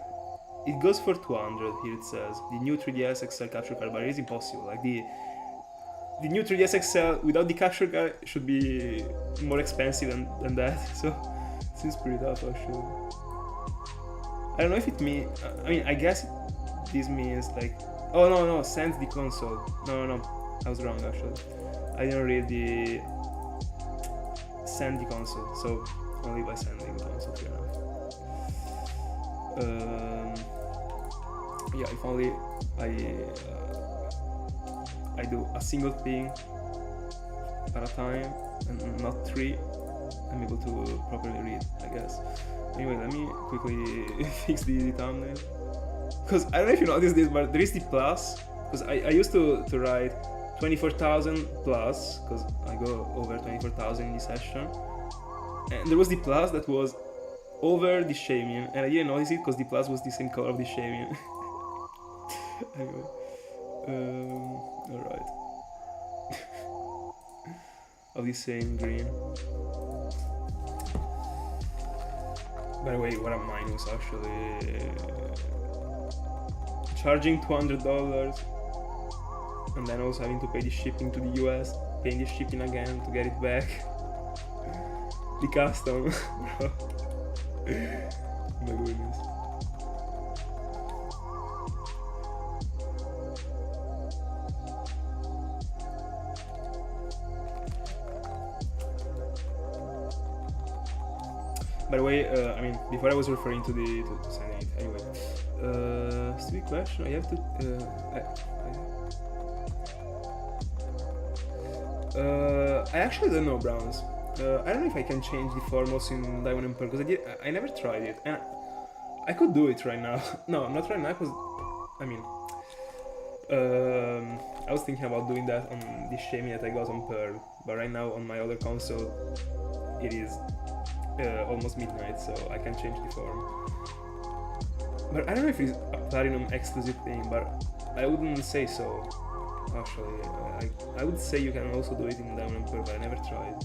it goes for 200, here it says. The new 3DS XL capture card, but it is impossible. Like the new 3DS XL without the capture card should be more expensive than that, so it seems pretty tough actually. I don't know if it means, I mean, I guess this means like, oh no, send the console. No, I was wrong actually. I didn't read the send the console, so only by sending the console here now. Yeah, if only I do a single thing at a time and not three, I'm able to properly read, I guess. Anyway, let me quickly fix the thumbnail. Because I don't know if you noticed this, but there is the plus. Because I used to write 24,000 plus, because I go over 24,000 in this session. And there was the plus that was over the Shaymin, and I didn't notice it because the plus was the same color of the Shaymin. Anyway, alright. Of the same green. By the way, what a minus actually. Charging $200 and then also having to pay the shipping to the US, paying the shipping again to get it back. The custom, bro. My goodness. By the way, I mean, before I was referring to sending it. Anyway, stupid question. I have to. I actually don't know, Browns. I don't know if I can change the formos in Diamond and Pearl because I never tried it, and I could do it right now. No, not right now, because I mean, I was thinking about doing that on the Shaymin that I got on Pearl, but right now on my other console, it is almost midnight, so I can change the form. But I don't know if it's a Platinum exclusive thing, but I wouldn't say so. Actually, I would say you can also do it in Diamond and Pearl, but I never tried.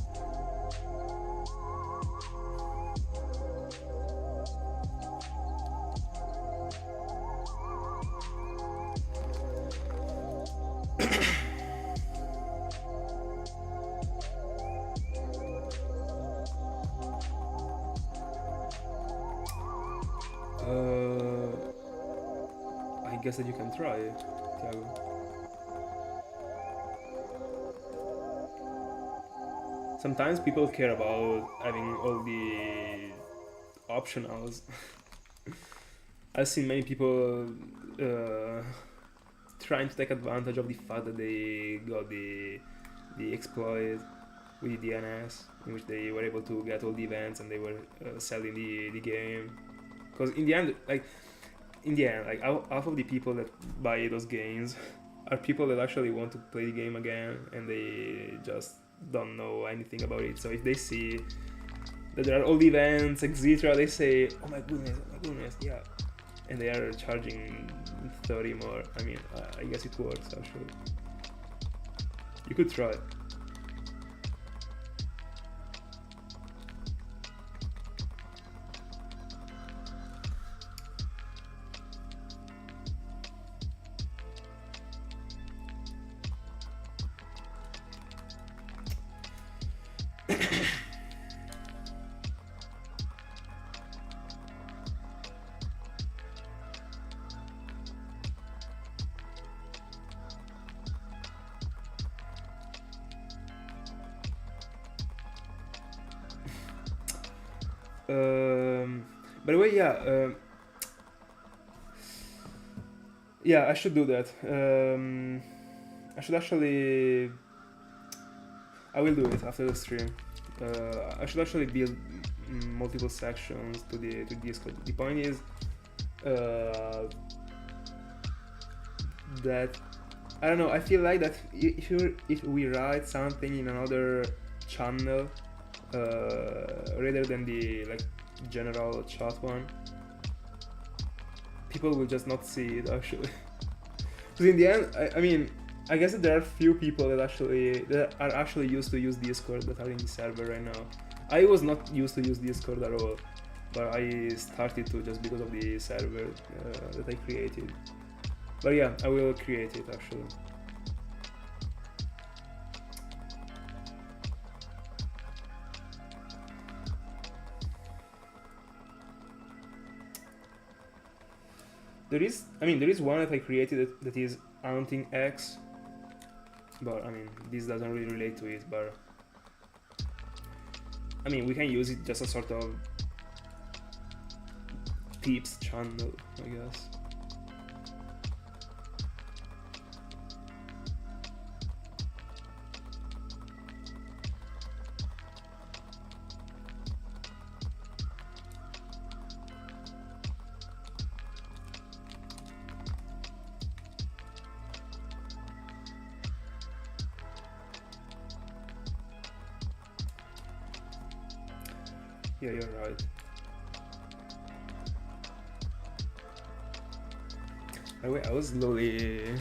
I guess that you can try, Thiago. Sometimes people care about having all the optionals. I've seen many people trying to take advantage of the fact that they got the exploit with the DNS, in which they were able to get all the events and they were selling the game. Because in the end, like half of the people that buy those games are people that actually want to play the game again, and they just don't know anything about it. So if they see that there are all the events, etc., they say, oh my goodness, yeah. And they are charging 30 more. I mean, I guess it works actually. You could try. By the way, yeah, I should do that. I should actually. I will do it after the stream. I should actually build multiple sections to the Discord. The point is that I don't know. I feel like that if we write something in another channel rather than the like general chat one, people will just not see it actually. Because in the end, I mean, I guess that there are few people that are actually used to use Discord that are in the server right now. I was not used to use Discord at all, but I started to just because of the server that I created. But yeah, I will create it actually. There is one that I created that is Hunting X, but I mean, this doesn't really relate to it, but I mean, we can use it just as sort of tips channel, I guess. Yeah, you're right. By the way, I was slowly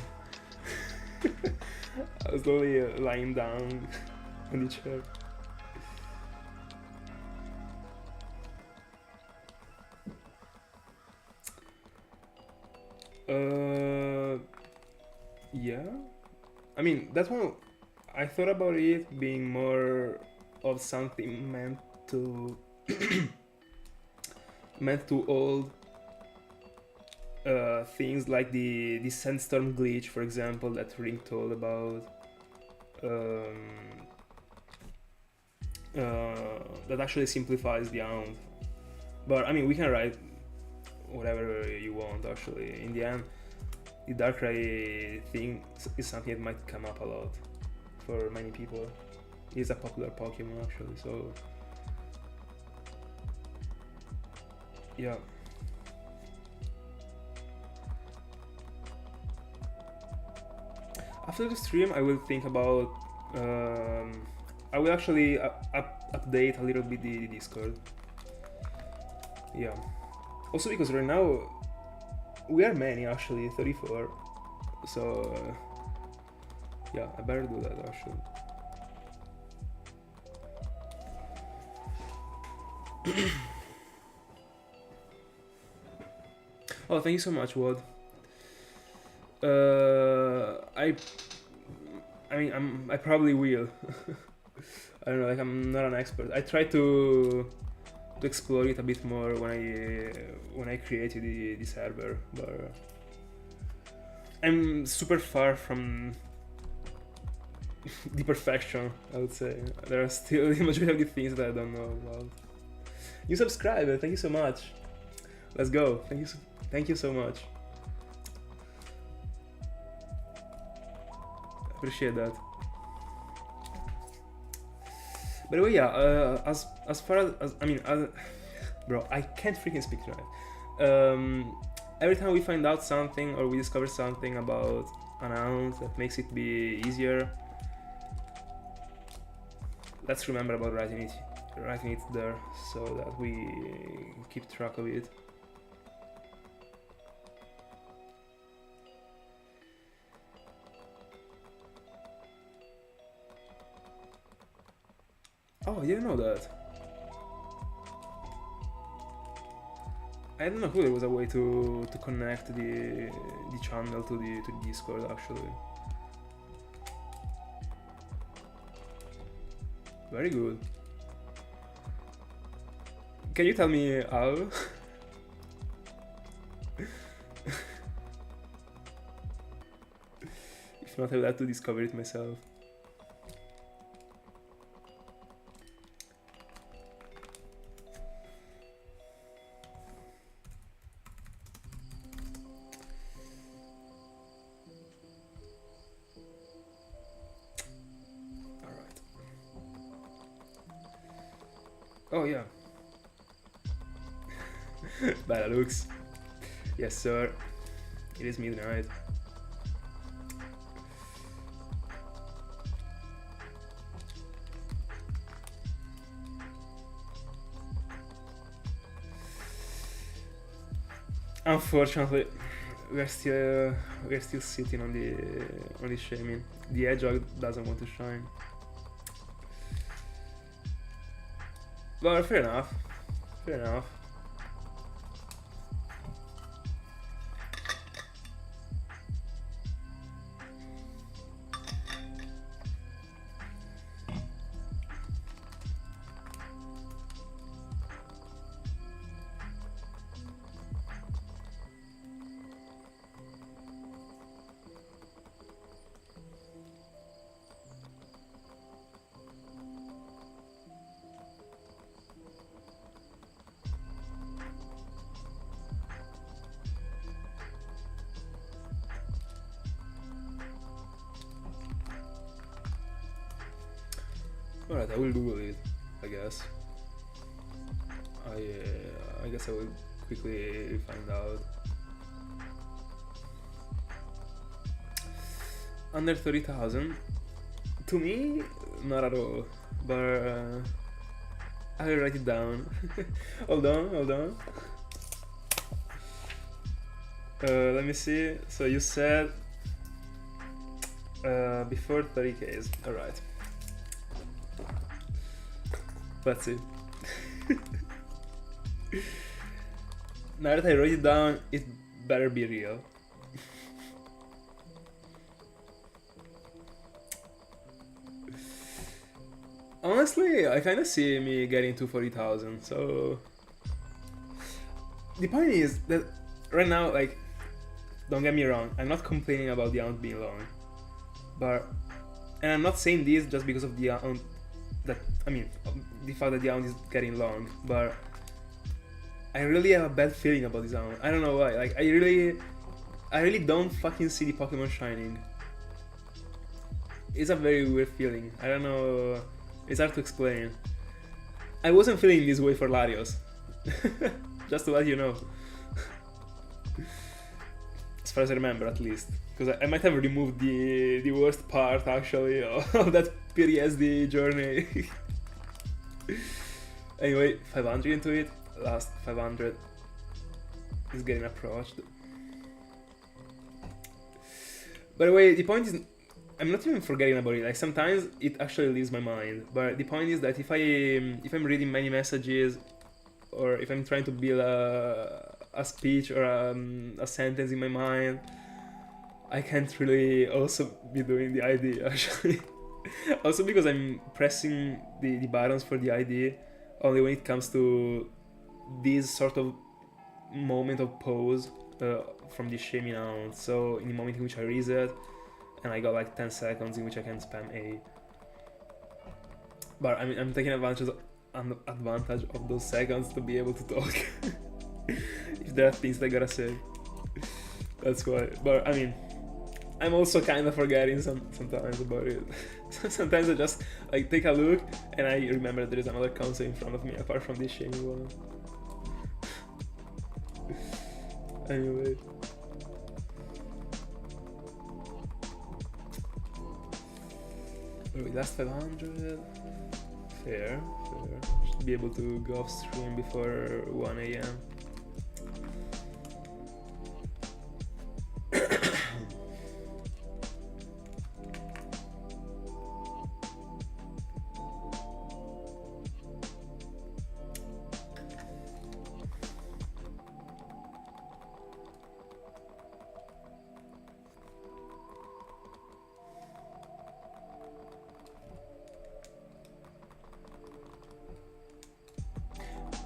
lying down on the chair. Yeah. I mean, that one, I thought about it being more of something meant to hold things like the sandstorm glitch, for example, that Ring told about. That actually simplifies the hound. But I mean, we can write whatever you want actually. In the end, the Darkrai thing is something that might come up a lot for many people. It's a popular Pokemon actually, so yeah. After the stream, I will think about. I will actually update a little bit the Discord. Yeah. Also because right now we are many actually, 34. So yeah, I better do that actually. Oh, thank you so much, Wad. I mean, I probably will. I don't know, like I'm not an expert. I try to explore it a bit more when I created the server, but I'm super far from the perfection, I would say. There are still the majority of the things that I don't know about. You subscribe, thank you so much. Let's go. Thank you so much. Appreciate that. By the way, yeah. As far as I mean, bro, I can't freaking speak right. Every time we find out something or we discover something about an account that makes it be easier, let's remember about writing it there so that we keep track of it. Oh, I didn't know that. I didn't know there was a way to connect the channel to the Discord actually. Very good. Can you tell me how? If not, I will have to discover it myself. Oh yeah. Bella looks. Yes sir. It is midnight. Unfortunately, we're still sitting on the Shaymin. The Hedgehog doesn't want to shine. But fair enough. Fair enough. Alright, I will Google it, I guess. I guess I will quickly find out. Under 30,000? To me, not at all. But I will write it down. Hold on. Let me see. So you said before 30Ks. Alright. Let's see. Now that I wrote it down, it better be real. Honestly, I kinda see me getting to 40,000, so... The point is that right now, like, don't get me wrong, I'm not complaining about the amount being long. But... And I'm not saying this just because of the amount that... I mean, the fact that the amount is getting long, but... I really have a bad feeling about this amount. I don't know why, like, I really don't fucking see the Pokemon shining. It's a very weird feeling, I don't know... It's hard to explain. I wasn't feeling this way for Larios. Just to let you know. As far as I remember, at least. Because I might have removed the worst part, actually, of that PTSD journey. Anyway, 500 into it. Last 500 is getting approached. By the way, the point is... I'm not even forgetting about it, like sometimes it actually leaves my mind, but the point is that if I'm reading many messages, or if I'm trying to build a speech or a sentence in my mind, I can't really also be doing the ID actually. Also because I'm pressing the buttons for the ID only when it comes to this sort of moment of pause from the Shaymin out, so in the moment in which I reset, and I got like 10 seconds in which I can spam A. But I mean, I'm taking advantage of those seconds to be able to talk. If there are things I gotta say. That's why. But I mean, I'm also kind of forgetting sometimes about it. Sometimes I just like take a look and I remember there is another console in front of me apart from this Shaymin one. Anyway. Last 500, fair. Should be able to go off stream before 1 AM.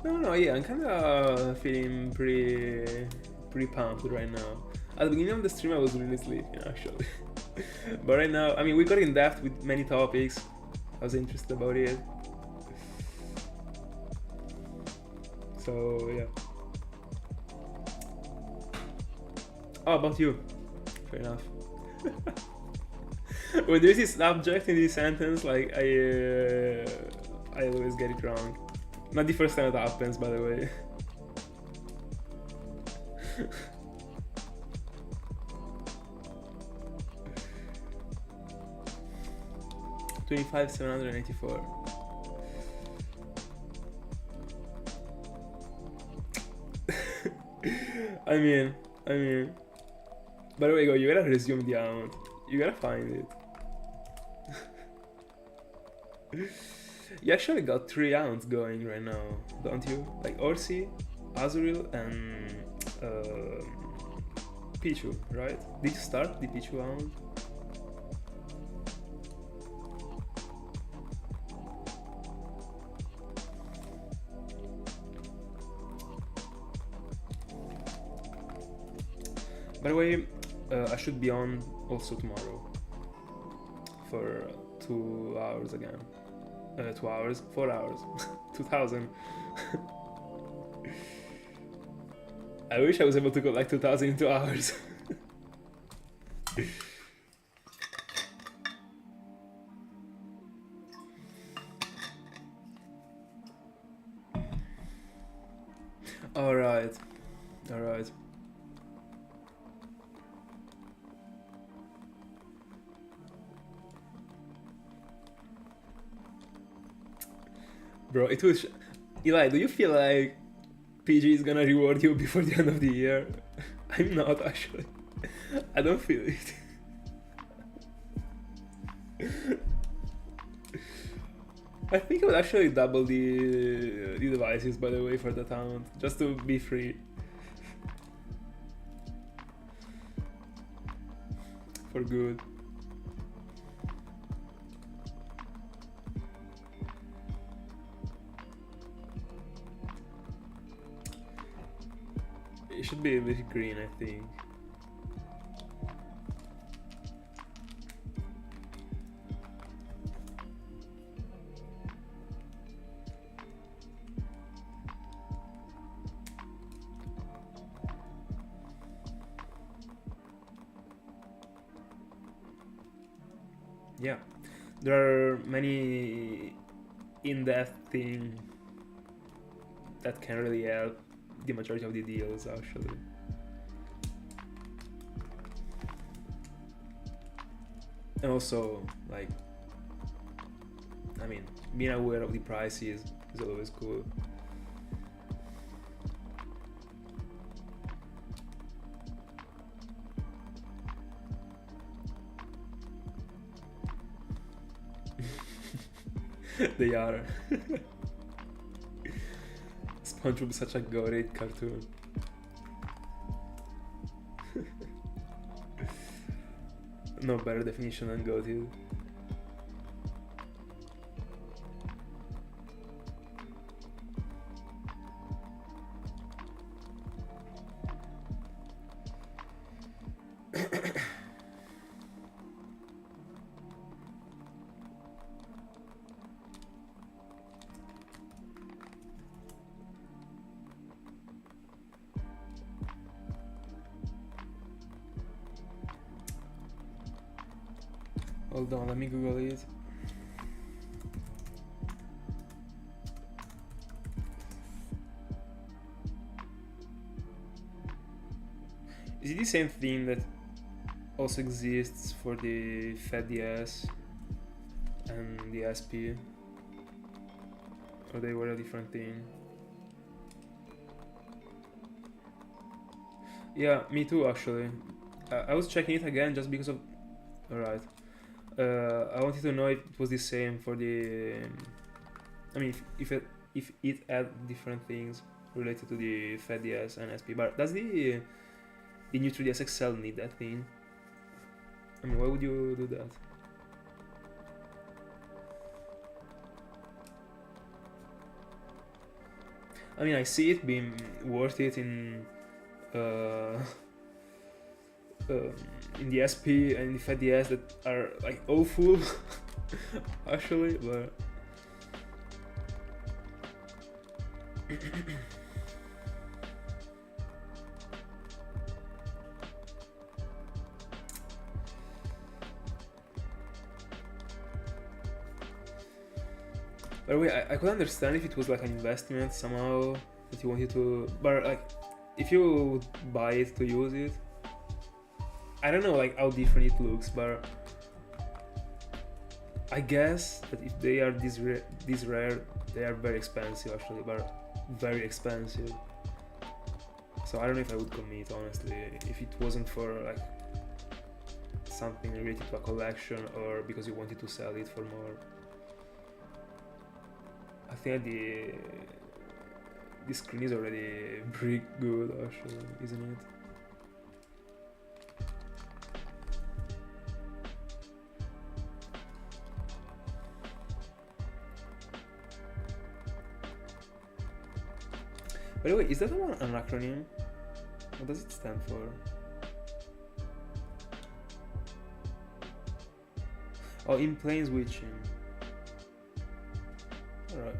No, yeah, I'm kind of feeling pretty pumped right now. At the beginning of the stream I was really sleepy actually. But right now, I mean, we got in depth with many topics. I was interested about it. So, yeah. Oh, about you. Fair enough. When there's this subject in this sentence, like, I always get it wrong. Not the first time it happens, by the way. 25,784. I mean, by the way, go, you gotta resume the amount. You gotta find it. You actually got 3 ounce going right now, don't you? Like Orsi, Azurill, and Pichu, right? Did you start the Pichu ounce? By the way, I should be on also tomorrow for 2 hours again. 2 hours, 4 hours, 2000. I wish I was able to go like 2000 in 2 hours. Alright. Bro, it was... Eli, do you feel like PG is gonna reward you before the end of the year? I'm not, actually. I don't feel it. I think I would actually double the devices, by the way, for that amount, just to be free. For good. It should be a bit green, I think. Yeah, there are many in-depth things that can really help the majority of the deals, actually. And also, like, I mean, being aware of the prices is always cool. They are. SpongeBob is such a great cartoon. No better definition than goated. Hold on, let me Google it. Is it the same thing that also exists for the FedDS and the SP? Or they were a different thing? Yeah, me too, actually. I was checking it again just because of... Alright. I wanted to know if it was the same for the... I mean, if it had different things related to the FedDS and SP, but does the new 3DS XL need that thing? I mean, why would you do that? I mean, I see it being worth it in the SP and the FedDS that are like awful, actually, but By the way, I could understand if it was like an investment somehow that you wanted to, but like if you buy it to use it, I don't know like how different it looks, but I guess that if they are this rare, they are very expensive actually, but very expensive. So I don't know if I would commit honestly if it wasn't for like something related to a collection or because you wanted to sell it for more. I think the screen is already pretty good actually, isn't it? By the way, is that an acronym? What does it stand for? Oh, in plane switching. Alright.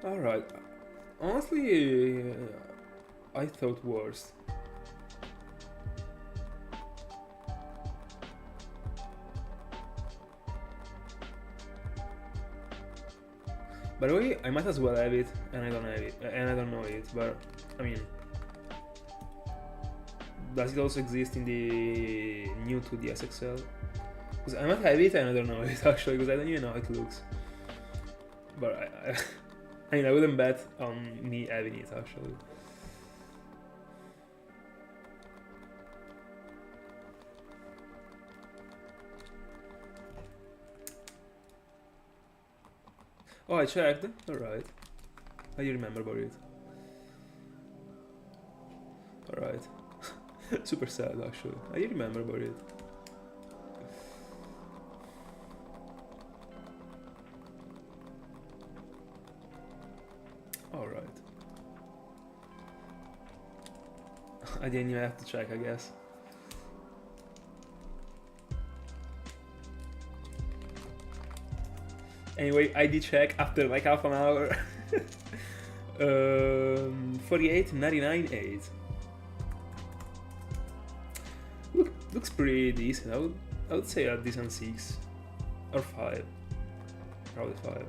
Alright. Honestly, I thought worse. By the way, I might as well have it, and I don't have it, and I don't know it. But I mean, does it also exist in the new 2DS XL? Because I might have it, and I don't know it actually, because I don't even know how it looks. But I mean, I wouldn't bet on me having it actually. Oh, I checked. Alright. I remember about it. Alright. Super sad actually. I remember about it. Alright. I didn't even have to check, I guess. Anyway, I did check after like half an hour. 48.99.8. Looks pretty decent. I would say a decent 6 or 5. Probably 5.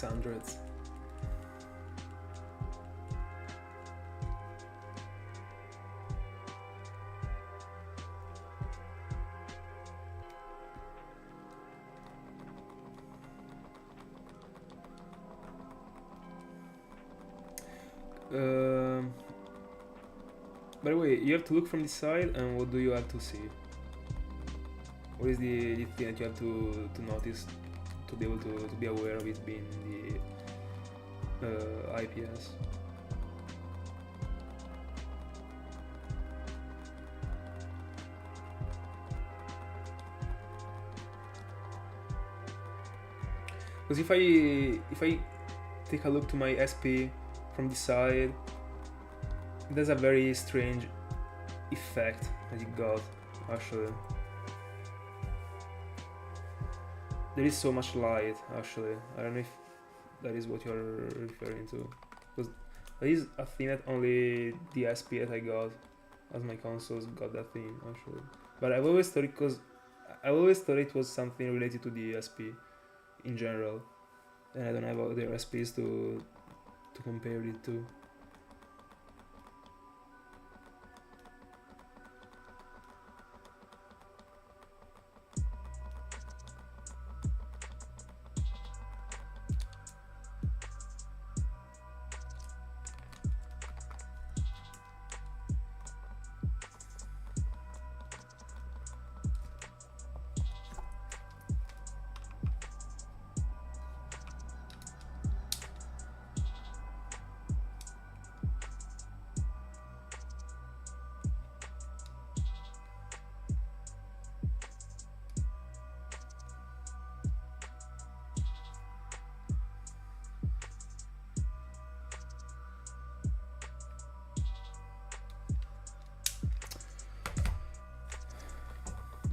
Hundreds. By the way, you have to look from this side, and what do you have to see? What is the thing that you have to notice to be able to be aware of it being the IPS? Because if I take a look to my SP from the side, there's a very strange effect that it got, actually. There is so much light, actually. I don't know if that is what you're referring to. Because that is a thing that only the SP that I got as my consoles got that thing, actually. But I've always thought it was something related to the SP in general. And I don't have other SPs to compare it to.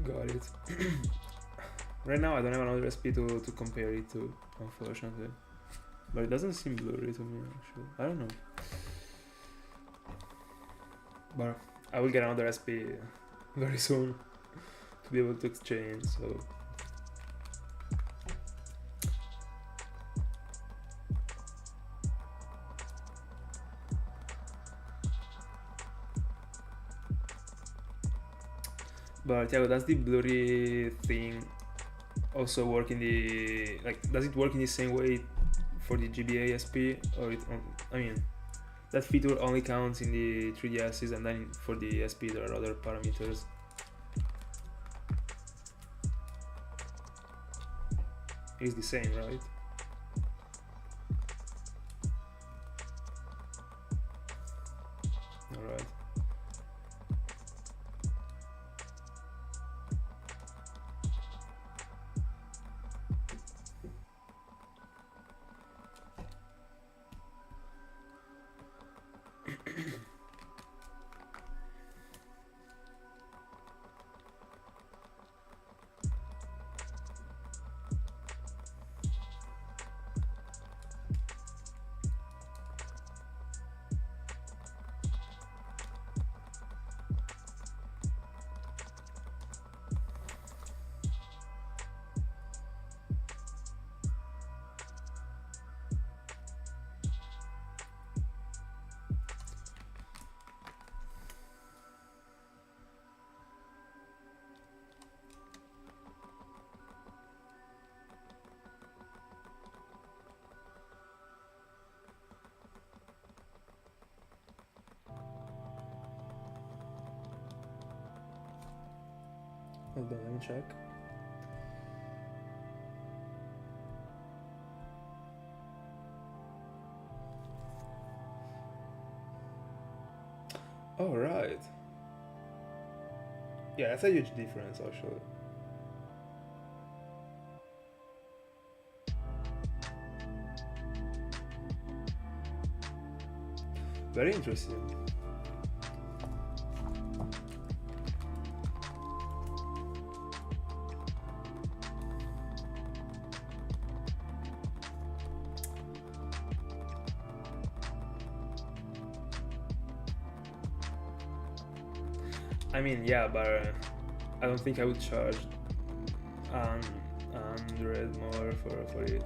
Got it. Right now I don't have another SP to compare it to, unfortunately. But it doesn't seem blurry to me, actually. I don't know. But I will get another SP very soon to be able to exchange, so... But yeah, does the blurry thing also work in the, like, does it work in the same way for the GBA SP, or I mean, that feature only counts in the 3DSs, and then for the SP there are other parameters? It's the same, right? Alright. Hold on, let me check. Oh, right. Yeah, that's a huge difference, actually. Very interesting. I mean, yeah, but I don't think I would charge 100 more for it.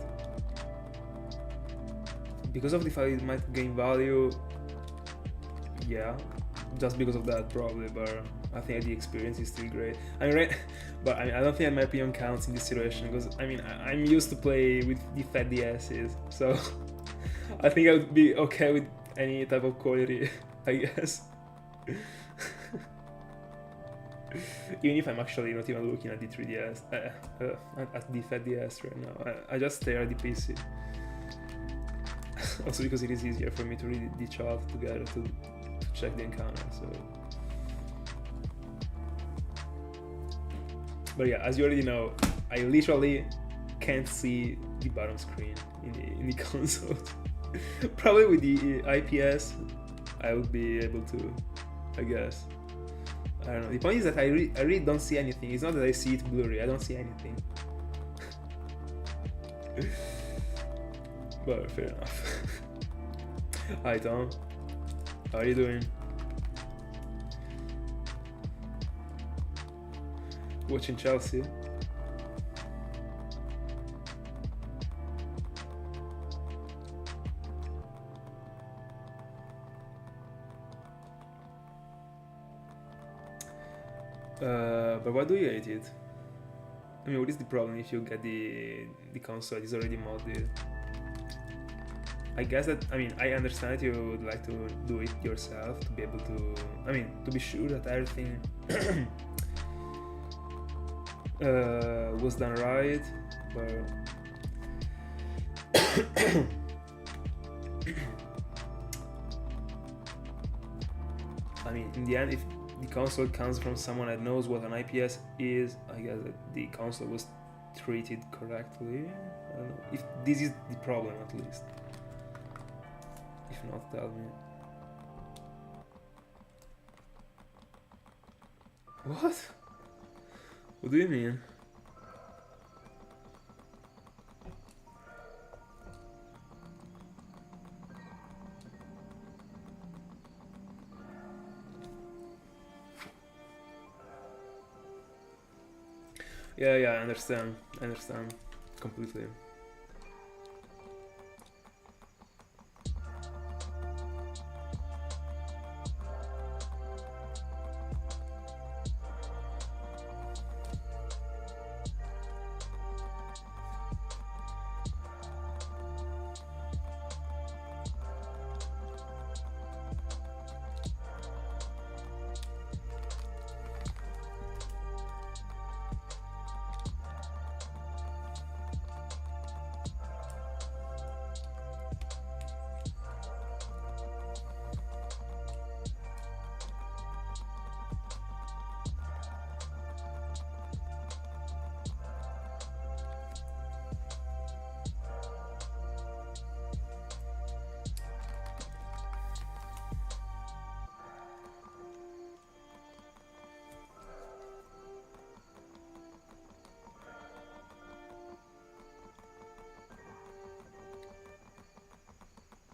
Because of the fact it might gain value, yeah, just because of that probably, but I think the experience is still great. I mean, right, but I don't think my opinion counts in this situation, because I mean, I'm used to play with the fat DSs, so I think I would be okay with any type of quality, I guess. Even if I'm actually not even looking at the 3DS, at the fat DS right now, I just stare at the PC. Also because it is easier for me to read the chart together to check the encounter, so... But yeah, as you already know, I literally can't see the bottom screen in the console. Probably with the IPS, I would be able to, I guess. I don't know. The point is that I really don't see anything. It's not that I see it blurry. I don't see anything. But fair enough. Hi Tom, how are you doing? Watching Chelsea. But why do you hate it? I mean, what is the problem if you get the console that is already modded? I guess that, I mean, I understand that you would like to do it yourself to be able to, I mean, to be sure that everything was done right, but I mean, in the end, if the console comes from someone that knows what an IPS is, I guess that the console was treated correctly. I don't know if this is the problem, at least. If not, tell me. What? What do you mean? Yeah, I understand completely.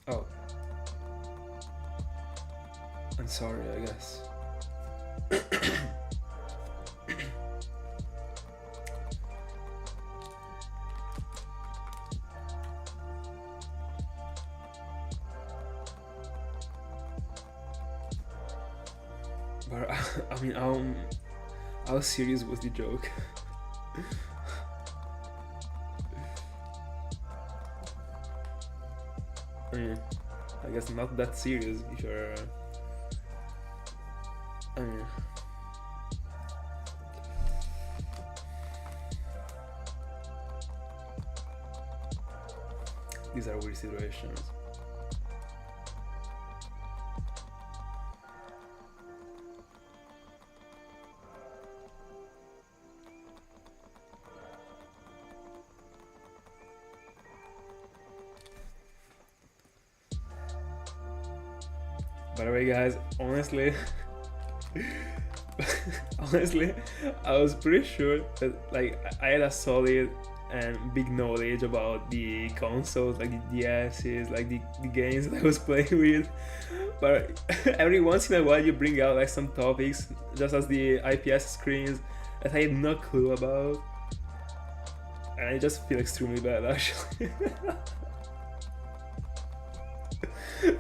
Oh. I'm sorry, I guess. But I mean, how serious was the joke? I mean, I guess not that serious if you're. I mean. These are weird situations. By the way, guys, honestly, I was pretty sure that like I had a solid and big knowledge about the consoles, like the DS's, like the games that I was playing with. But every once in a while, you bring out like some topics, just as the IPS screens that I had no clue about, and I just feel extremely bad actually.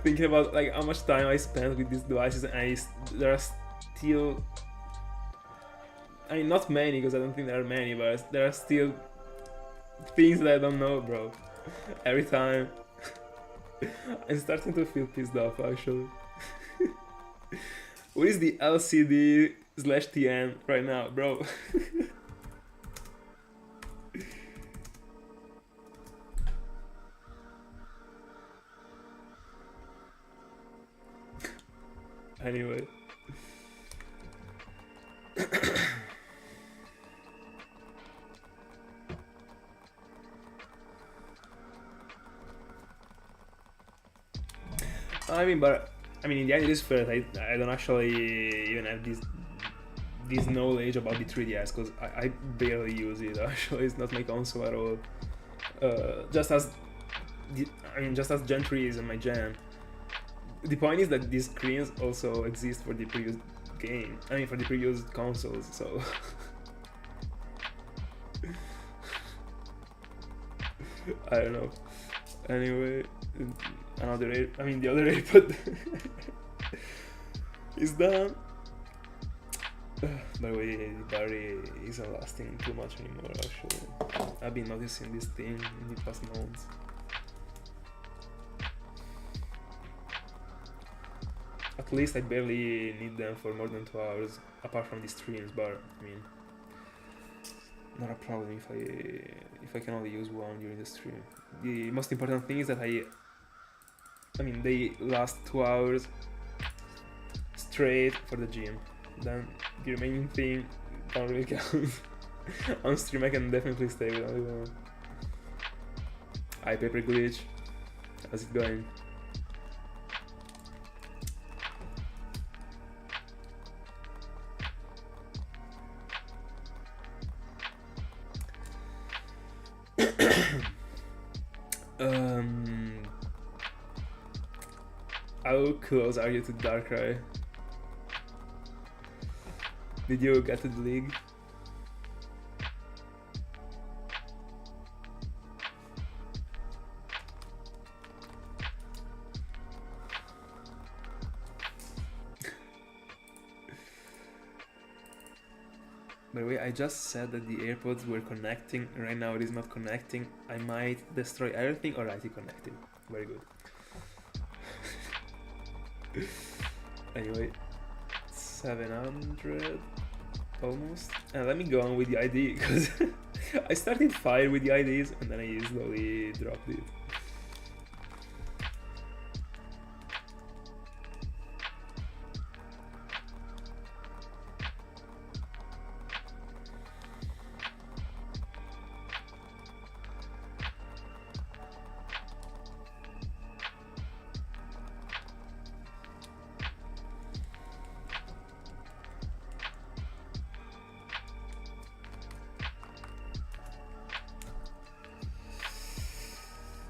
Thinking about like how much time I spent with these devices, and there are still, I mean, not many because I don't think there are many, but there are still things that I don't know, bro. Every time. I'm starting to feel pissed off actually. What is the LCD/TN right now, bro? Anyway. I mean, but I mean, in the end, it is fair. I don't actually even have this knowledge about the 3DS because I barely use it. Actually, it's not my console at all. Just as just as Gen 3 isn't my jam. The point is that these screens also exist for the previous game. I mean, for the previous consoles. So. I don't know. Anyway, the other AirPod is done. By the way, the battery isn't lasting too much anymore. Actually, I've been noticing this thing in the past months. At least I barely need them for more than 2 hours, apart from the streams. But I mean, not a problem if I can only use one during the stream. The most important thing is that I mean they last 2 hours straight for the gym. Then the remaining thing don't really count. On stream I can definitely stay with only one. Hi Paper Glitch, how's it going? How close are you to Darkrai? Did you get to the league? By the way, I just said that the AirPods were connecting. Right now it is not connecting. I might destroy everything. Alright, it connected. Very good. Anyway, 700 almost. And let me go on with the ID because I started fire with the IDs and then I slowly dropped it.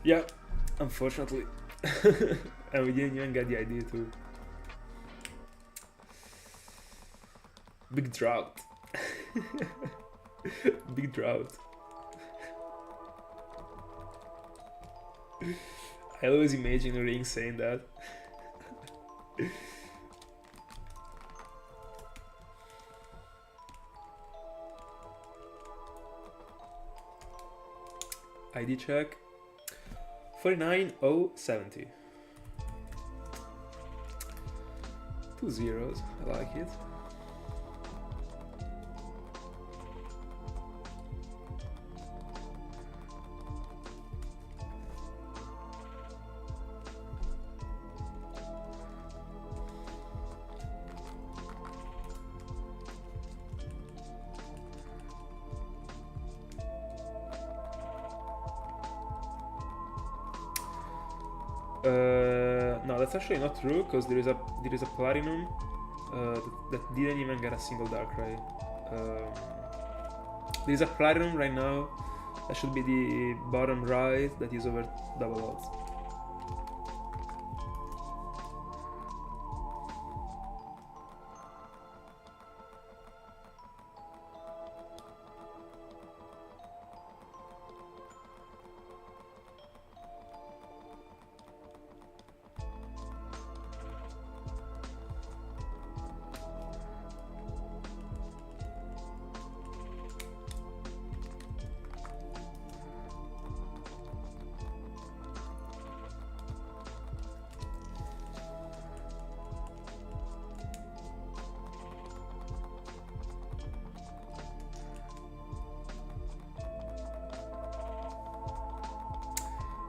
Yeah, unfortunately. And we didn't even get the idea too. Big drought. Big drought. I always imagine Ring saying that. ID check. 49070. 2 zeros, I like it. No, that's actually not true because there is a platinum that didn't even get a single Darkrai. There is a platinum right now. That should be the bottom right. That is over double odds.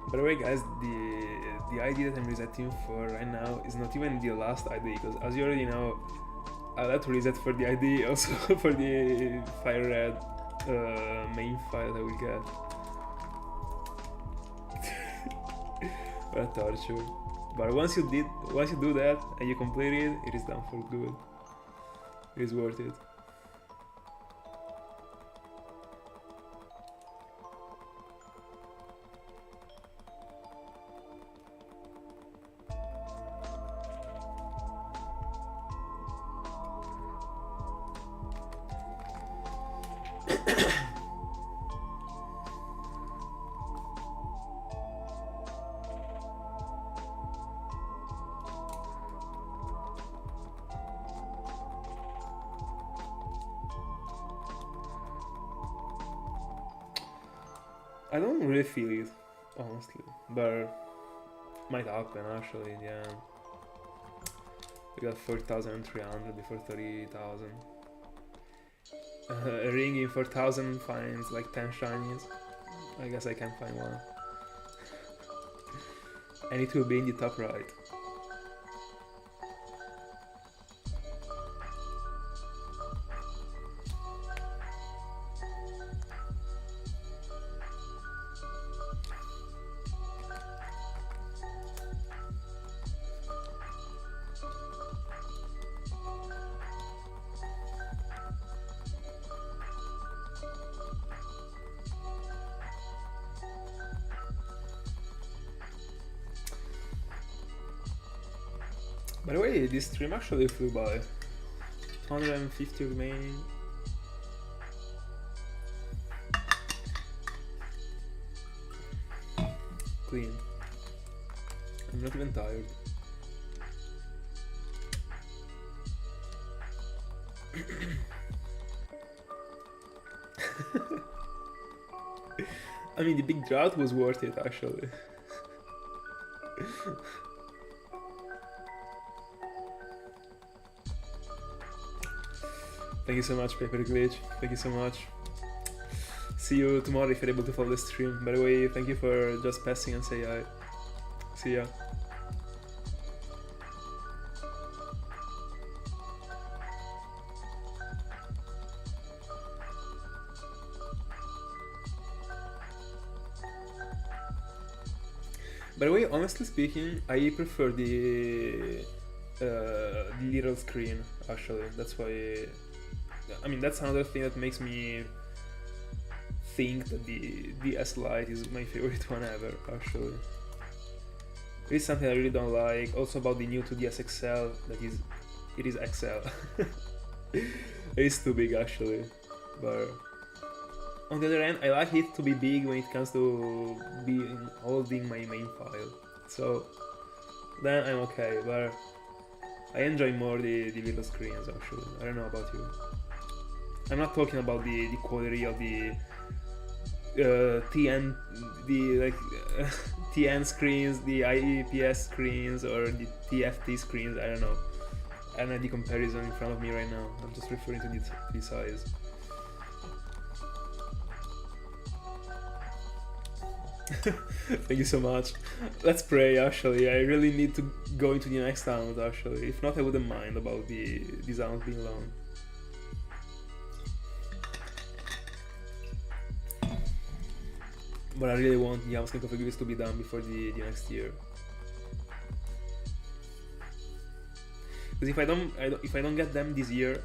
By the way, guys, the ID that I'm resetting for right now is not even the last ID, because as you already know, I'll have to reset for the ID also for the Fire Red main file I will get. What a torture. But once you do that and you complete it, it is done for good. It is worth it. I don't really feel it, honestly, but might happen actually in the end. We got 4,300 before 30,000. A ring in 4,000 finds like 10 shinies. I guess I can find one. And it will be in the top right. By the way, this stream actually flew by. 150 remaining. Clean. I'm not even tired. I mean, the big drought was worth it actually. Thank you so much, Paper Glitch. Thank you so much. See you tomorrow if you're able to follow the stream. By the way, thank you for just passing and say hi. See ya. By the way, honestly speaking, I prefer the little screen actually. That's why. I mean, that's another thing that makes me think that the S Lite is my favorite one ever, actually. It is something I really don't like. Also about the new 2DS XL, it is XL. It is too big actually, but on the other hand, I like it to be big when it comes to holding my main file. So then I'm okay, but I enjoy more the little screens actually. I don't know about you. I'm not talking about the quality of the TN screens, the IPS screens, or the TFT screens. I don't know. I don't have the comparison in front of me right now. I'm just referring to the size. Thank you so much. Let's pray actually. I really need to go into the next round actually. If not, I wouldn't mind about these rounds being long. But I really want Yamskin configurations to be done before the next year. Because if I don't get them this year,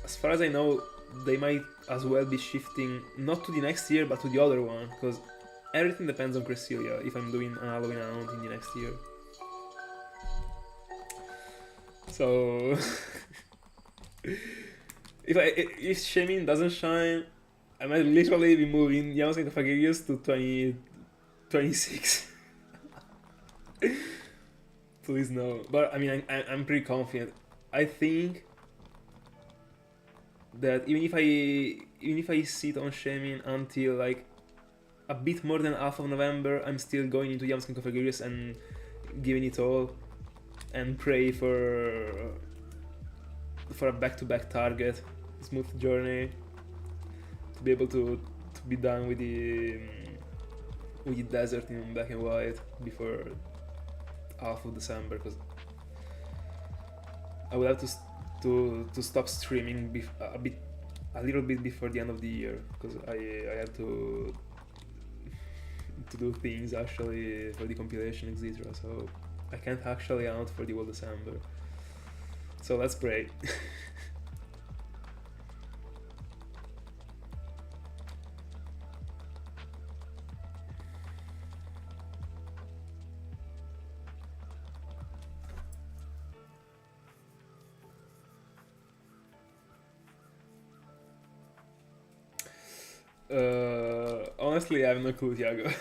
as far as I know, they might as well be shifting not to the next year but to the other one, because everything depends on Cresselia if I'm doing an Halloween round in the next year. So if Shaymin doesn't shine, I might literally be moving Yamskin Fagirius to 2026. Please no. But I mean, I'm pretty confident. I think that even if I sit on Shaymin until like a bit more than half of November, I'm still going into Yamskin Fagirius and giving it all and pray for a back-to-back target, smooth journey. To be able to be done with the desert in black and white before half of December, because I will have to stop streaming a little bit before the end of the year, because I have to to do things actually for the compilation, etc. So I can't actually hunt for the whole December. So let's pray. Honestly, I have no clue, Thiago.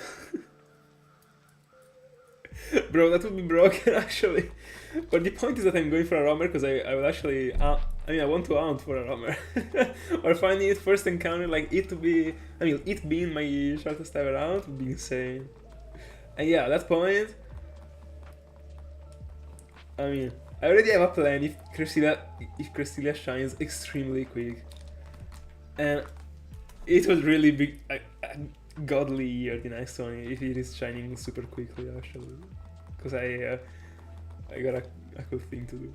Bro, that would be broken actually. But the point is that I'm going for a roamer because I will actually. I mean, I want to hunt for a roamer. Or finding it first encounter, like it to be. I mean, it being my shortest ever round would be insane. And yeah, at that point. I mean, I already have a plan if Cresselia shines extremely quick. And it would really be a godly year the next one if it is shining super quickly actually. Because I got a cool thing to do.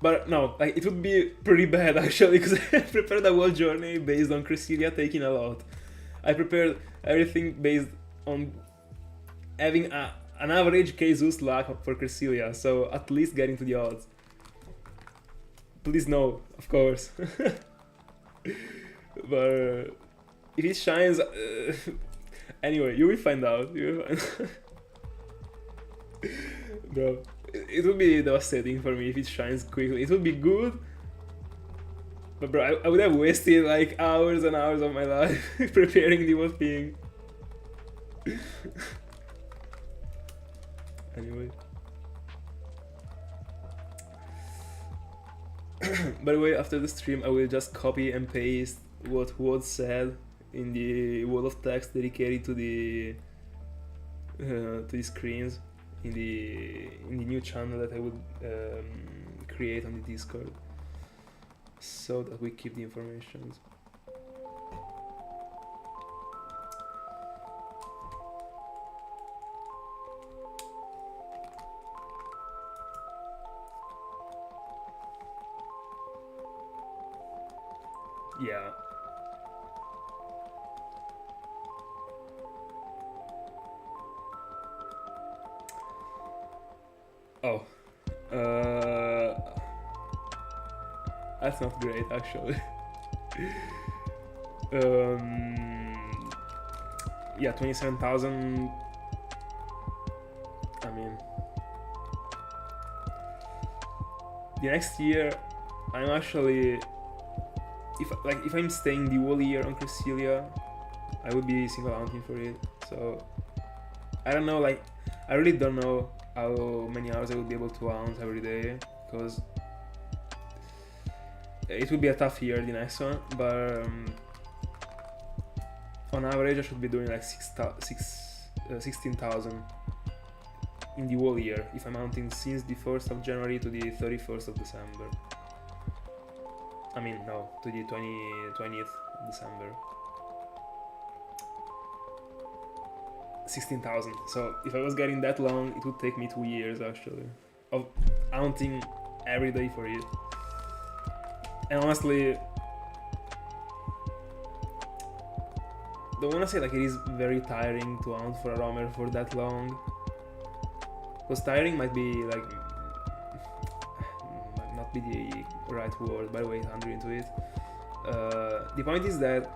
But no, like it would be pretty bad actually because I prepared a whole journey based on Cresselia taking a lot. I prepared everything based on having an average Jesus luck for Cresselia, so at least getting to the odds. Please no, of course. But if it shines, anyway, you will find out. You will find Bro, it would be devastating for me if it shines quickly. It would be good, but bro, I would have wasted like hours and hours of my life preparing the whole thing. Anyway. By the way, after the stream, I will just copy and paste what was said in the wall of text dedicated to the screens in the new channel that I would create on the Discord, so that we keep the information. Yeah. Oh. That's not great actually. Yeah, 27,000. I mean, the next year I'm actually, if I'm staying the whole year on Cresselia, I would be single hunting for it. So I don't know, like I really don't know how many hours I would be able to hunt every day, because it would be a tough year the next one, but on average I should be doing like 16,000 in the whole year if I'm hunting since the 1st of January to the 31st of December. I mean, no, to the 20th of December. 16,000. So if I was getting that long, it would take me 2 years actually of hunting every day for it. And honestly, don't wanna say like it is very tiring to hunt for a roamer for that long. Because tiring might be like not be the right word, by the way, under into it. The point is that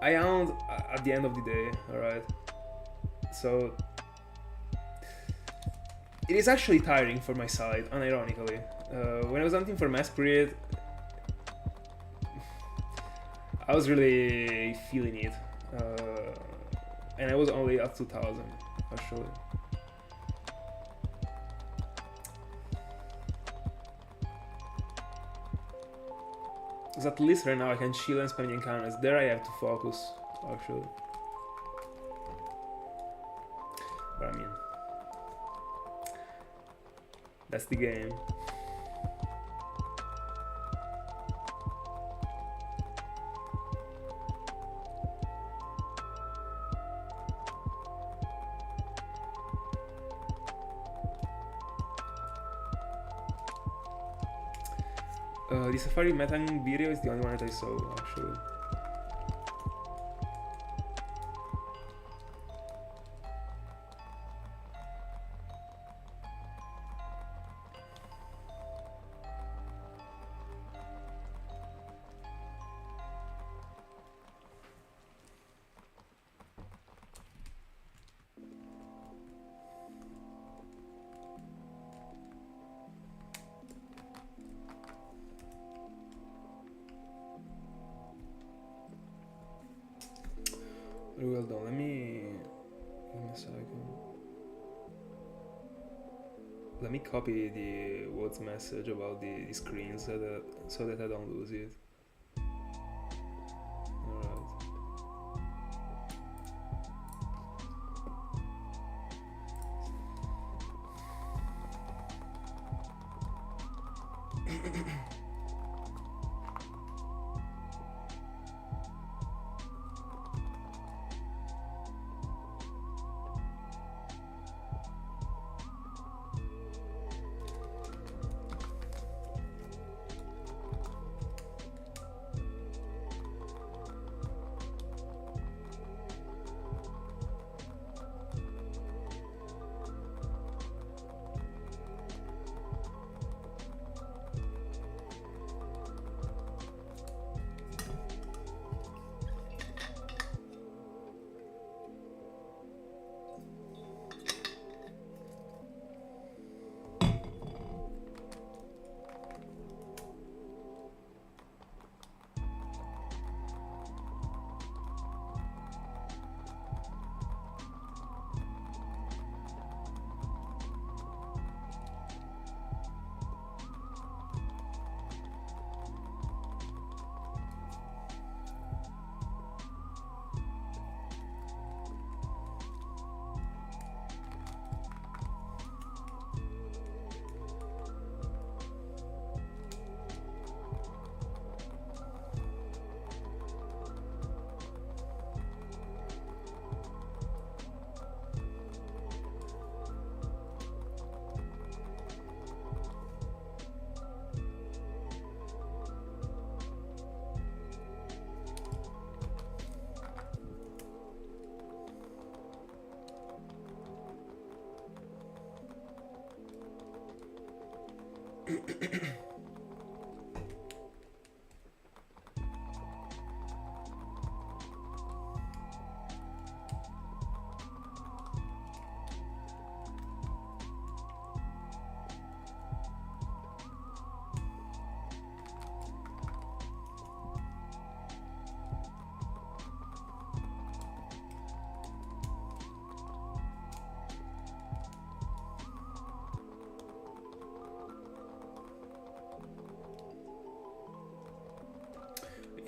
I hunt at the end of the day, alright? So it is actually tiring for my side, unironically. When I was hunting for Masquerade, I was really feeling it, and I was only at 2,000 actually. Because at least right now I can chill and spam the encounters. There I have to focus actually. But I mean, that's the game. The Safari Metang video is the only one that I saw actually. Well done. Let me. Give me a second. Let me copy the words message about the screens so that I don't lose it.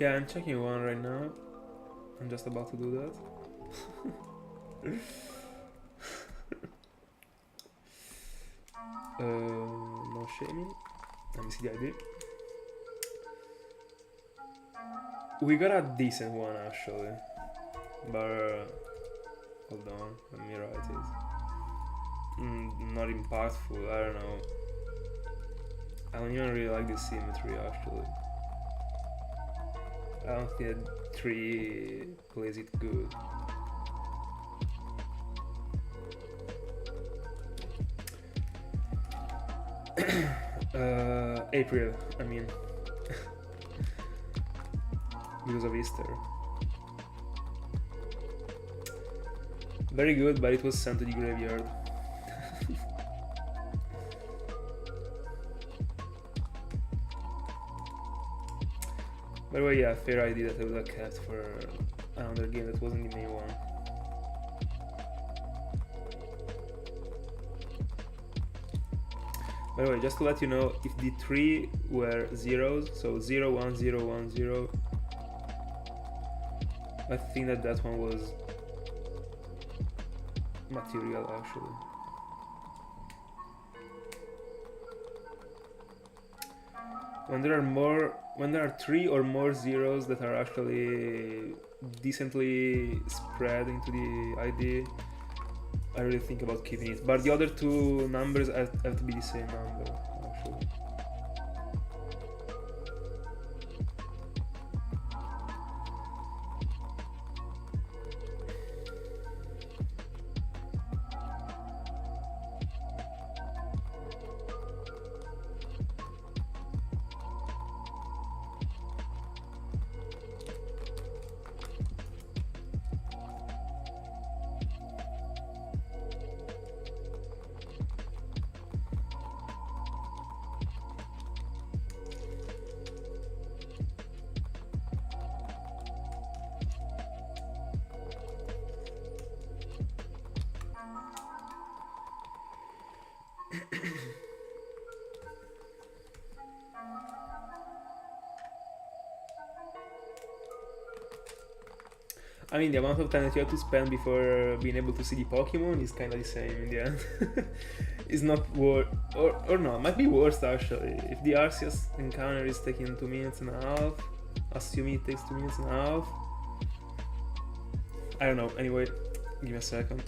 Yeah, I'm checking one right now. I'm just about to do that. No Shaymin. Let me see the ID. We got a decent one actually, but hold on, let me write it. Not impactful. I don't know. I don't even really like the symmetry actually. I don't think that 3 plays it good. April, I mean. Because of Easter. Very good, but it was sent to the graveyard. By the way, yeah, fair idea that I would have kept for another game that wasn't the main one. By the way, just to let you know, if the 3 were zeros, so 0, 1, 0, 1, 0, I think that one was material actually. When there are 3 or more zeros that are actually decently spread into the ID, I really think about keeping it. But the other 2 numbers have to be the same number, actually. I mean, the amount of time that you have to spend before being able to see the Pokemon is kind of the same in the end. It's not worth, or no, might be worse actually. If the Arceus encounter is taking 2 minutes and a half, assuming it takes 2 minutes and a half. I don't know, anyway, give me a second.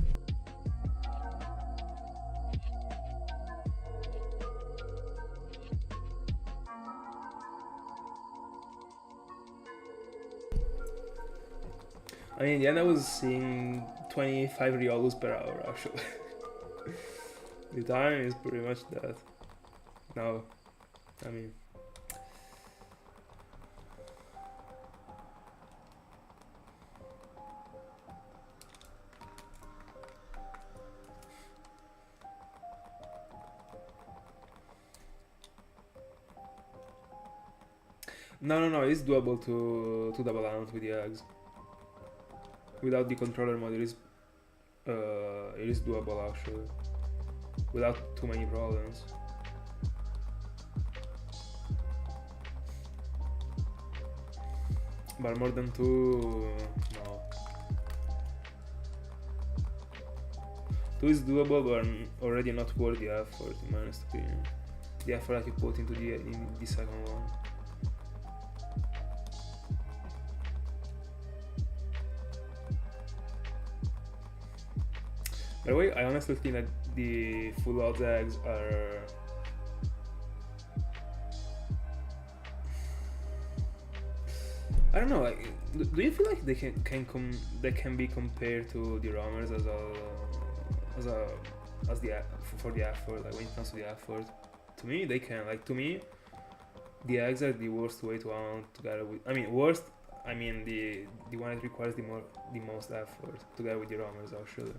I mean, in the end I was seeing 25 Riolus per hour actually. The time is pretty much that. Now, I mean... No, it's doable to double hunt with the eggs. Without the controller mode, it is doable actually. Without too many problems. But more than 2, no. 2 is doable, but already not worth the effort in my honest opinion. The effort that you put into the second one. By the way, I honestly think that the full odds eggs are... I don't know, like, do you feel like they can be compared to the roamers for the effort, like when it comes to the effort? To me, they can. Like, to me, the eggs are the worst way to hunt together with... I mean, worst, I mean the one that requires the most effort together with the roamers actually.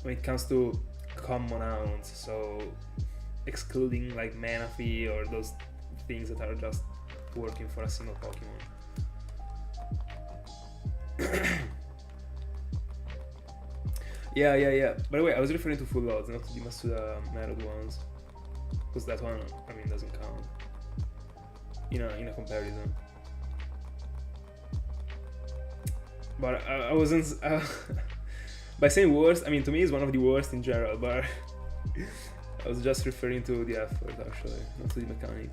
When it comes to common hounds, so excluding like Manaphy or those things that are just working for a single Pokemon. Yeah. By the way, I was referring to full odds, not to the Masuda Merod ones, because that one, I mean, doesn't count in a comparison. But I wasn't. By saying worst, I mean, to me it's one of the worst in general, but I was just referring to the effort actually, not to the mechanic.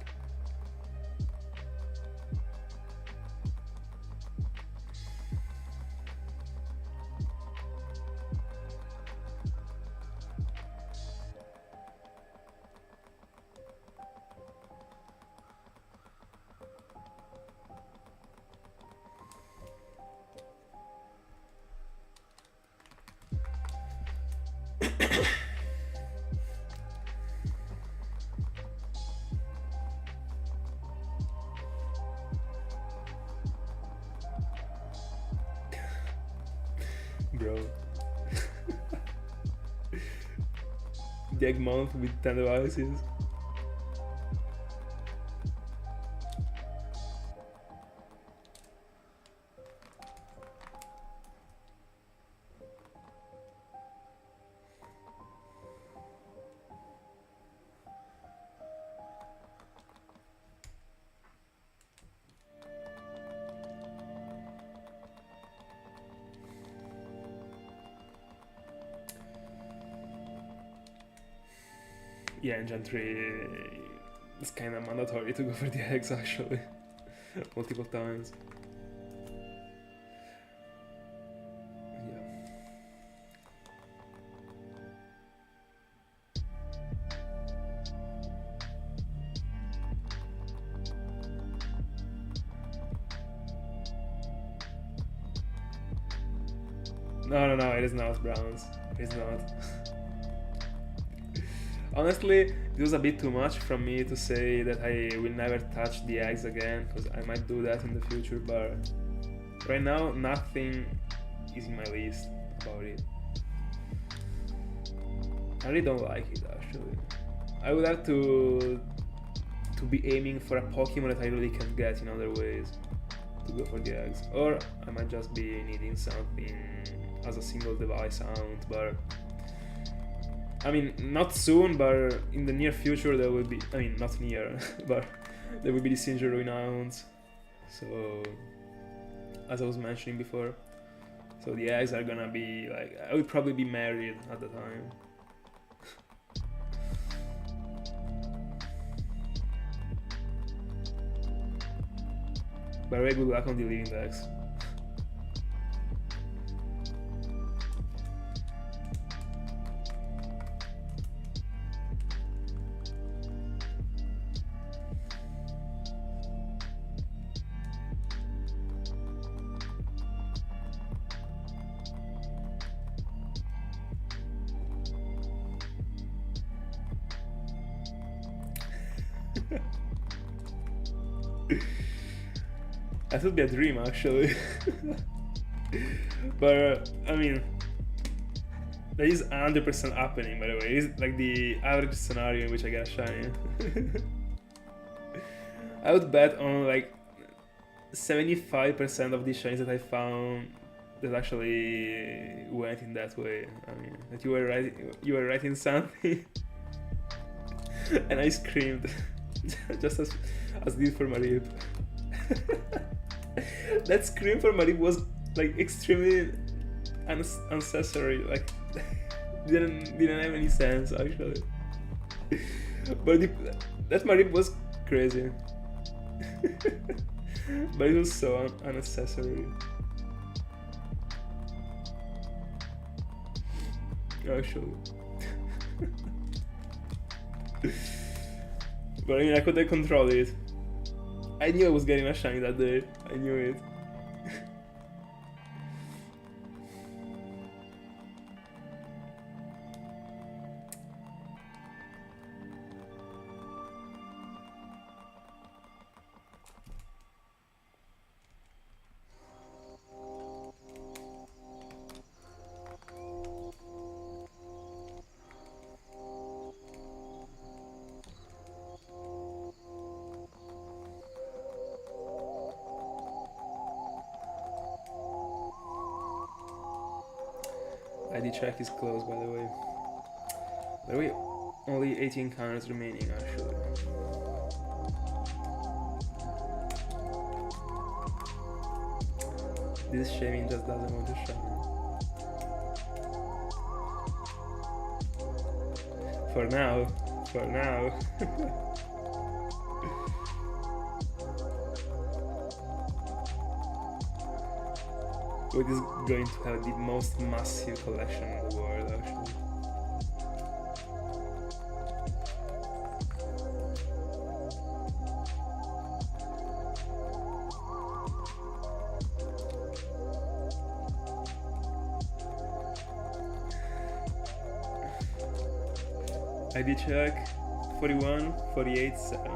Bro. The egg month with 10 devices. Yeah, in Gen 3 it's kind of mandatory to go for the eggs actually. Multiple times. Yeah. No, it is not Browns. It's not. Honestly, it was a bit too much from me to say that I will never touch the eggs again, because I might do that in the future, but right now nothing is in my list about it. I really don't like it actually. I would have to be aiming for a Pokemon that I really can't get in other ways to go for the eggs. Or I might just be needing something as a single device hound, but I mean, not soon, but in the near future there will be, I mean, not near, but there will be the Singer Ruin hounds, so as I was mentioning before. So the eggs are gonna be like, I would probably be married at the time. But very good luck on deleting the eggs. That would be a dream, actually. But I mean, that is 100% happening, by the way. It's like the average scenario in which I get a shiny. I would bet on like 75% of the shinies that I found that actually went in that way. I mean, that you were writing something, and I screamed, just as did for Marib. That scream for Marib was like extremely unnecessary. Like didn't have any sense actually. But that Marib was crazy. But it was so unnecessary. Actually. But I mean, I couldn't control it. I knew I was getting a shiny that day. I knew it. ID check is closed, by the way. By the way, only 18 counters remaining, actually. This Shaymin just doesn't want to shine. For now. It is going to have the most massive collection in the world, actually. ID check 41, 48, 7.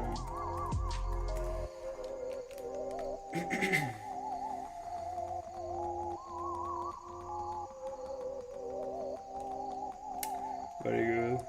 Very good.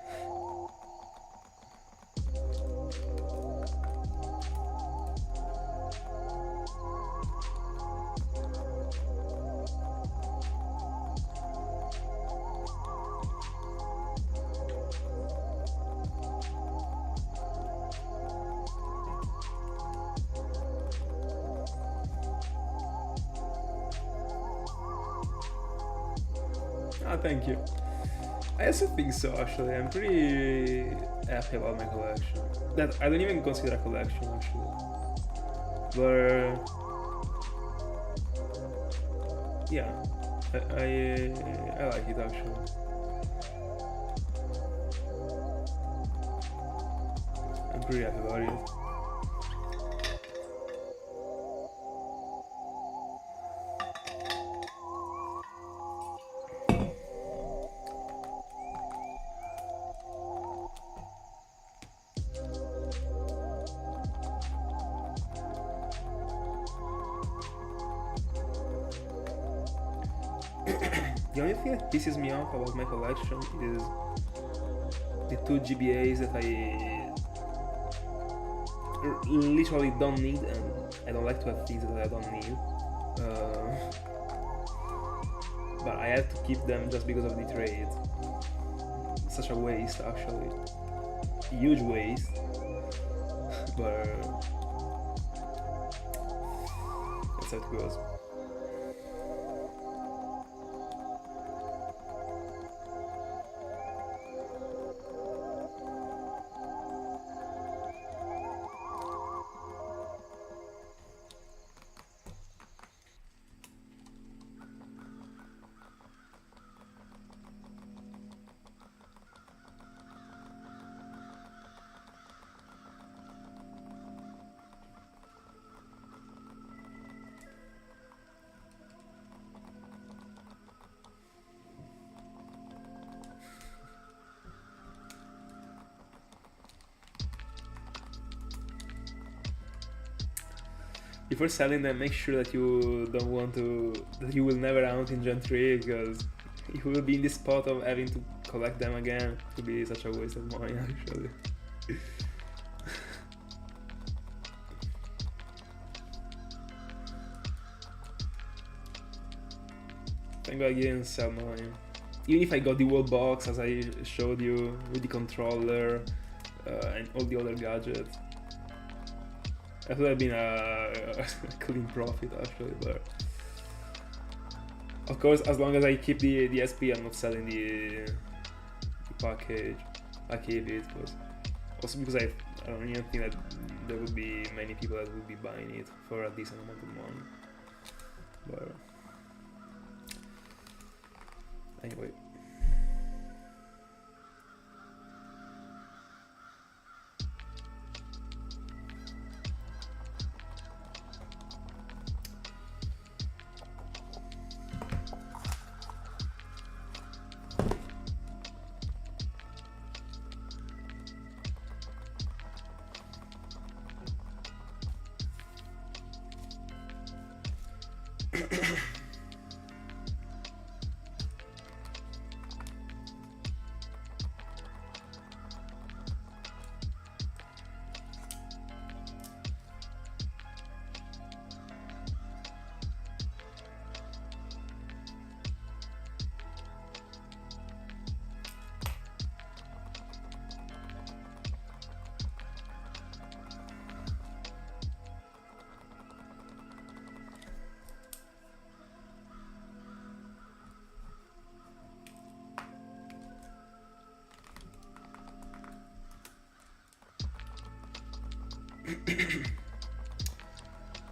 Thank you. I also think so, actually. I'm pretty happy about my collection. That I don't even consider a collection, actually. But yeah, I like it, actually. I'm pretty happy about it. The only thing that pisses me off about my collection is the 2 GBAs that I literally don't need, and I don't like to have things that I don't need. But I have to keep them just because of the trade. Such a waste, actually. Huge waste. But that's how it goes. before selling them, make sure that you don't want to, that you will never hunt in Gen 3, because you will be in this spot of having to collect them again. It would be such a waste of money, actually. Thank God I didn't sell mine. Even if I got the whole box, as I showed you, with the controller and all the other gadgets, that would have been a clean profit, actually. But of course, as long as I keep the SP, I'm not selling the package. I keep it, also because I don't even think that there would be many people that would be buying it for a decent amount of money. But anyway.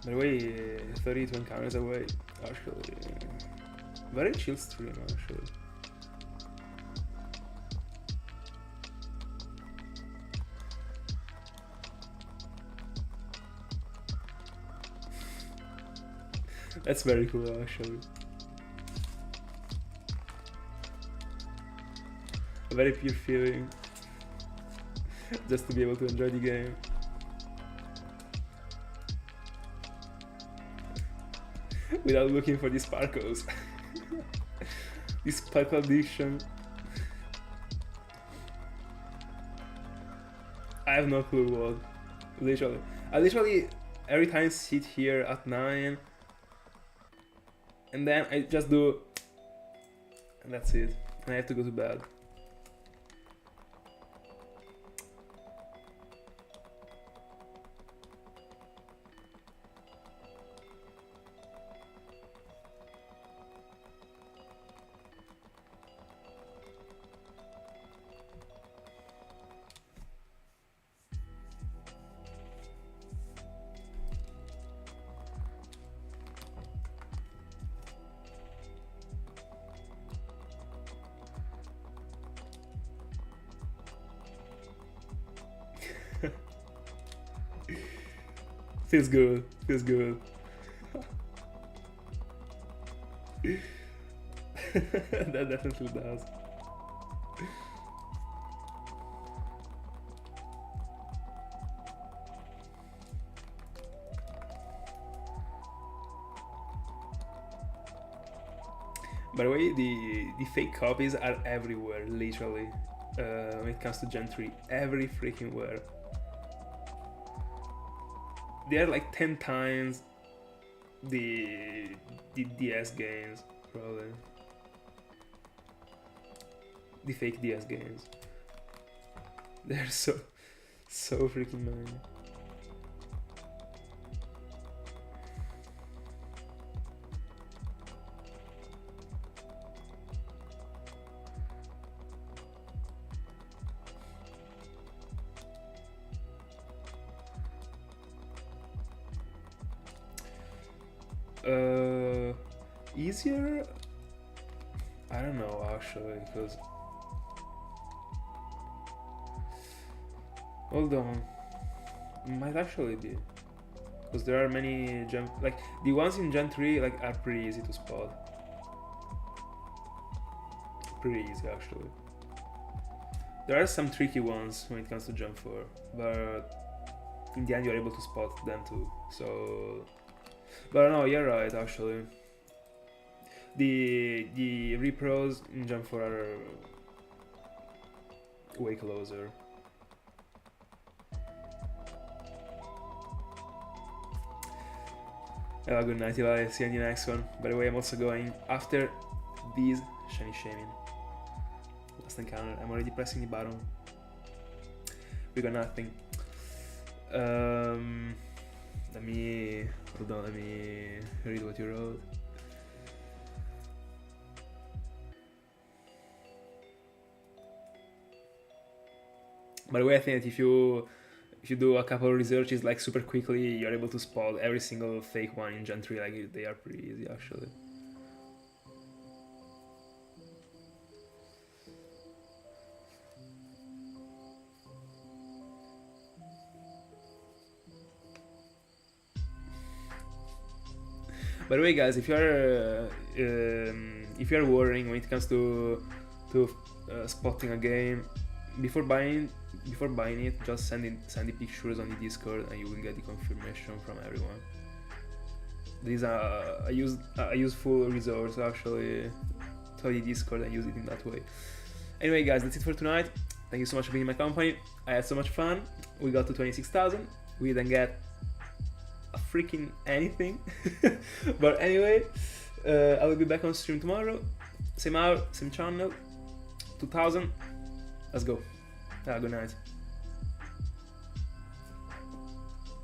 By the way, 32 encounters away, actually. Very chill stream, actually. That's very cool, actually. A very pure feeling. Just to be able to enjoy the game. Without looking for the sparkles. This sparkle addiction. I have no clue what. Literally. I literally every time sit here at 9 and then I just do, and that's it. And I have to go to bed. Feels good, feels good. That definitely does. By the way, the fake copies are everywhere, literally. When it comes to Gen 3, every freaking where. They are like 10 times the DS games, probably. The fake DS games. They're so freaking many. Easier? I don't know, actually, because hold on, might actually be, because there are many Gen, like the ones in Gen 3 like are pretty easy to spot, pretty easy actually. There are some tricky ones when it comes to Gen 4, but in the end you're able to spot them too, so But no, you're right actually. The repros in Gen 4 are way closer. Have a good night, Eli. See you in the next one. By the way, I'm also going after these shiny Shaymin. Last encounter. I'm already pressing the button. We got nothing. Let me hold on. Let me read what you wrote. By the way, I think that if you do a couple of researches like super quickly, you're able to spot every single fake one in Gen 3. Like they are pretty easy actually. By the way, guys, if you're worrying when it comes to spotting a game, before buying it, just send the pictures on the Discord, and you will get the confirmation from everyone. This is a useful resource actually to the Discord, and use it in that way. Anyway, guys, that's it for tonight. Thank you so much for being in my company. I had so much fun. We got to 26,000. We didn't get a freaking anything. But anyway, I will be back on stream tomorrow. Same hour, same channel. 2000. Let's go. Have a good night.